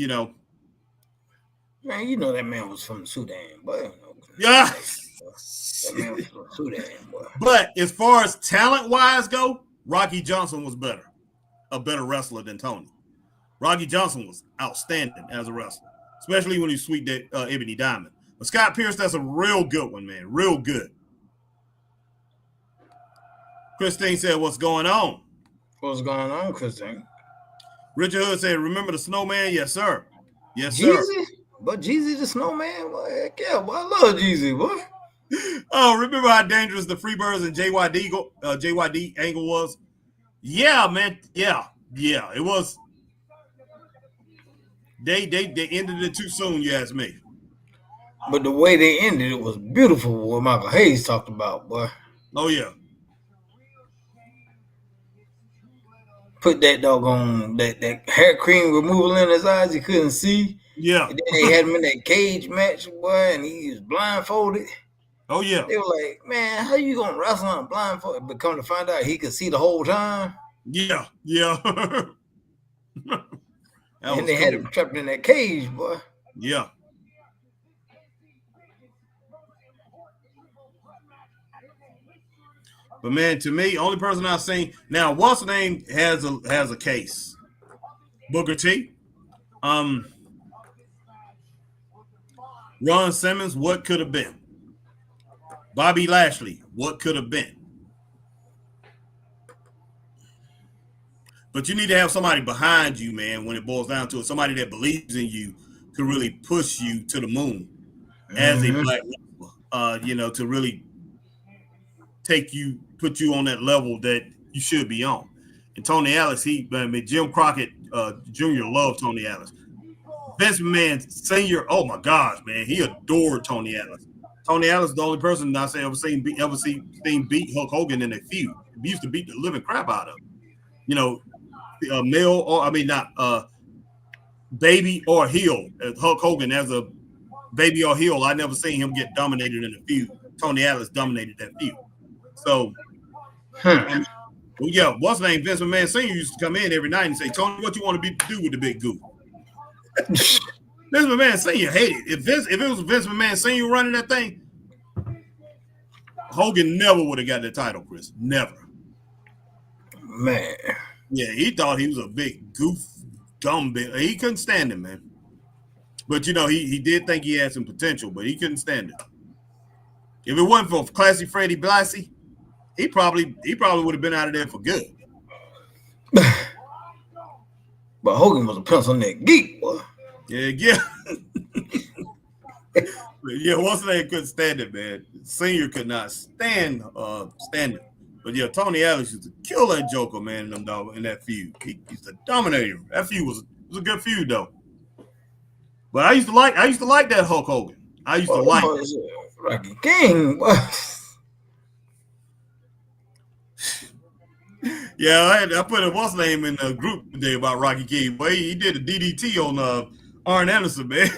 man, that man was from Sudan, boy. Yeah, that man was from Sudan, boy. But as far as talent-wise go, Rocky Johnson was a better wrestler than Tony. Rocky Johnson was outstanding as a wrestler, especially when he sweet that Ebony Diamond. But Scott Pierce, that's a real good one, man, real good. Christine said, "What's going on?" What's going on, Christine? Richard Hood said, "Remember the Snowman?" Yes, sir. Yes, Jeezy? Sir. But Jeezy the Snowman? Boy, heck yeah, boy. I love Jeezy, boy. Oh, remember how dangerous the Freebirds and JYD angle was? Yeah, man. Yeah. It was. They ended it too soon, you ask me. But the way they ended it was beautiful, what Michael Hayes talked about, boy. Oh, yeah. Put that doggone that hair cream removal in his eyes, he couldn't see. Yeah. And then they had him in that cage match, boy, and he was blindfolded. Oh, yeah. They were like, man, how you gonna wrestle on blindfolded? But come to find out he could see the whole time. Yeah. And they had him trapped in that cage, boy. Yeah. But man, to me, only person I've seen now, what's the name has a case. Booker T. Ron Simmons, what could have been? Bobby Lashley, what could have been? But you need to have somebody behind you, man, when it boils down to it. Somebody that believes in you to really push you to the moon as a black wrestler, to really put you on that level that you should be on. And Tony Ellis, Jim Crockett Jr. loved Tony Ellis. Vince McMahon Sr., oh my gosh, man, he adored Tony Ellis. Tony Ellis is the only person I say ever seen beat Hulk Hogan in a feud. He used to beat the living crap out of him. Baby or heel. Hulk Hogan as a baby or heel, I never seen him get dominated in a feud. Tony Ellis dominated that feud. So, what's the name? Vince McMahon Sr. used to come in every night and say, "Tony, what you want to do with the big goo?" Vince McMahon Sr. hated it. If it was Vince McMahon Sr. running that thing, Hogan never would have got the title, Chris. Never. Man. Yeah, he thought he was a big goof, dumb bit. He couldn't stand him, man. But he did think he had some potential, but he couldn't stand it. If it wasn't for Classy Freddie Blassie, he probably would have been out of there for good. But Hogan was a pencil neck geek, boy. Yeah. Yeah, what's the name couldn't stand it, man. Senior could not stand it. But yeah, Tony Atlas used to kill that Joker, man, in that feud. He's the dominator. That feud was a good feud though. But I used to like that Hulk Hogan. I used to like Rocky King, boy. Yeah, I put a what's name in the group today about Rocky King. But he did a DDT on Arn Anderson, man.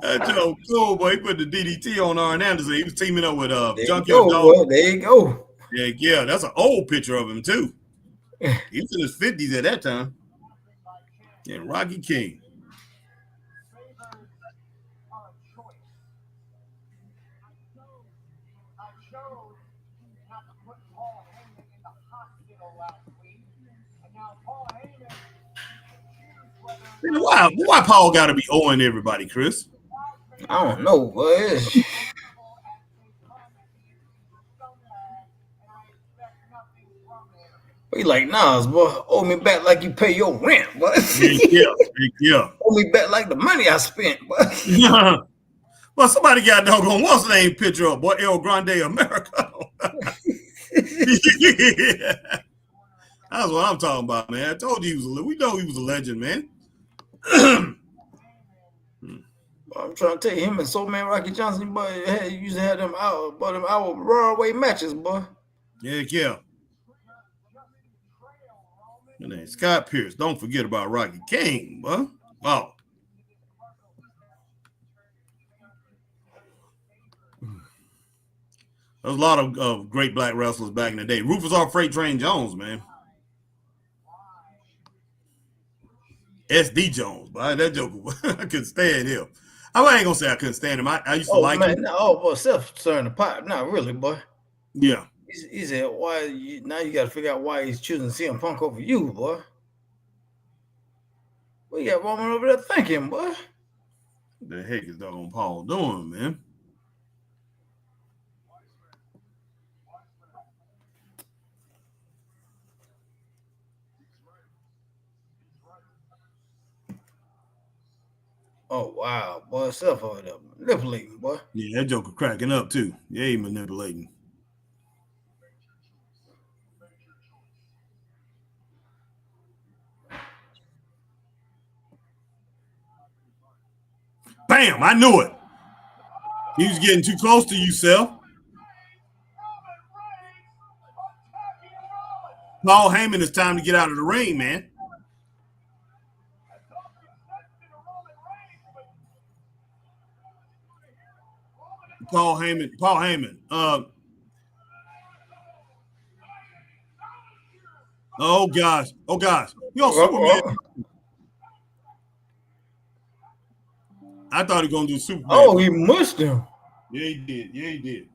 That joke cool, boy. He put the DDT on Arn Anderson. He was teaming up with Junkyard Dog. Boy. There you go. Yeah, that's an old picture of him too. He was in his 50s at that time. And Rocky King. Why Paul got to be owing everybody, Chris? I don't know, boy. He like, Nas, boy, owe me back like you pay your rent, boy. Yeah. Owe me back like the money I spent, boy. Well, somebody got doggone what's the name picture of boy El Grande America. Yeah. That's what I'm talking about, man. I told you we know he was a legend, man. I'm trying to tell you, him and Soul Man Rocky Johnson, boy, used to have them our Broadway matches, boy. Yeah. And then Scott Pierce. Don't forget about Rocky King, boy. Wow. There's a lot of great black wrestlers back in the day. Rufus R. Freight Train Jones, man. SD Jones, boy. That joke, I couldn't stand him. I ain't gonna say I couldn't stand him. I used to like him. No, boy, Seth stirring the pot. Not really, boy. Yeah. He said, now you got to figure out why he's choosing CM Punk over you, boy. Well, you got Roman over there thinking, boy. What the heck is doggone Paul doing, man? Oh, wow, boy. Seth over there manipulating, boy. Yeah, that joker cracking up, too. Yeah, he manipulating. Bam! I knew it. He was getting too close to you, Seth. Paul Heyman, it's time to get out of the ring, man. Paul Heyman. Oh gosh. You on Superman? I thought he was gonna do Superman. Oh, he mushed him. Yeah, he did.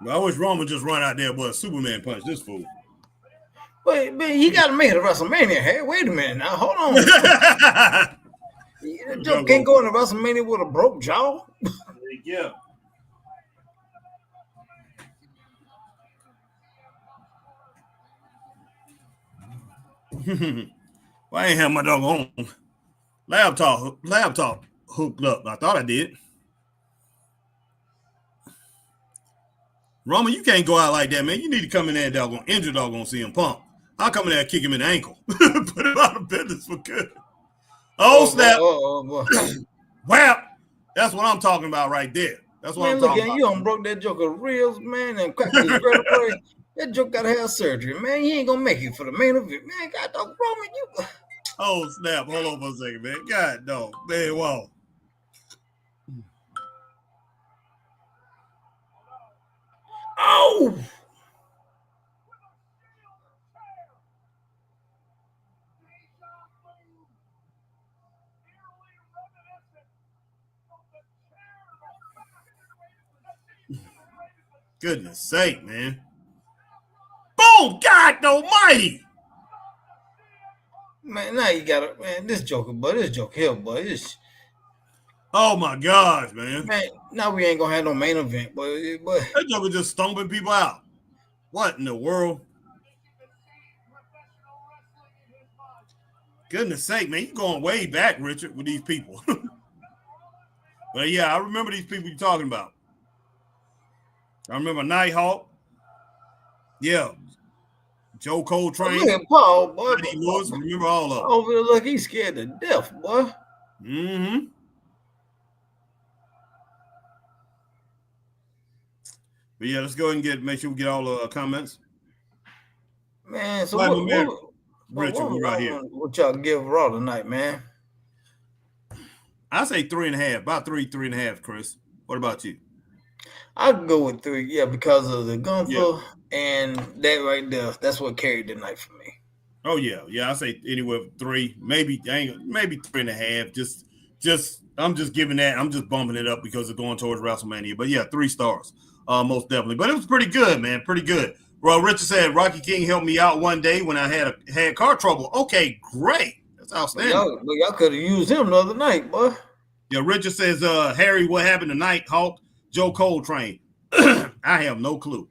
I wish Roman just run out there, but Superman punch this fool. Wait, man, he got to make it to WrestleMania. Hey, wait a minute now. Hold on. That joke can't go into WrestleMania with a broke jaw. Yeah. Well, I ain't have my doggone laptop hooked up. I thought I did. Roman, you can't go out like that, man. You need to come in there and doggone injure doggone CM Punk. I'll come in there and kick him in the ankle. Put him out of business for good. Oh, snap. Well, that's what I'm talking about right there. That's what I'm talking about. You done broke that joker ribs, man, and cracked his vertebrae. That joke got to have surgery, man. He ain't going to make it for the main event. Man, God dog, Roman, you. Oh, snap. Hold on for a second, man. God dog. Man, wow. Oh! Goodness sake, man. Boom! God almighty! Man, now you gotta, man, this joke here, boy. Oh my gosh, man. Man, now we ain't gonna have no main event, but That Joker just stomping people out. What in the world? Goodness sake, man, you going way back, Richard, with these people. But yeah, I remember these people you're talking about. I remember Nighthawk. Yeah. Joe Coltrane. look at Paul, boy. Eddie Lewis. Remember all of them. Over there, look, he's scared to death, boy. Mm-hmm. But yeah, let's go ahead and make sure we get all the comments. Man, so Richard, we right here. What y'all give Raw tonight, man? I say 3.5, about 3.5, Chris. What about you? I'd go with 3, yeah, because of the Gunther and that right there. That's what carried the night for me. Oh yeah. I say anywhere from 3, maybe 3.5. I'm just giving that. I'm just bumping it up because it's going towards WrestleMania. But yeah, 3 stars, most definitely. But it was pretty good, man. Pretty good. Well, Richard said Rocky King helped me out one day when I had car trouble. Okay, great. That's outstanding. Y'all could have used him the other night, boy. Yeah, Richard says, Harry, what happened tonight? Hawk, Joe Coltrane. I have no clue.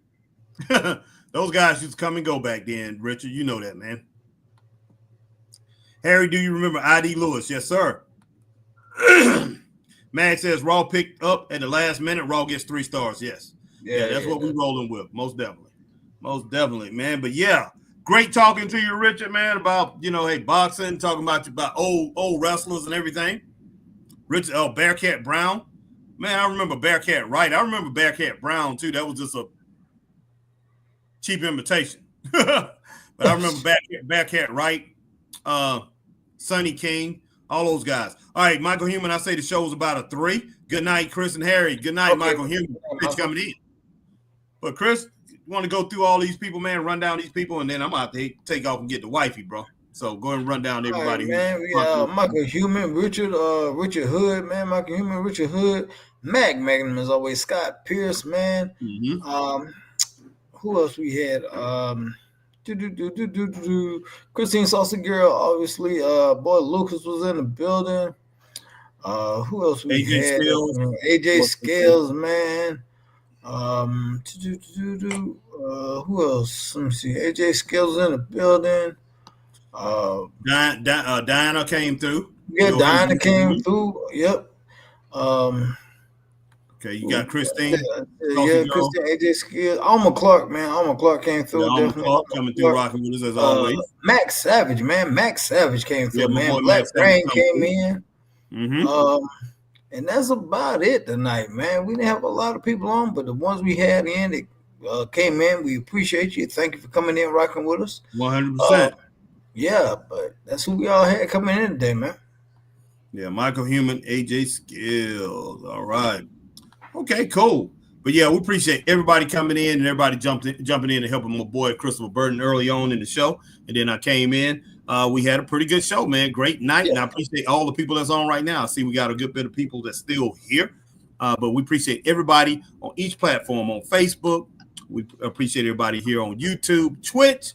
Those guys used to come and go back then, Richard. You know that, man. Harry, do you remember ID Lewis? Yes, sir. Mag says Raw picked up at the last minute. Raw gets 3 stars. Yes. Yeah, that's what we're rolling with. Most definitely, man. But yeah, great talking to you, Richard, man, about, hey, boxing, talking about old wrestlers and everything. Richard, Bearcat Brown. Man, I remember Bearcat Wright. I remember Bearcat Brown, too. That was just a cheap imitation. But I remember Bearcat Wright, Sonny King, all those guys. All right, Michael Human, I say the show was about a 3. Good night, Chris and Harry. Good night, Michael Human. Thanks for coming in. But, Chris, you want to go through all these people, man, run down these people, and then I'm going to have to take off and get the wifey, bro. So go ahead and run down everybody. Right, man, we Michael Human, Richard Hood, man, Michael Human, Richard Hood, Magnum as always, Scott Pierce, man. Mm-hmm. Who else we had? Christine Saucer Girl, obviously. Boy Lucas was in the building. Who else we had? AJ Scales, man. Who else? Let me see. AJ Scales in the building. Diana came through. Yeah, Diana came through. Yep. Okay, you got Christine. Yeah, Christine, AJ Skills. Alma Clark, man. Alma Clark came through. Yeah, Alma Clark coming through, rocking with us as always. Max Savage, man. Max Savage came through, man. Black Rain came in. Mm-hmm. And that's about it tonight, man. We didn't have a lot of people on, but the ones we had in that came in, we appreciate you. Thank you for coming in, rocking with us. 100%. Yeah, but that's who we all had coming in today, man. Yeah, Michael Human, AJ Skills. All right. Okay, cool. But yeah, we appreciate everybody coming in and everybody jumping in and helping my boy Christopher Burton early on in the show. And then I came in. We had a pretty good show, man. Great night. Yeah. And I appreciate all the people that's on right now. I see we got a good bit of people that's still here. But we appreciate everybody on each platform, on Facebook. We appreciate everybody here on YouTube, Twitch,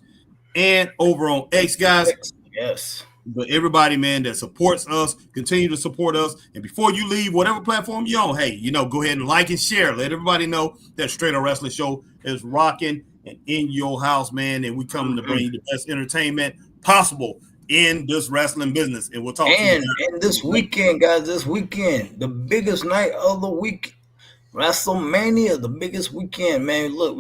and over on X, guys. Yes. But everybody, man, that supports us, continue to support us. And before you leave, whatever platform you're on, hey, go ahead and like and share. Let everybody know that Straight Up Wrestling Show is rocking and in your house, man. And we come to bring you the best entertainment possible in this wrestling business. And we'll talk to you. And this weekend, guys, the biggest night of the week, Wrestlemania, the biggest weekend, man. Look,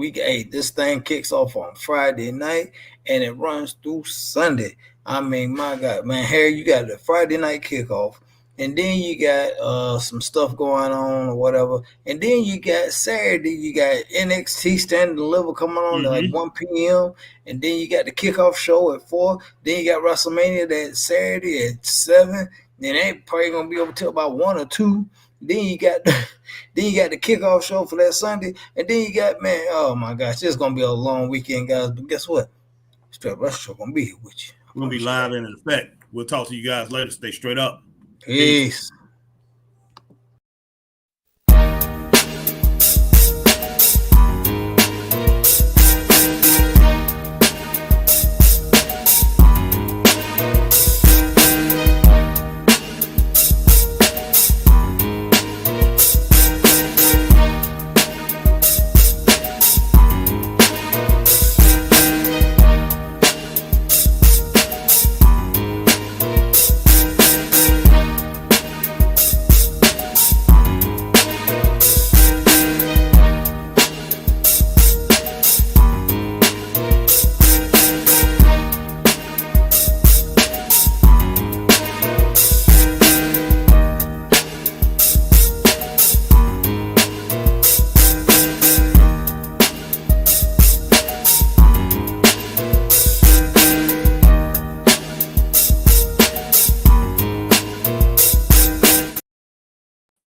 this thing kicks off on Friday night and it runs through Sunday. I mean, my God, man, Harry, you got the Friday night kickoff, and then you got some stuff going on or whatever, and then you got Saturday, you got NXT Stand and Deliver coming on at like 1 p.m., and then you got the kickoff show at 4, then you got WrestleMania that Saturday at 7, then they probably gonna be over till about 1 or 2. Then you got the kickoff show for that Sunday, and then you got, man, oh my gosh, it's gonna be a long weekend, guys. But guess what? Straight Up Wrestling Show gonna be here with you. We're going to be live in effect. We'll talk to you guys later. Stay straight up. Peace.